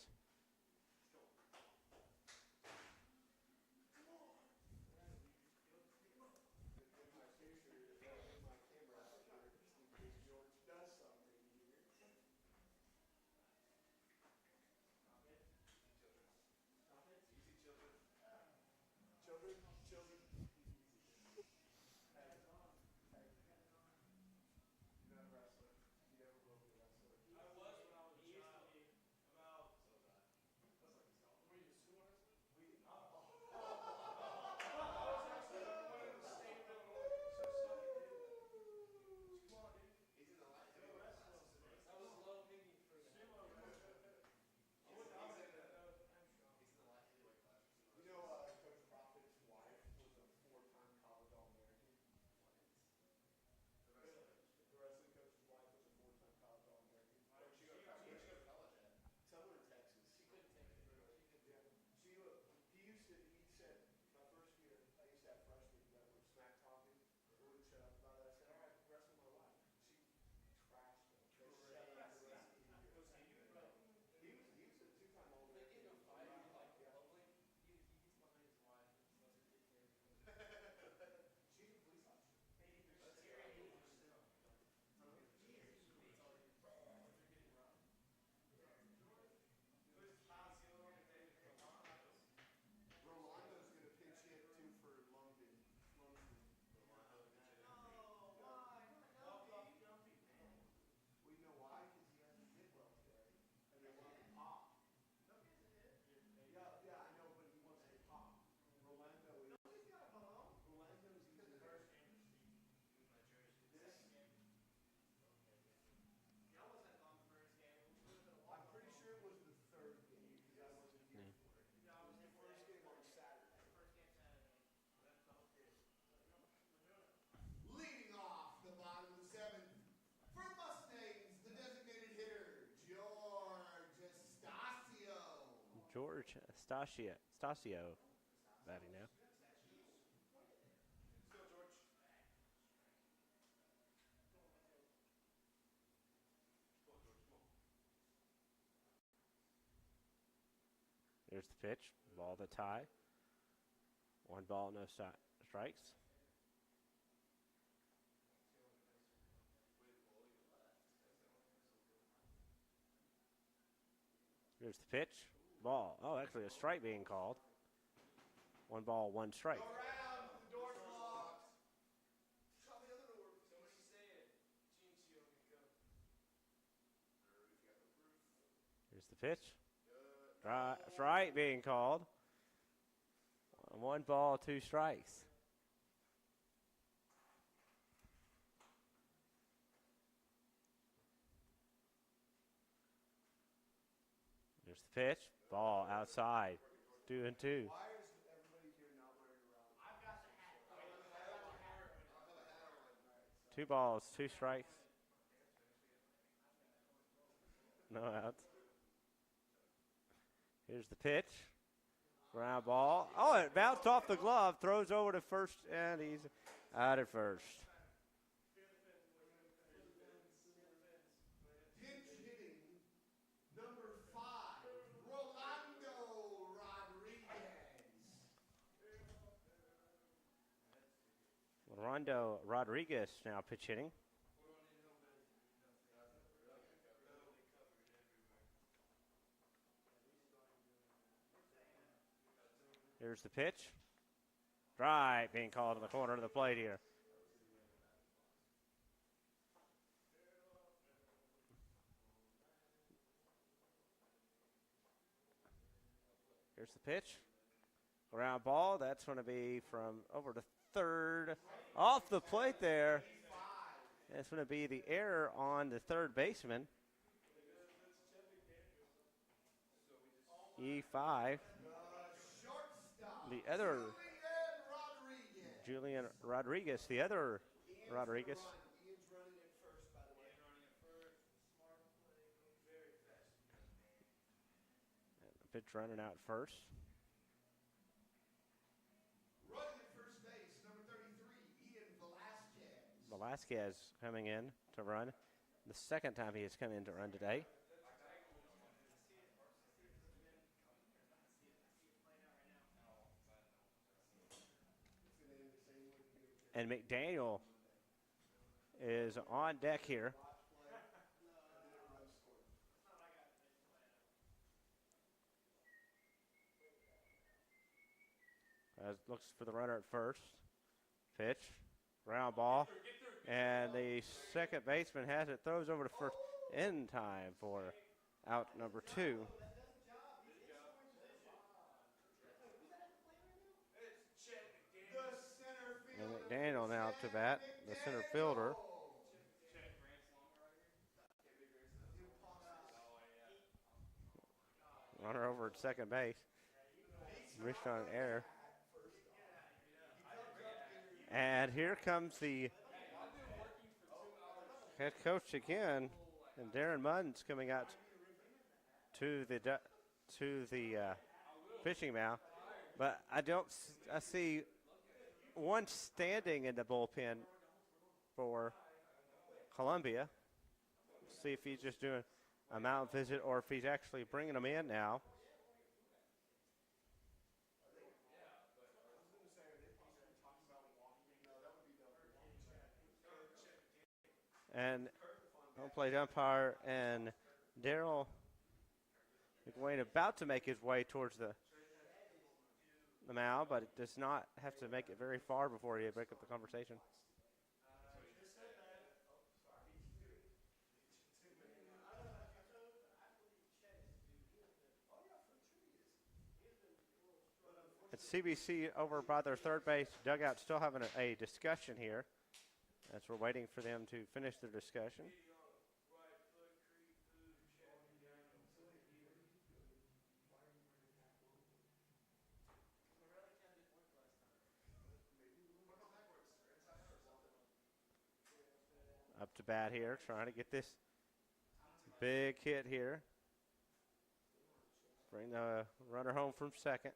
George Stasio batting now. Here's the pitch. Ball to tie. 1 ball, no strikes. Here's the pitch. Ball. Oh, actually a strike being called. 1 ball, 1 strike. Go around. The door's locked. Try the other door. Somebody said Chinchio can come. If you got the proof. Here's the pitch. Strike being called. 1 ball, 2 strikes. Here's the pitch. Ball outside. 2-2. Why is everybody here not wearing a rally? I've got the hat. I have a hat on. 2 balls, 2 strikes. No outs. Here's the pitch. Ground ball. Oh, it bounced off the glove. Throws over to first, and he's out at first. Pinch hitting number 5, Rolando Rodriguez. Rondo Rodriguez now pitch hitting. Here's the pitch. Strike being called in the corner of the plate here. Here's the pitch. Ground ball. That's going to be from over to third. Off the plate there. That's going to be the error on the third baseman. E5. The other Julian Rodriguez, the other Rodriguez. Ian's running it first, by the way. And the pitch running out first. Running at first base, number 33, Ian Velasquez. Velasquez coming in to run. The second time he has come in to run today. And McDaniel is on deck here. As looks for the runner at first. Pitch. Ground ball. And the second baseman has it. Throws over to first in time for out number 2. And McDaniel now up to bat, the center fielder. Runner over at second base. Reached on an error. And here comes the head coach again, and Darren Munn's coming out to the pitching mound. But I see one standing in the bullpen for Columbia. See if he's just doing a mound visit or if he's actually bringing them in now. And home plate umpire and Daryl McWayne about to make his way towards the mound, but it does not have to make it very far before you break up the conversation. It's CBC over by their third base dugout, still having a discussion here as we're waiting for them to finish their discussion. Up to bat here, trying to get this big hit here. Bring the runner home from second.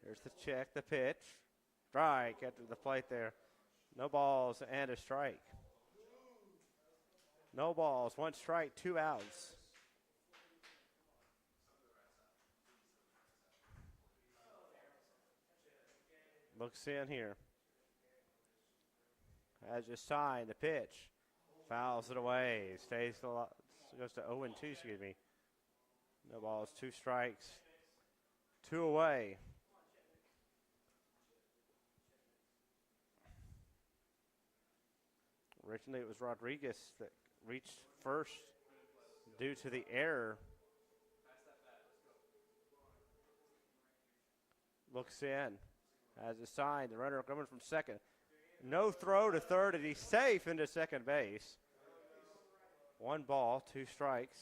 Here's the check, the pitch. Strike after the plate there. No balls and a strike. No balls, 1 strike, 2 outs. Looks in here. Has just signed the pitch. Fouls it away. Goes to 0-2, excuse me. No balls, 2 strikes. 2 away. Originally it was Rodriguez that reached first due to the error. Looks in. Has a sign. The runner coming from second. No throw to third, and he's safe into second base. 1 ball, 2 strikes.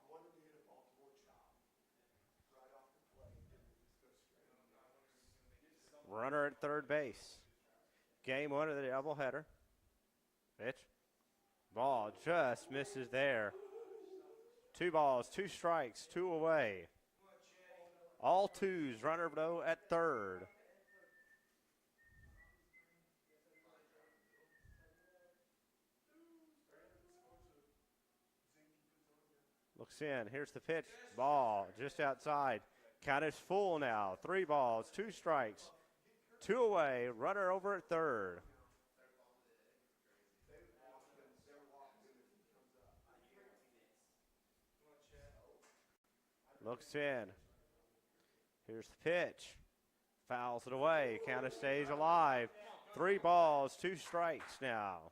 I wanted to hit a Baltimore chop right off the plate and just go straight. Runner at third base. Game 1 of the doubleheader. Pitch. Ball just misses there. 2 balls, 2 strikes, 2 away. All 2s, runner though at third. Looks in, here's the pitch. Ball just outside. Count is full now. 3 balls, 2 strikes, 2 away. Runner over at third. Looks in. Here's the pitch. Fouls it away. Count stays alive. 3 balls, 2 strikes now.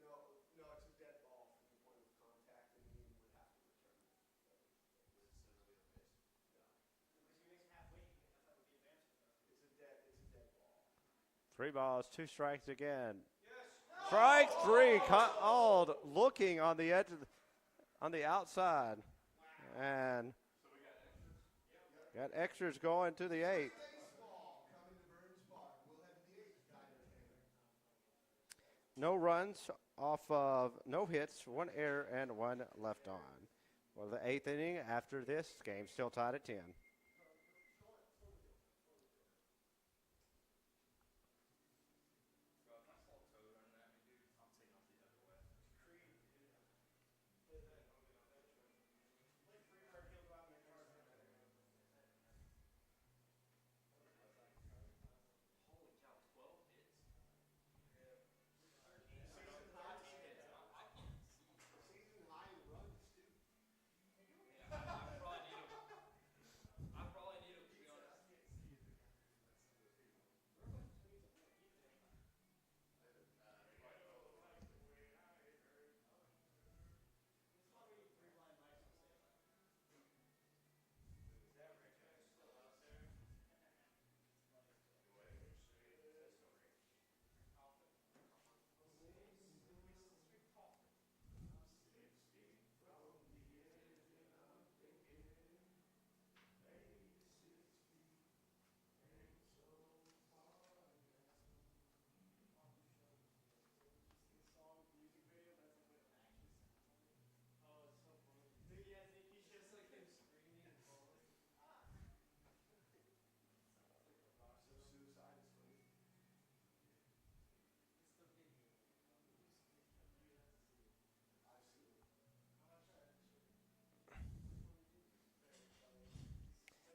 No, it's a dead ball from the point of contact, and he would have to return it. It's a dead ball. 3 balls, 2 strikes again. Strike 3 called, looking on the edge of on the outside, and got extras going to the 8th. No runs off of no hits, 1 error, and 1 left on. Well, the 8th inning after this game, still tied at 10.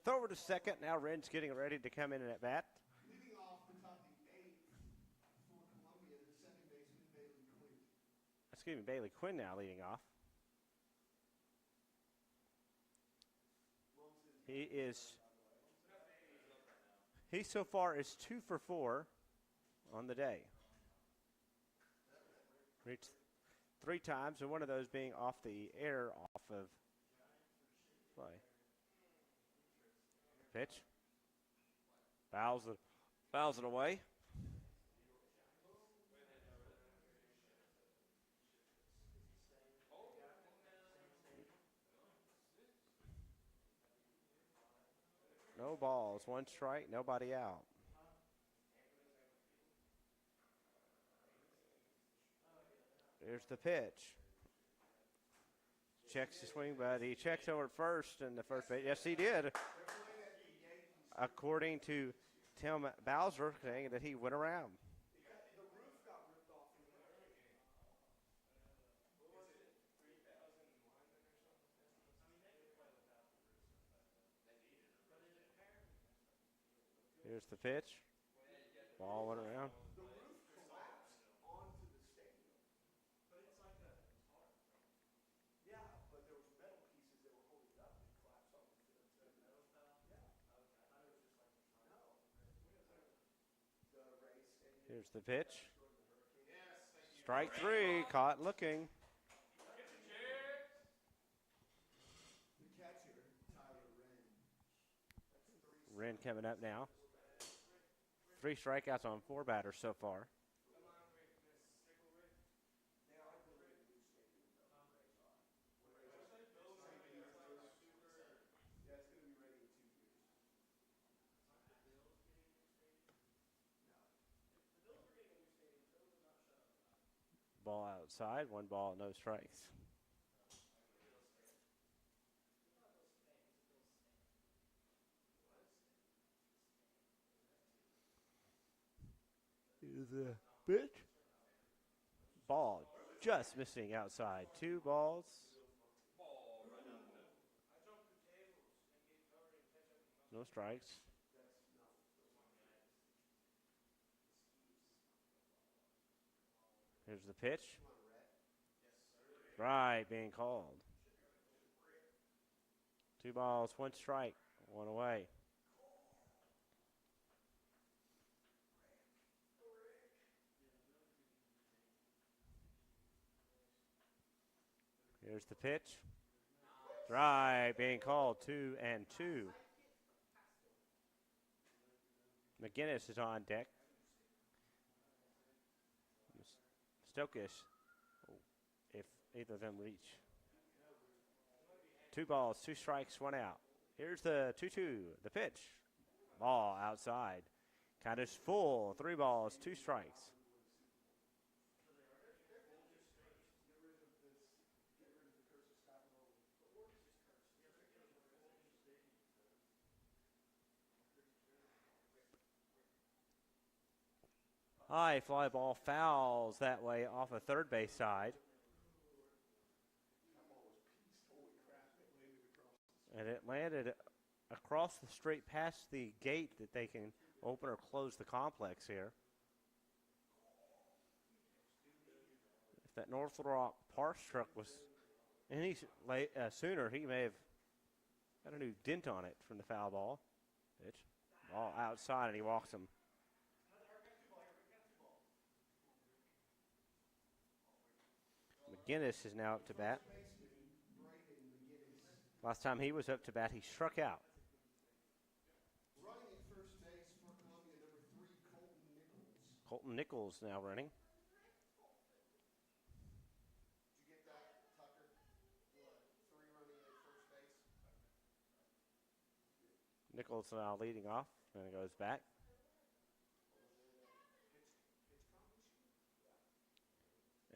Throw over to second. Now Wren's getting ready to come in and at bat. Leading off the top of the 8th for Columbia, the second baseman, Bailey Quinn. Excuse me, Bailey Quinn now leading off. He so far is 2 for 4 on the day. Reached 3 times, and one of those being off the air off of play. Pitch. Fouls it away. No balls, 1 strike, nobody out. Here's the pitch. Checks the swing, but he checks over first in the first base. Yes, he did. According to Tim Bowser, saying that he went around. Here's the pitch. Ball went around. The roof collapsed onto the stadium. But it's like a tarp. Yeah, but there was metal pieces that were holding it up that collapsed onto the Metal fell? Yeah. Okay, I thought it was just like the tarp. No. The Rays stadium. Here's the pitch. During the hurricane. Yes, thank you. Strike three. Caught looking. The catcher, Tyler Wren. That's three. Wren coming up now. 3 strikeouts on 4 batters so far. Come on, Rick. Miss Stickle Rick. They are building a new stadium, though. The Rays are. What is it? Bills are making it like a super. Yeah, it's going to be ready in 2 years. Aren't the Bills getting a new stadium? No. If the Bills were getting a new stadium, Phil would not shut up about it. Ball outside. 1 ball, no strikes. Here's the pitch. Ball just missing outside. 2 balls. No strikes. Here's the pitch. Right, being called. 2 balls, 1 strike, 1 away. Here's the pitch. Right, being called. 2-2. McGinnis is on deck. Stokish, if either of them reach. 2 balls, 2 strikes, 1 out. Here's the 2-2, the pitch. Ball outside. Count is full. 3 balls, 2 strikes. High fly ball fouls that way off a third base side. And it landed across the street past the gate that they can open or close the complex here. If that North Little Rock Parks truck was any sooner, he may have got a new dent on it from the foul ball. Pitch. Ball outside, and he walks him. McGinnis is now up to bat. Last time he was up to bat, he struck out. Running at first base for Columbia, number 3, Colton Nichols. Colton Nichols now running. Did you get that, Tucker? What? 3 running at first base? Nichols now leading off, and it goes back.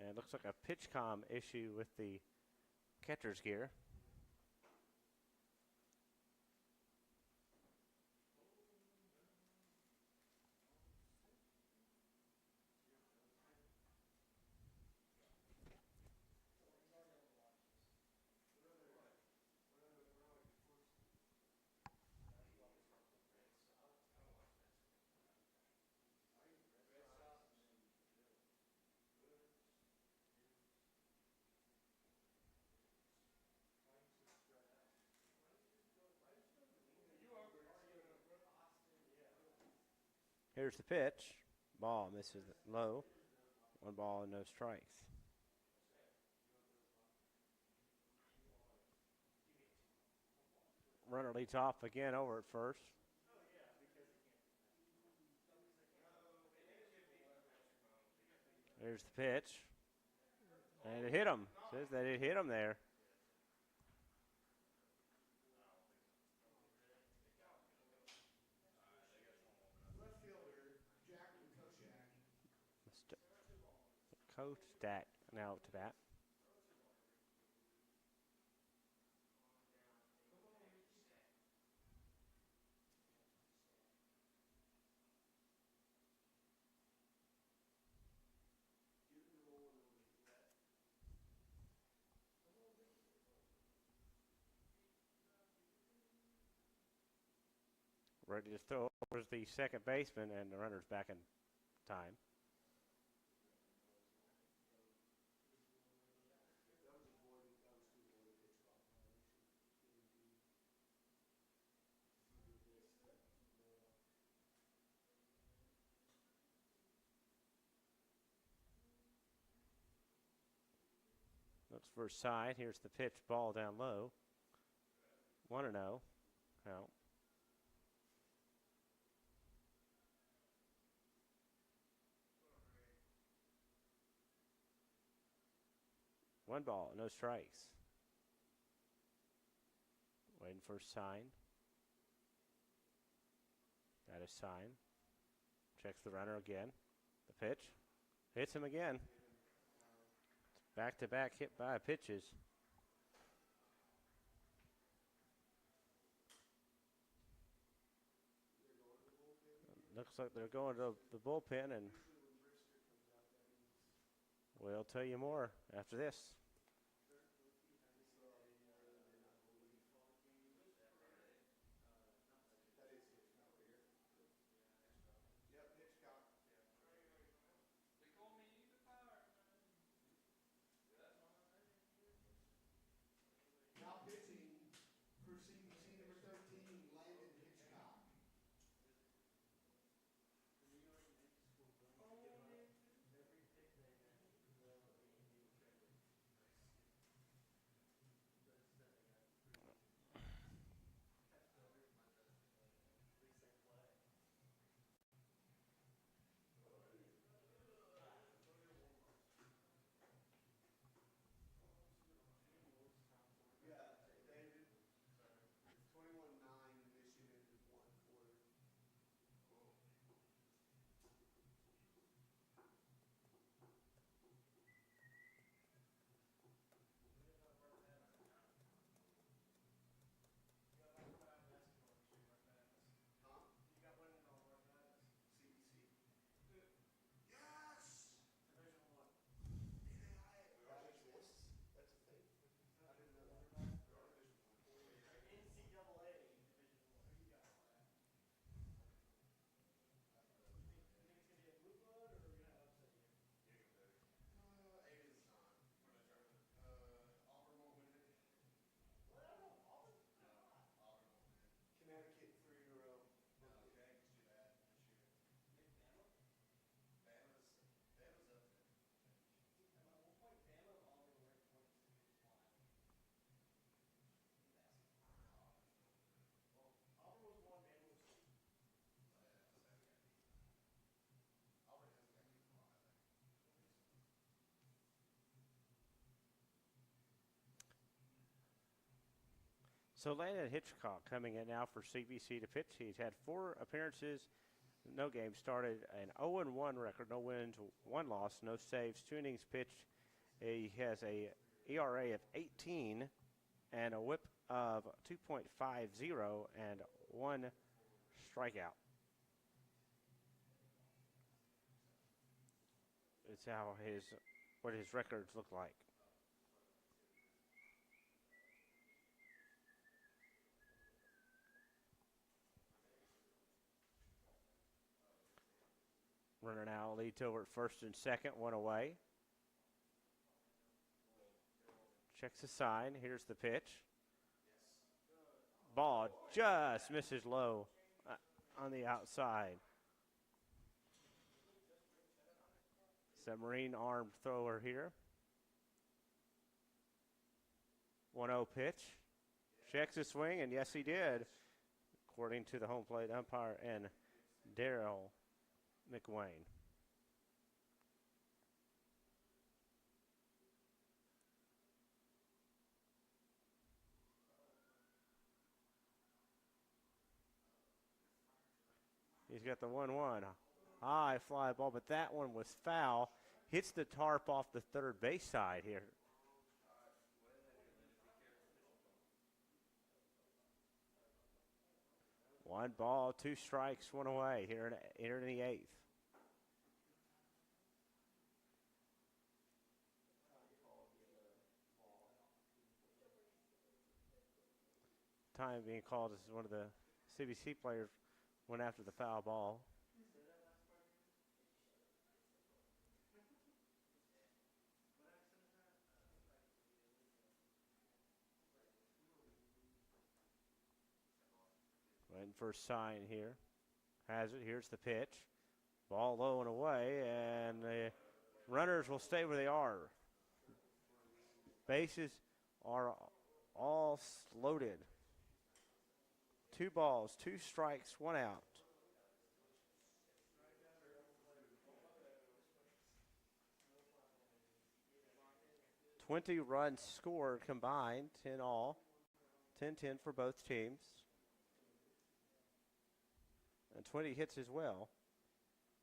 And it looks like a pitch comm issue with the catcher's gear. Here's the pitch. Ball misses low. 1 ball and no strikes. Runner leads off again over at first. There's the pitch. And it hit him. Says that it hit him there. Left fielder, Jacqueline Koshak. Coach Stack now up to bat. Ready to throw over the second baseman, and the runner's back in time. Looks for a side. Here's the pitch, ball down low. 1-0. Count. One ball, no strikes. Waiting for a sign. Got a sign. Checks the runner again. The pitch. Hits him again. Back-to-back hit by pitches. Looks like they're going to the bullpen, and we'll tell you more after this. Now pitching for CBC number 13, Landon Hitchcock. Yeah, David. 21-9, Michigan won for. Huh? CBC. Yes! That exists? That's a thing? I didn't know that. Aiden's not. Auburn won't win it. Connecticut 3 in a row. No, Jags do that this year. Bama's up there. Auburn hasn't got beat in a while, I think. So Landon Hitchcock coming in now for CBC to pitch. He's had 4 appearances, no games started, an 0-1 record, no wins, 1 loss, no saves, 2 innings pitched. He has a ERA of 18 and a whip of 2.50 and 1 strikeout. It's what his records look like. Runner now leads over at first and second, 1 away. Checks the sign. Here's the pitch. Ball just misses low on the outside. Submarine armed thrower here. 1-0 pitch. Checks the swing, and yes, he did, according to the home plate umpire and Daryl McWayne. He's got the 1-1. High fly ball, but that one was foul. Hits the tarp off the third base side here. One ball, 2 strikes, 1 away here in the 8th. Time being called as one of the CBC players went after the foul ball. Waiting for a sign here. Has it. Here's the pitch. Ball low and away, and the runners will stay where they are. Bases are all loaded. 2 balls, 2 strikes, 1 out. "20 runs scored combined, 10 all. 10-10 for both teams. And 20 hits as well.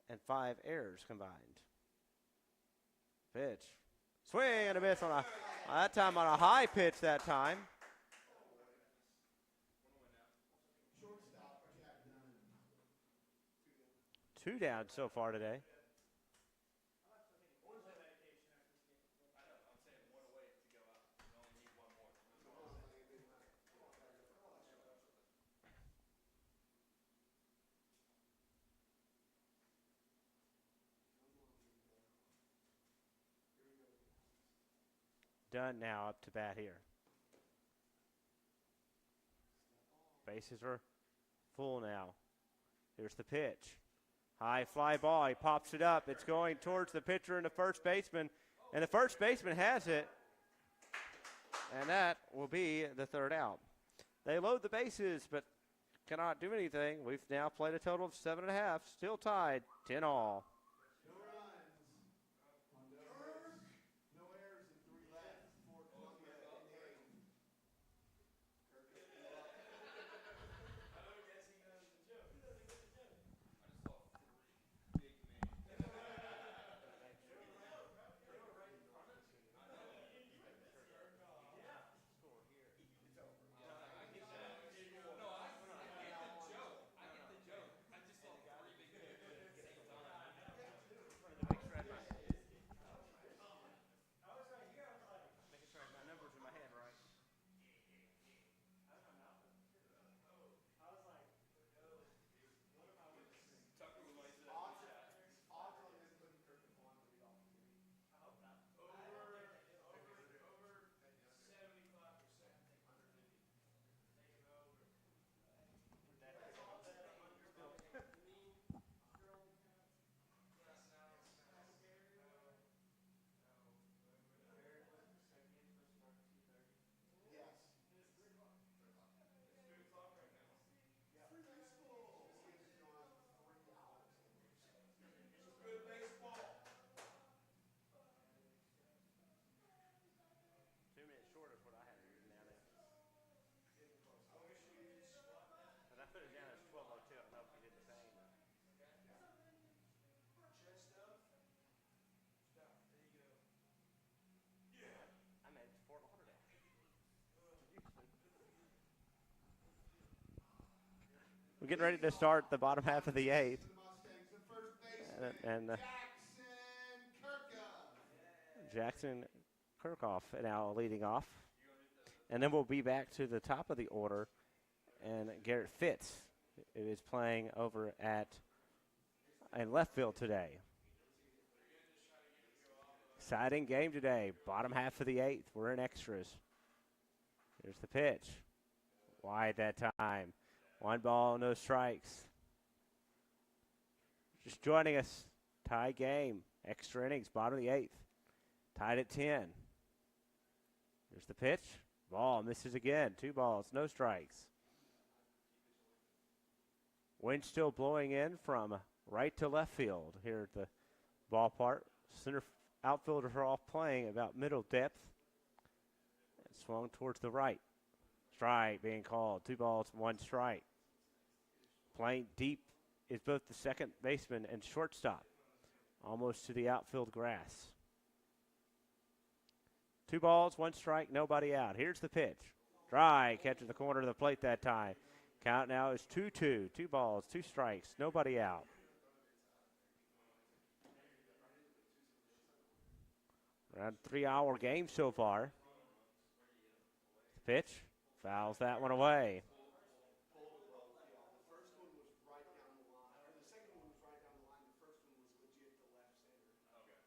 And 5 errors combined. Pitch. Swing and a miss that time on a high pitch that time. Shortstop, Jack Dunn. 2 down so far today. Dunn now up to bat here. Bases are full now. Here's the pitch. High fly ball. He pops it up. It's going towards the pitcher and the first baseman. And the first baseman has it. And that will be the 3rd out. They load the bases, but cannot do anything. We've now played a total of 7.5. Still tied, 10 all. No runs. No errors and 3 left for Columbia in the 8th. Odds on this putting Kirk DeVaughn in the leadoff too. Yes. Free baseball. See if it's going on 3 hours. Good baseball. 2 minutes short of what I had written down there. And I put it down as 12:02. I don't know if you did the same. I made Fort Lauderdale. We're getting ready to start the bottom half of the 8th. The Mustangs, the first baseman, And Jackson Kirka. Jackson Kirkhoff now leading off. And then we'll be back to the top of the order. And Garrett Fitz is playing over in left field today. Exciting game today. Bottom half of the 8th. We're in extras. Here's the pitch. Wide that time. 1 ball, no strikes. Just joining us. Tie game. Extra innings. Bottom of the 8th. Tied at 10. Here's the pitch. Ball misses again. 2 balls, no strikes. Wind still blowing in from right to left field here at the ballpark. Center outfielders are all playing about middle depth. And swung towards the right. Strike being called. 2 balls, 1 strike. Playing deep is both the second baseman and shortstop. Almost to the outfield grass. 2 balls, 1 strike, nobody out. Here's the pitch. Strike, catching the corner of the plate that time. Count now is 2-2. 2 balls, 2 strikes, nobody out. Around 3-hour game so far. Pitch, fouls that one away. The first one was right down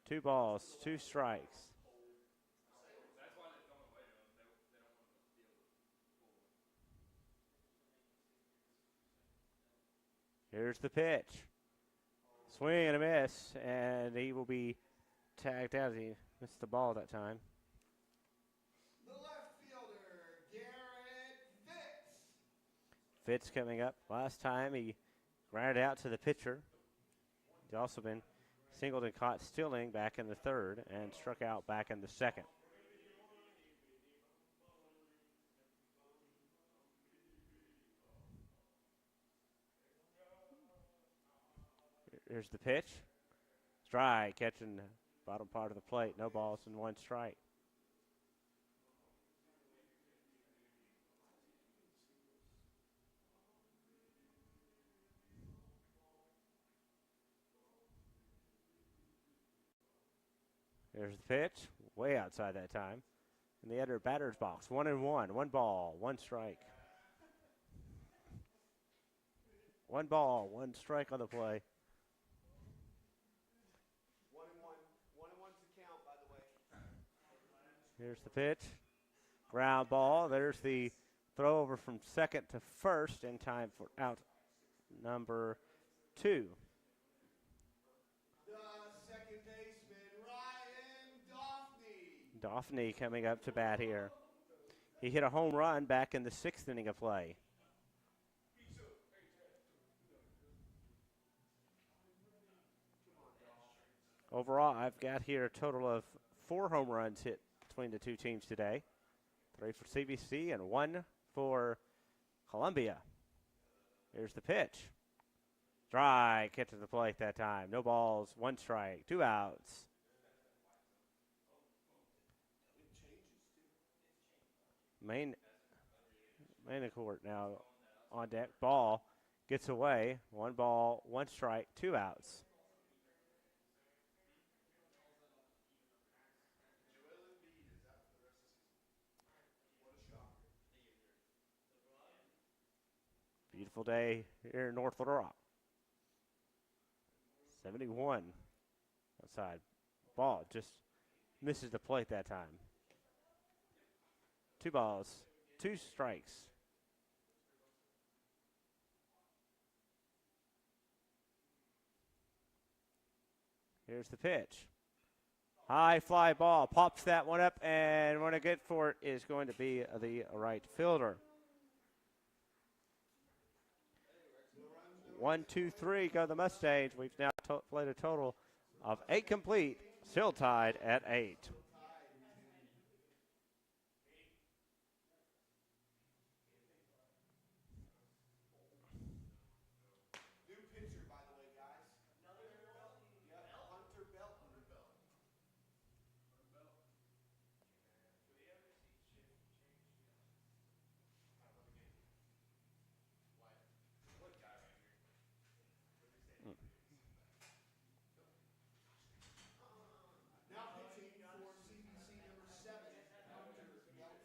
2 balls, 2 strikes. That's why they're throwing away to him. They don't want him to be able to pull one. Here's the pitch. Swing and a miss, and he will be tagged out. He missed the ball that time. The left fielder, Garrett Fitz. Fitz coming up. Last time he grounded out to the pitcher. He's also been singled and caught stealing back in the third and struck out back in the second. Here's the pitch. Strike, catching the bottom part of the plate. No balls and 1 strike. There's the pitch, way outside that time. In the other batter's box, 1-1, 1 ball, 1 strike. 1 ball, 1 strike on the play. 1-1's the count, by the way. Here's the pitch. Ground ball. There's the throw over from second to first in time for out number 2. The second baseman, Ryan Doffney. Doffney coming up to bat here. He hit a home run back in the 6th inning of play. Overall, I've got here a total of 4 home runs hit between the 2 teams today. 3 for CBC and 1 for Columbia. Here's the pitch. Strike, hit to the plate that time. No balls, 1 strike, 2 outs. Main court now on deck. Ball gets away. 1 ball, 1 strike, 2 outs. Beautiful day here in North Little Rock. 71 outside. Ball just misses the plate that time. 2 balls, 2 strikes. Here's the pitch. High fly ball. Pops that one up, and when I get for it is going to be the right fielder. 1, 2, 3 go the Mustangs. We've now played a total of 8 complete, still tied at 8. New pitcher, by the way, guys. Hunter Belton. Now pitching for CBC number 7, Hunter Belton.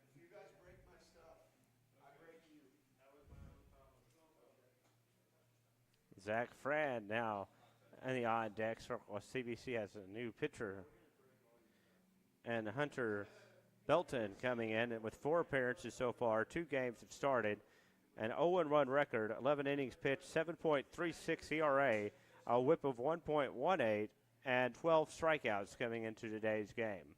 If you guys break my stuff, I break you. Zach Frand now in the on deck circle. CBC has a new pitcher. And Hunter Belton coming in and with 4 appearances so far. 2 games have started. An 0-1 record, 11 innings pitched, 7.36 ERA, a whip of 1.18, and 12 strikeouts coming into today's game.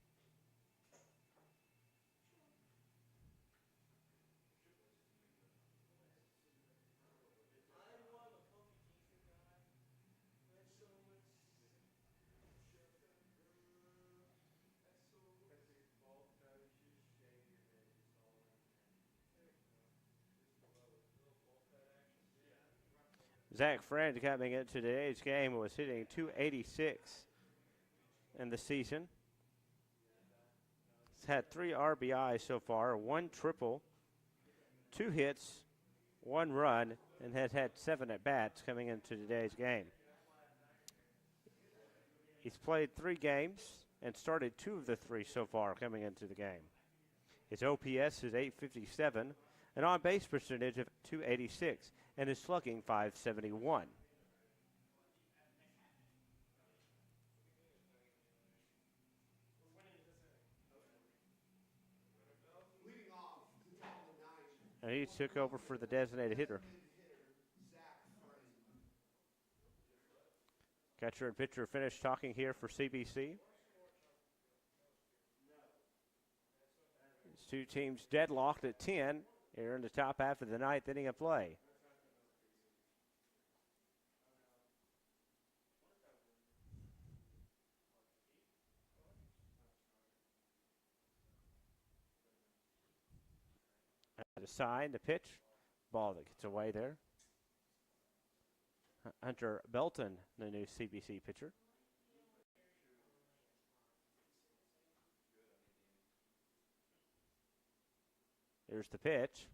Zach Friend coming into today's game was hitting .286 in the season. had 3 RBIs so far, 1 triple, 2 hits, 1 run, and has had 7 at-bats coming into today's game. He's played 3 games and started 2 of the 3 so far coming into the game. His OPS is 857, an on-base percentage of 286, and his slugging 571. Leading off the top of the ninth. And he took over for the designated hitter. Catcher and pitcher finished talking here for CBC. These 2 teams deadlocked at 10 here in the top half of the 9th inning of play. A sign, the pitch, ball that gets away there. Hunter Belton, the new CBC pitcher. Here's the pitch.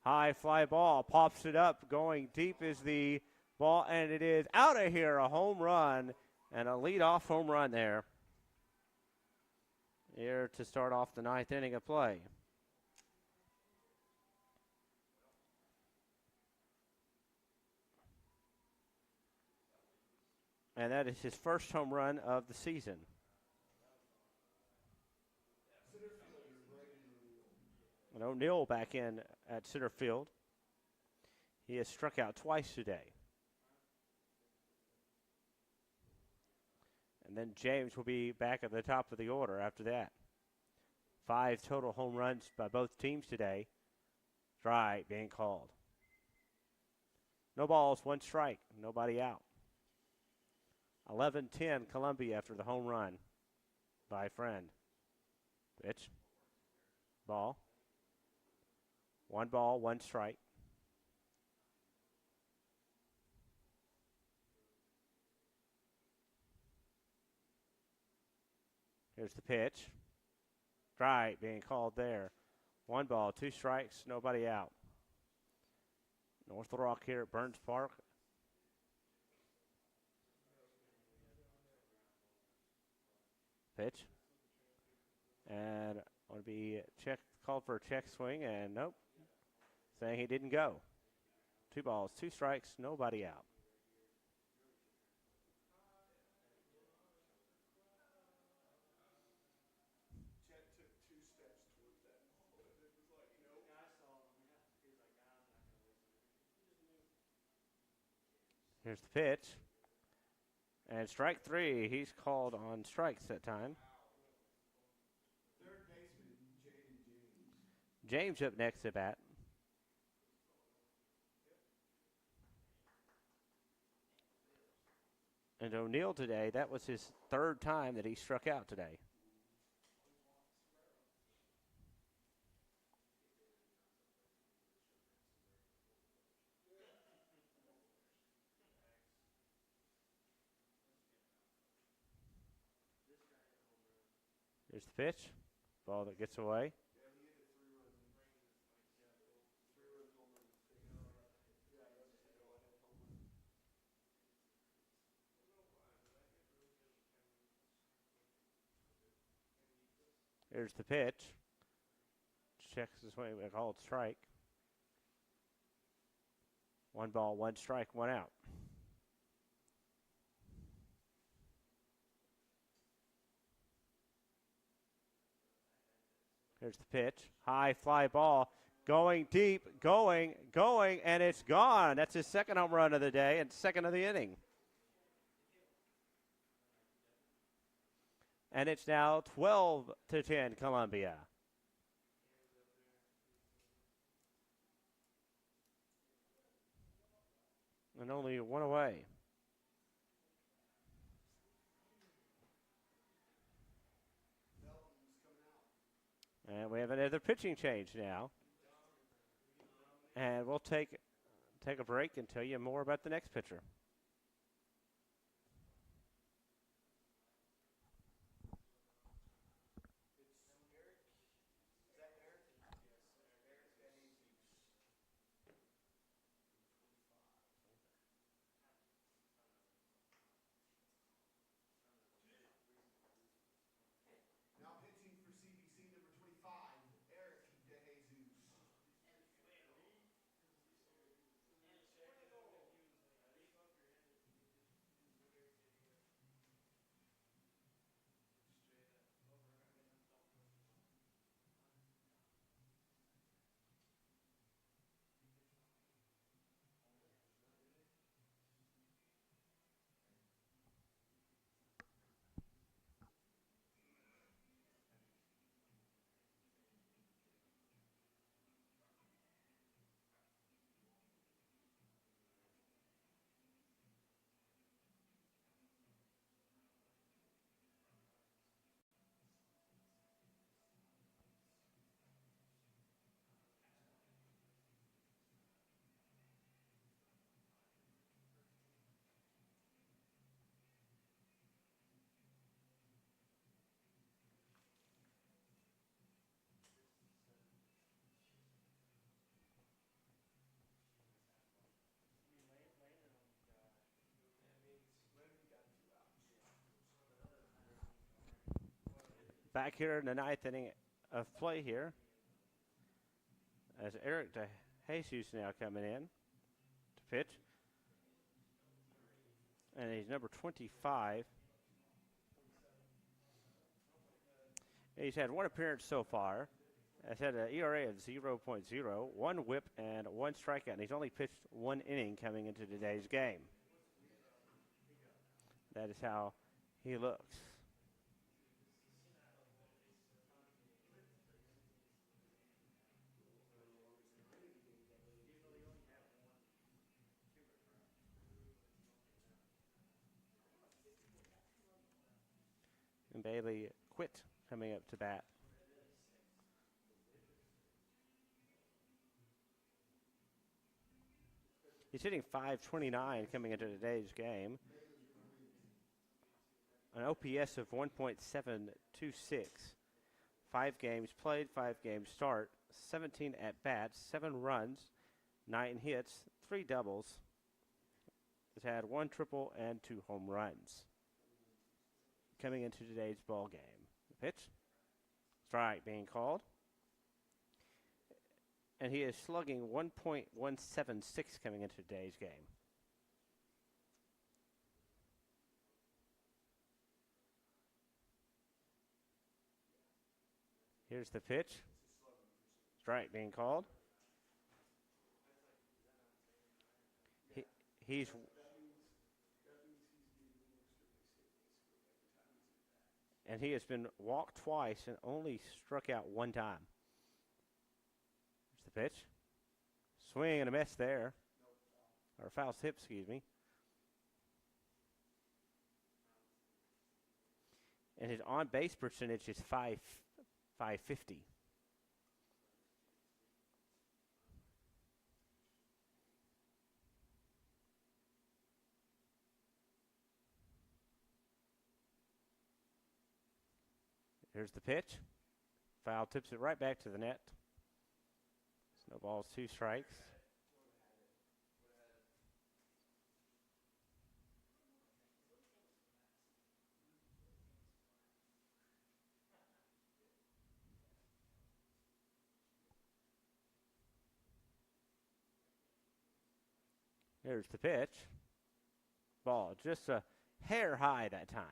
High fly ball, pops it up, going deep is the ball, and it is out of here, a home run, and a leadoff home run there. Here to start off the 9th inning of play. And that is his first home run of the season. And O'Neill back in at center field. He has struck out twice today. And then James will be back at the top of the order after that. 5 total home runs by both teams today. Strike being called. No balls, 1 strike, nobody out. 11-10 Columbia after the home run by Friend. Pitch. Ball. 1 ball, 1 strike. Here's the pitch. Strike being called there. 1 ball, 2 strikes, nobody out. North Rock here at Burns Park. Pitch. And going to be called for a check swing, and nope. Saying he didn't go. 2 balls, 2 strikes, nobody out. Here's the pitch. And strike 3. He's called on strikes that time. Third baseman, James. James up next at bat. And O'Neill today, that was his 3rd time that he struck out today. Here's the pitch. Ball that gets away. Here's the pitch. Checks his way, we call it strike. 1 ball, 1 strike, 1 out. Here's the pitch. High fly ball. Going deep, going, and it's gone. That's his 2nd home run of the day and 2nd of the inning. And it's now 12-10 Columbia. And only 1 away. And we have another pitching change now. And we'll take a break and tell you more about the next pitcher. It's Back here in the ninth inning of play here, as Eric DeJesus now coming in to pitch. And he's number 25. He's had one appearance so far. Has had an ERA of 0.0, one whip, and one strikeout. And he's only pitched one inning coming into today's game. That is how he looks. And Bailey quit coming up to bat. He's hitting .529 coming into today's game. An OPS of 1.726. 5 games played, 5 games start, 17 at-bats, 7 runs, 9 hits, 3 doubles. Has had 1 triple and 2 home runs coming into today's ball game. The pitch, strike being called. And he is slugging 1.176 coming into today's game. Here's the pitch. Strike being called. He has been walked twice and only struck out 1 time. Here's the pitch. Swing and a miss there. Or foul tip, excuse me. And his on-base percentage is 550. Here's the pitch. Foul tips it right back to the net. Snowball's 2 strikes. Here's the pitch. Ball just a hair high that time.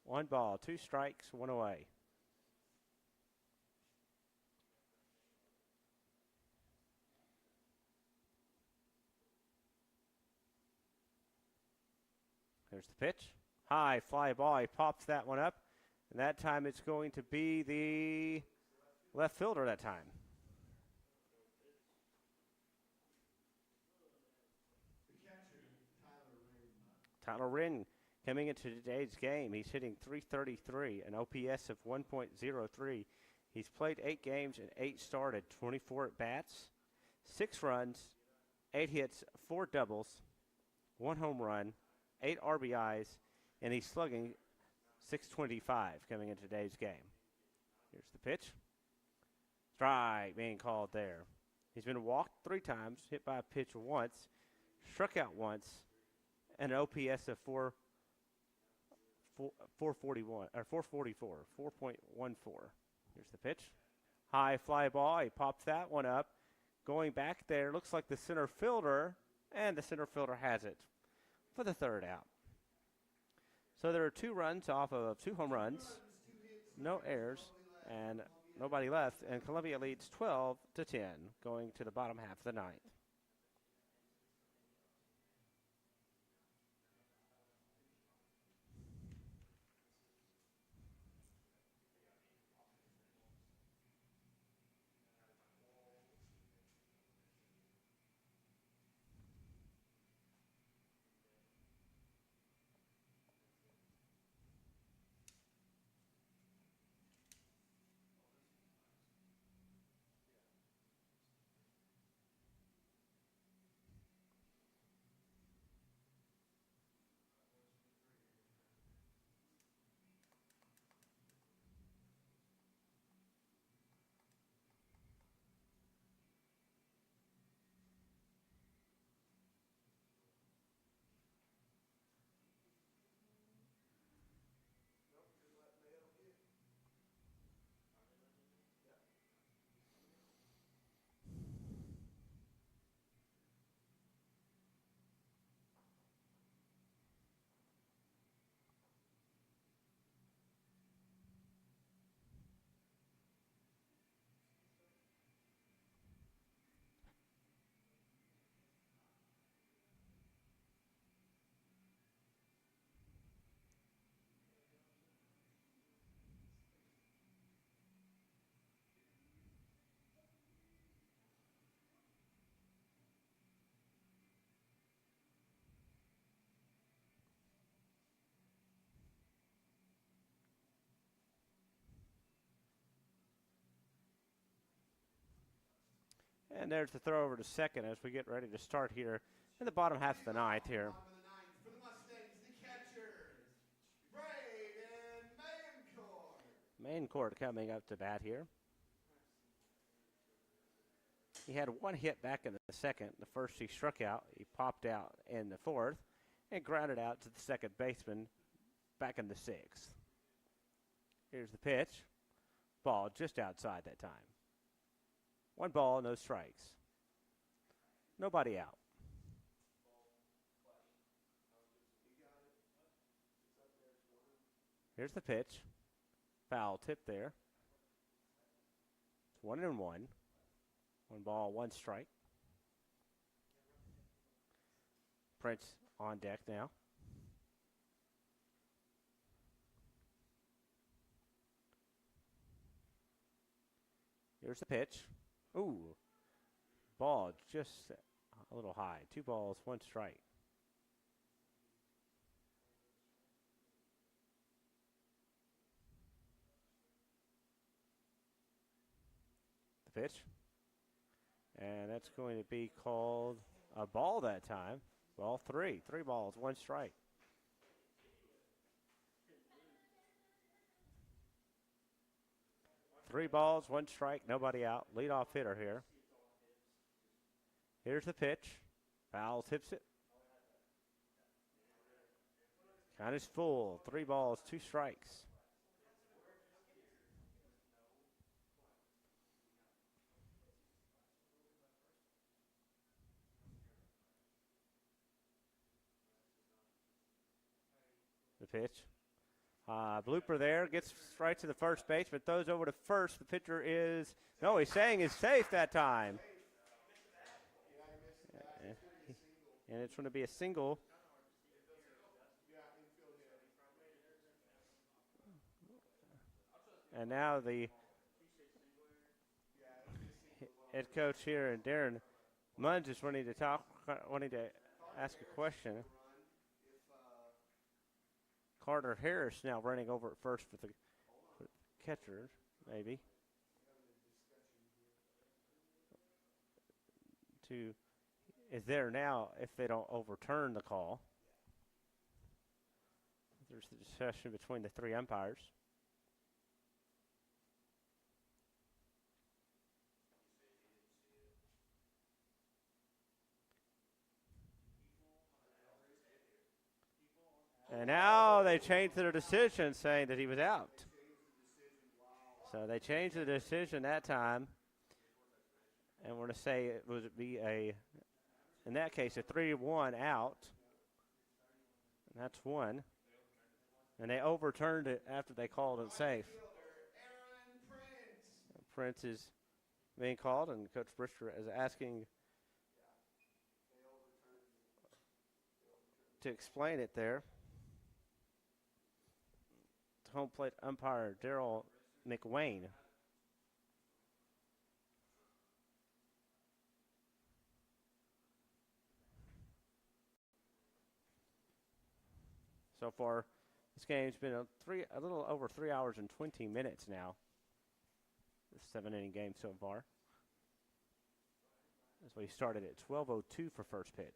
1 ball, 2 strikes, 1 away. There's the pitch. High fly ball. He pops that one up. And that time it's going to be the left fielder that time. Tyler Wren coming into today's game. He's hitting .333, an OPS of 1.03. He's played 8 games and 8 started, 24 at-bats, 6 runs, 8 hits, 4 doubles, 1 home run, 8 RBIs, and he's slugging .625 coming into today's game. Here's the pitch. Strike being called there. He's been walked 3 times, hit by a pitch once, struck out once, and an OPS of 444. 4.14. Here's the pitch. High fly ball. He pops that one up. Going back there, looks like the center fielder, and the center fielder has it for the 3rd out. So there are 2 runs off of 2 home runs, no errors, and nobody left, and Columbia leads 12-10 going to the bottom half of the 9th. And there's the throw over to second as we get ready to start here in the bottom half of the ninth here. Bottom of the ninth for the Mustangs, the catchers, Braden Mayencourt. Mayencourt coming up to bat here. He had one hit back in the second. The first he struck out. He popped out in the fourth and grounded out to the second baseman back in the sixth. Here's the pitch. Ball just outside that time. One ball, no strikes. Nobody out. Here's the pitch. Foul tip there. It's 1-1. One ball, one strike. Prince on deck now. Here's the pitch. Ooh. Ball just a little high. 2 balls, 1 strike. The pitch. And that's going to be called a ball that time. Ball 3. 3 balls, 1 strike. Three balls, 1 strike, nobody out. Leadoff hitter here. Here's the pitch. Foul tips it. Count is full. 3 balls, 2 strikes. The pitch. Blooper there, gets right to the first base, but throws over to first. The pitcher is, no, he's saying he's safe that time. And it's going to be a single. And now the head coach here, and Darren Munn, is wanting to ask a question. Carter Harris now running over at first for the catcher, maybe. Is there now if they don't overturn the call. There's the discussion between the 3 umpires. And now they changed their decision, saying that he was out. So they changed the decision that time. And we're going to say it would be in that case, a 3-1 out. And that's 1. And they overturned it after they called it safe. Prince is being called, and Coach Brister is asking to explain it there. Home plate umpire Daryl McWayne. So far, this game's been a little over 3 hours and 20 minutes now. This 7-inning game so far. As we started at 12:02 for first pitch.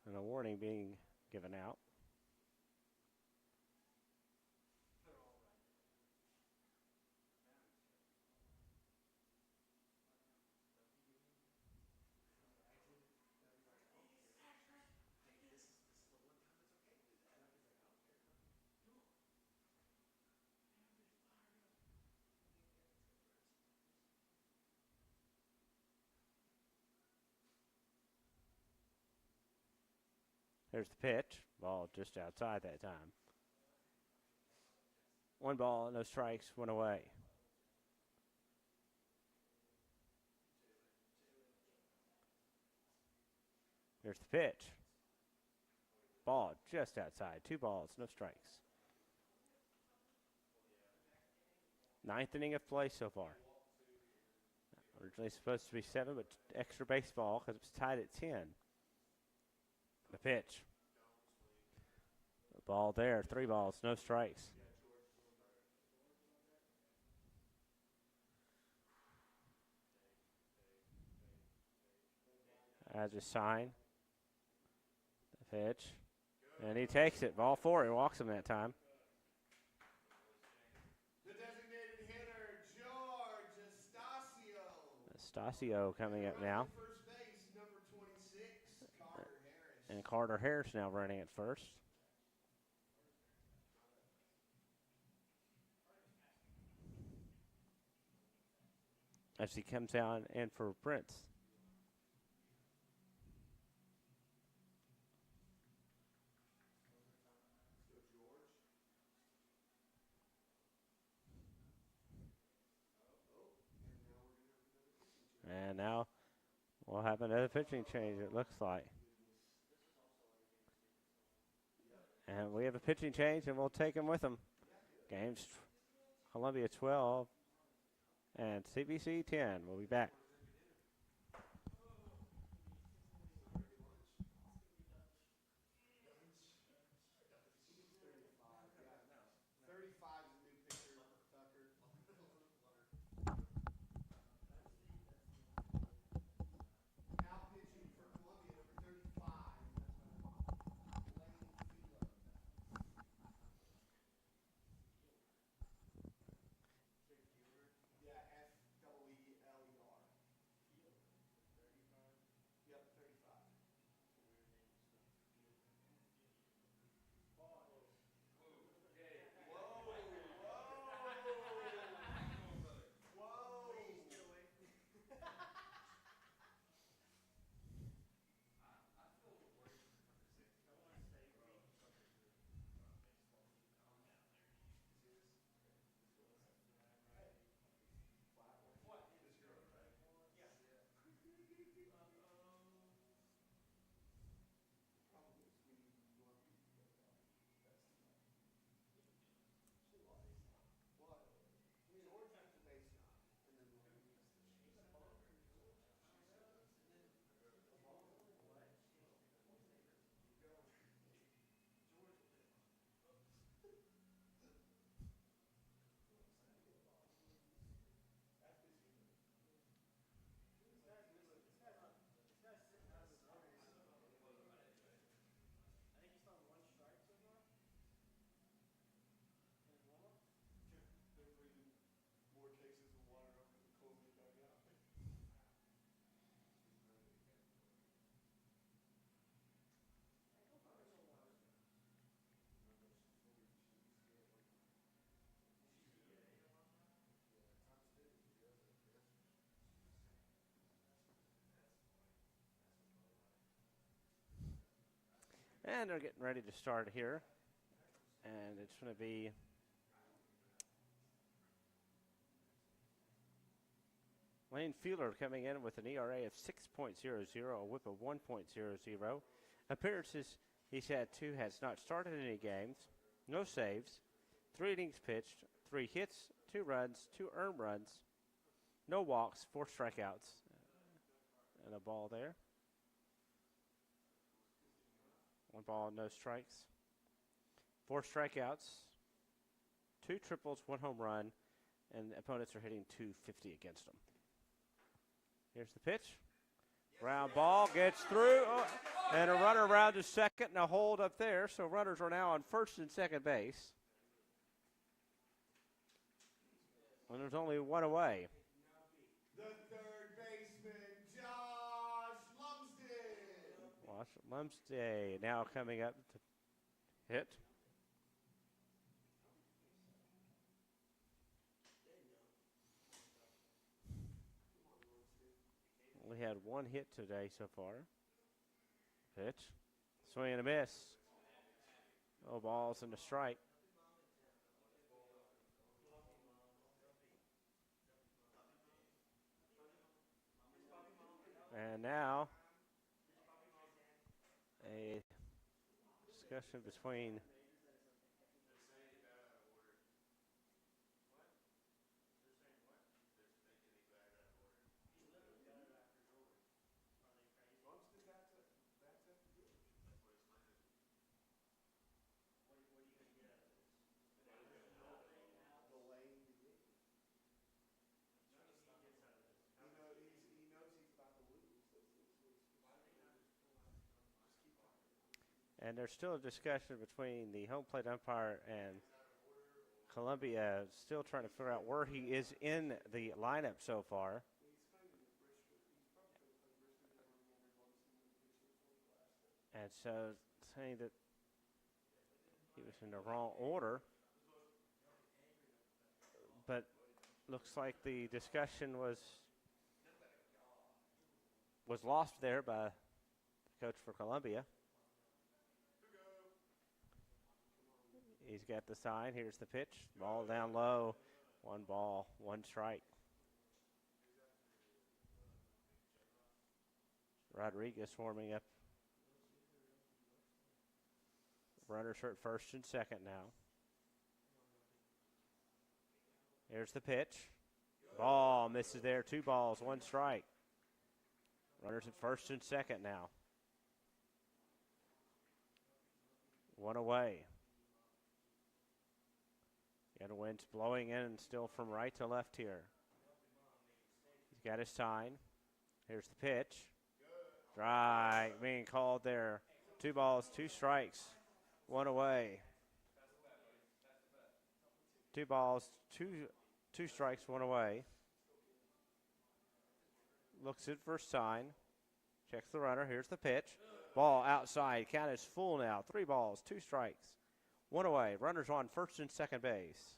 And a warning being given out. There's the pitch. Ball just outside that time. 1 ball, no strikes, 1 away. There's the pitch. Ball just outside. 2 balls, no strikes. 9th inning of play so far. Originally supposed to be 7, but extra baseball because it's tied at 10. The pitch. The ball there, 3 balls, no strikes. As a sign. The pitch. And he takes it. Ball 4. He walks him that time. The designated hitter, George Stasio coming up now. First base, number 26, Carter Harris. And Carter Harris now running at first. As he comes down in for Prince. And now we'll have another pitching change, it looks like. And we have a pitching change, and we'll take him with him. Games Columbia 12 and CBC 10. We'll be back. And they're getting ready to start here. And it's going to be Lane Fielder coming in with an ERA of 6.00, a whip of 1.00. Appearances, he's had 2, has not started any games, no saves, 3 innings pitched, 3 hits, 2 runs, 2 earned runs, no walks, 4 strikeouts, and a ball there. 1 ball, no strikes. 4 strikeouts, 2 triples, 1 home run, and the opponents are hitting .250 against them. Here's the pitch. Ground ball gets through, and a runner around to second and a hold up there. So runners are now on first and second base. And there's only 1 away. The third baseman, Josh Lumsden. Lumsden now coming up to hit. We had 1 hit today so far. Pitch. Swing and a miss. No balls and a strike. And now a discussion between And there's still a discussion between the home plate umpire and Columbia, still trying to figure out where he is in the lineup so far. And so saying that he was in the wrong order. But looks like the discussion was lost there by the coach for Columbia. He's got the sign. Here's the pitch. Ball down low. 1 ball, 1 strike. Rodriguez warming up. Runners are at first and second now. Here's the pitch. Ball misses there. 2 balls, 1 strike. Runners at first and second now. 1 away. And the wind's blowing in still from right to left here. He's got his sign. Here's the pitch. Strike being called there. 2 balls, 2 strikes. 1 away. 2 balls, 2 strikes, 1 away. Looks it for a sign. Checks the runner. Here's the pitch. Ball outside. Count is full now. 3 balls, 2 strikes. 1 away. Runners on first and second base.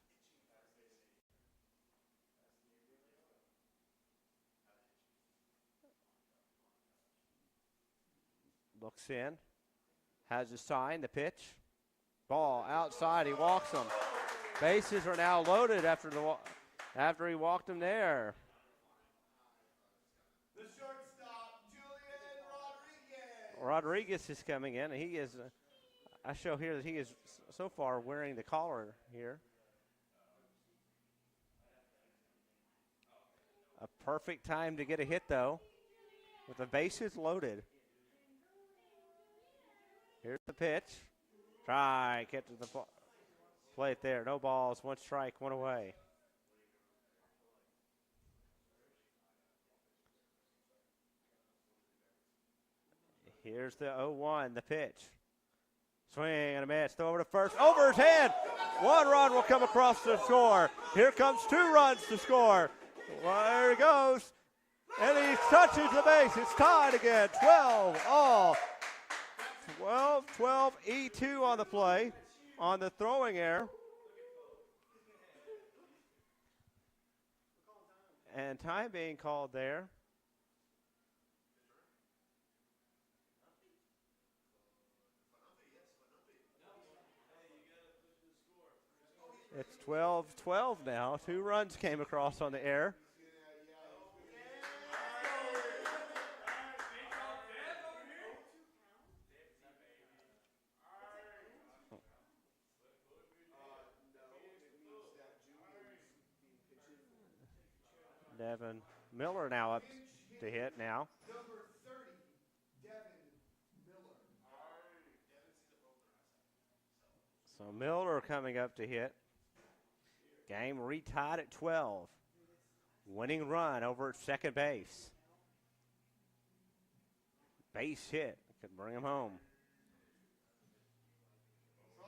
Looks in. Has a sign. The pitch. Ball outside. He walks them. Bases are now loaded after he walked them there. The shortstop, Julian Rodriguez. Rodriguez is coming in. He is. I show here that he is so far wearing the collar here. A perfect time to get a hit, though, with the bases loaded. Here's the pitch. Try, get to the plate there. No balls, 1 strike, 1 away. Here's the 0-1, the pitch. Swing and a miss. Throw over to first. Over his head. 1 run will come across the score. Here comes 2 runs to score. Well, there he goes. And he touches the base. It's tied again. 12 all. 12, E2 on the play. On the throwing error. And time being called there. It's 12-12 now. 2 runs came across on the air. Devin Miller now up to hit now. Number 30, Devin Miller. So Miller coming up to hit. Game retied at 12. Winning run over at second base. Base hit. Could bring him home. The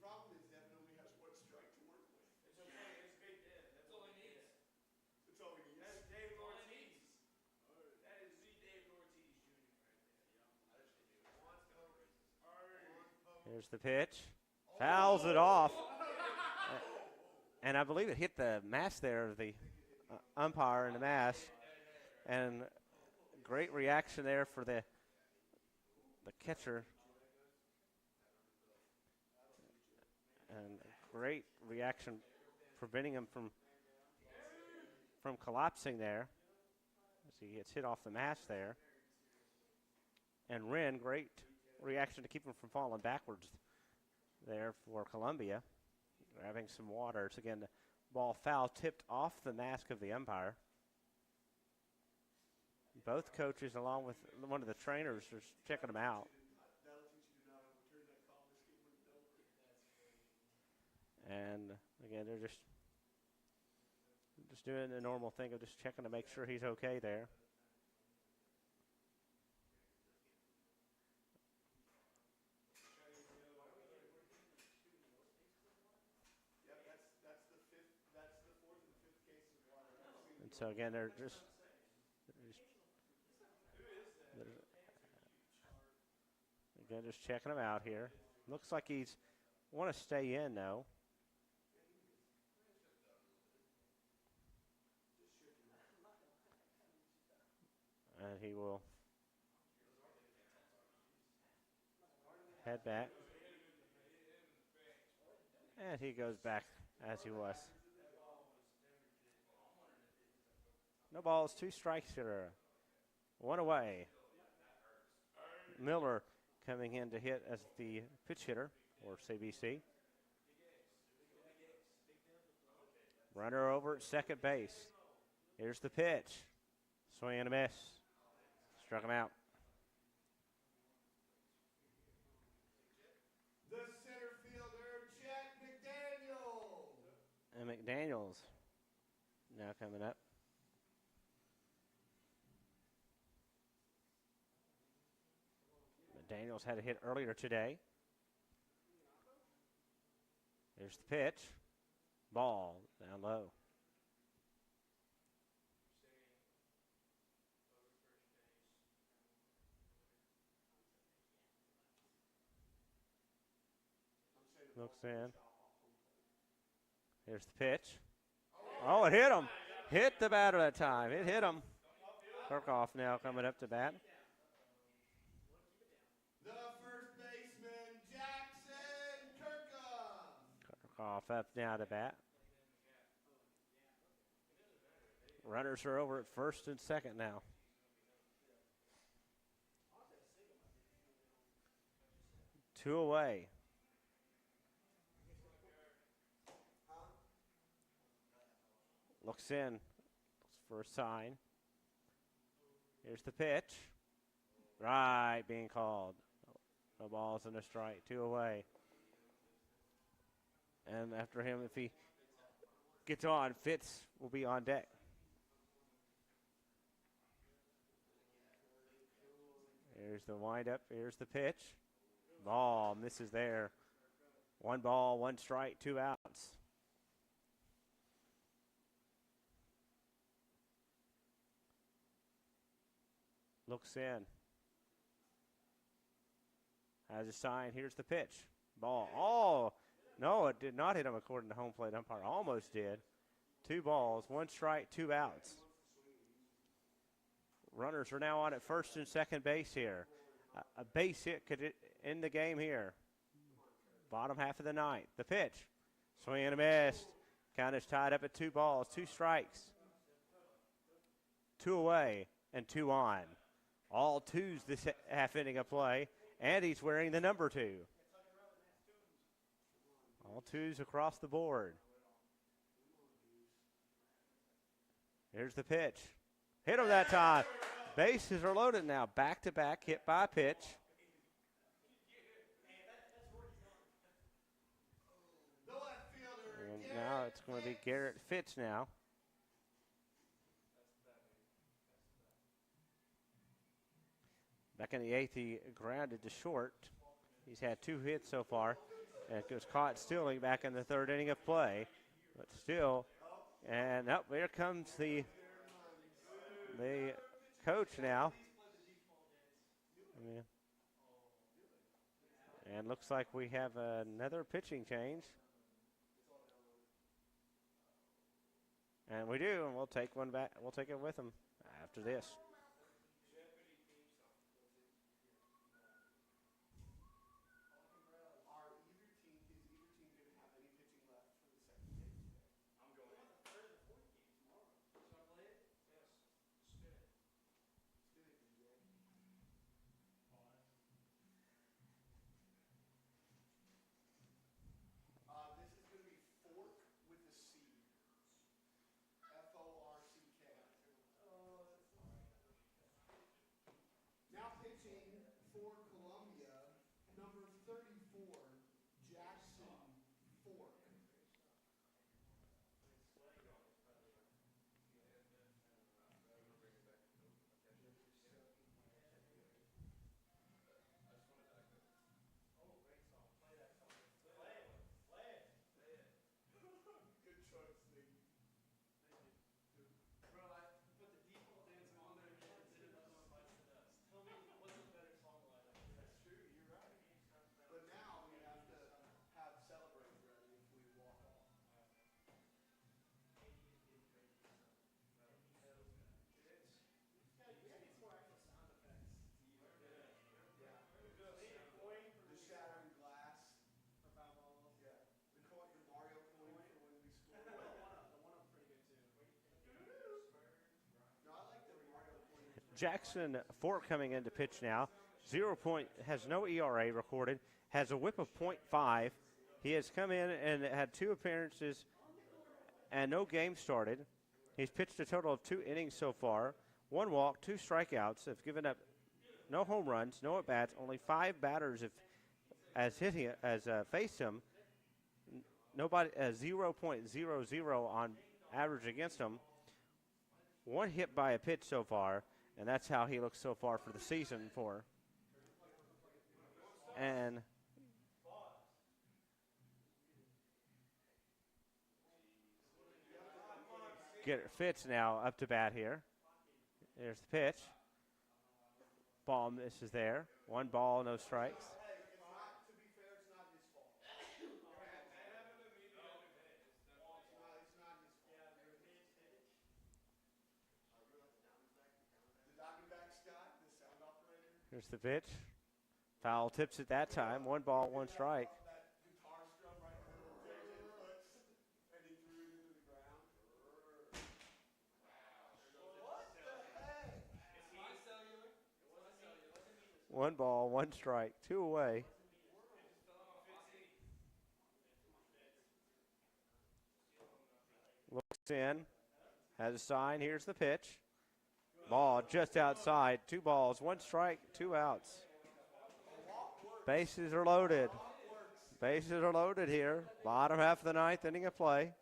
problem is Devin only has 1 strike to work with. It's okay. It's great, Dan. That's all he needs. That's all he needs. That's Dave Ortiz. That is the Dave Ortiz Jr. Here's the pitch. Fouls it off. And I believe it hit the mask there of the umpire in the mask. And great reaction there for the catcher. And great reaction preventing him from collapsing there as he gets hit off the mask there. And Wren, great reaction to keep him from falling backwards there for Columbia. Grabbing some water. It's again the ball foul tipped off the mask of the umpire. Both coaches, along with one of the trainers, are checking them out. And again, they're just doing the normal thing of just checking to make sure he's okay there. So again, they're just checking him out here. Looks like he's want to stay in though. And he will head back. And he goes back as he was. No balls, 2 strikes here. 1 away. Miller coming in to hit as the pitch hitter, or CBC. Runner over at second base. Here's the pitch. Swing and a miss. Struck him out. The center fielder, Jack McDaniels. And McDaniels now coming up. McDaniels had a hit earlier today. Here's the pitch. Ball down low. Looks in. Here's the pitch. Oh, it hit him. Hit the batter that time. It hit him. Kirchhoff now coming up to bat. The first baseman, Jackson Kirchhoff. Kirchhoff up now to bat. Runners are over at first and second now. Two away. Looks in. Looks for a sign. Here's the pitch. Right, being called. No balls and a strike. 2 away. And after him, if he gets on, Fitz will be on deck. Here's the windup. Here's the pitch. Ball misses there. 1 ball, 1 strike, 2 outs. Looks in. Has a sign. Here's the pitch. Ball. Oh, no, it did not hit him according to home plate umpire. Almost did. 2 balls, 1 strike, 2 outs. Runners are now on at first and second base here. A base hit could end the game here. Bottom half of the ninth. The pitch. Swing and a miss. Count is tied up at 2 balls, 2 strikes. 2 away and 2 on. All 2s this half inning of play, and he's wearing the number 2. All 2s across the board. Here's the pitch. Hit him that time. Bases are loaded now. Back-to-back hit by pitch. The left fielder, And now it's going to be Garrett Fitz now. Back in the 8th, he grounded to short. He's had 2 hits so far. And was caught stealing back in the 3rd inning of play. But still, and up there comes the coach now. And looks like we have another pitching change. And we do, and we'll take one back. We'll take it with them after this. Jackson Fort coming in to pitch now. Has no ERA recorded, has a whip of .5. He has come in and had 2 appearances and no game started. He's pitched a total of 2 innings so far, 1 walk, 2 strikeouts. Have given up no home runs, no at bats. Only 5 batters faced him. Nobody 0.00 on average against him. 1 hit by a pitch so far, and that's how he looks so far for the season for. And Fitz now up to bat here. There's the pitch. Ball misses there. 1 ball, no strikes. Hey, it's not, to be fair, it's not his fault. It's not his fault. The Diamondbacks guy, the sound operator. Here's the pitch. Foul tips at that time. 1 ball, 1 strike. That guitar strum right in the middle of JJ Foots, and he threw it into the ground. What the heck? 1 ball, 1 strike, 2 away. Looks in, has a sign. Here's the pitch. Ball just outside. 2 balls, 1 strike, 2 outs. Bases are loaded. Bases are loaded here. Bottom half of the 9th inning of play.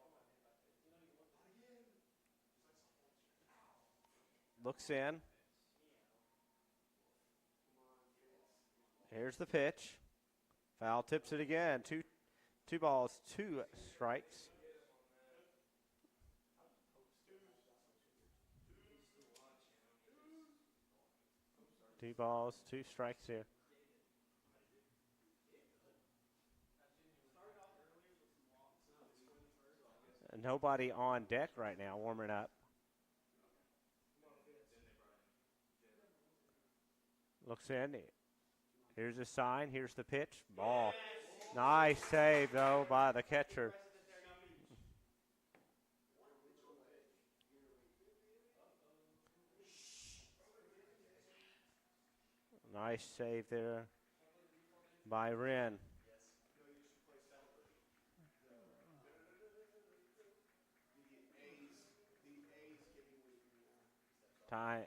Looks in. Here's the pitch. Foul tips it again. Two balls, 2 strikes. Two balls, 2 strikes here. And nobody on deck right now warming up. Looks in. Here's a sign. Here's the pitch. Ball. Nice save, though, by the catcher. Nice save there by Wren. Time.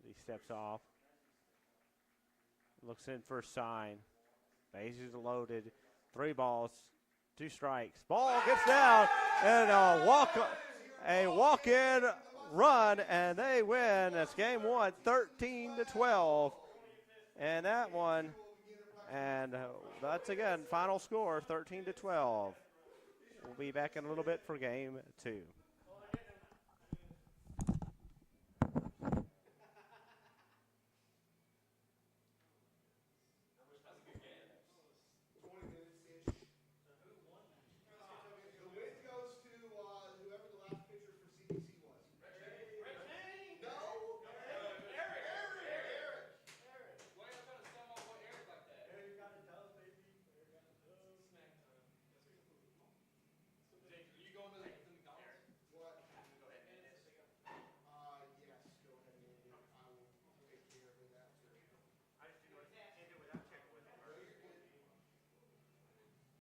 He steps off. Looks in for a sign. Bases loaded. 3 balls, 2 strikes. Ball gets down and a walk-in run, and they win. That's game 1, 13-12. And that one, and that's again final score, 13-12. We'll be back in a little bit for game 2.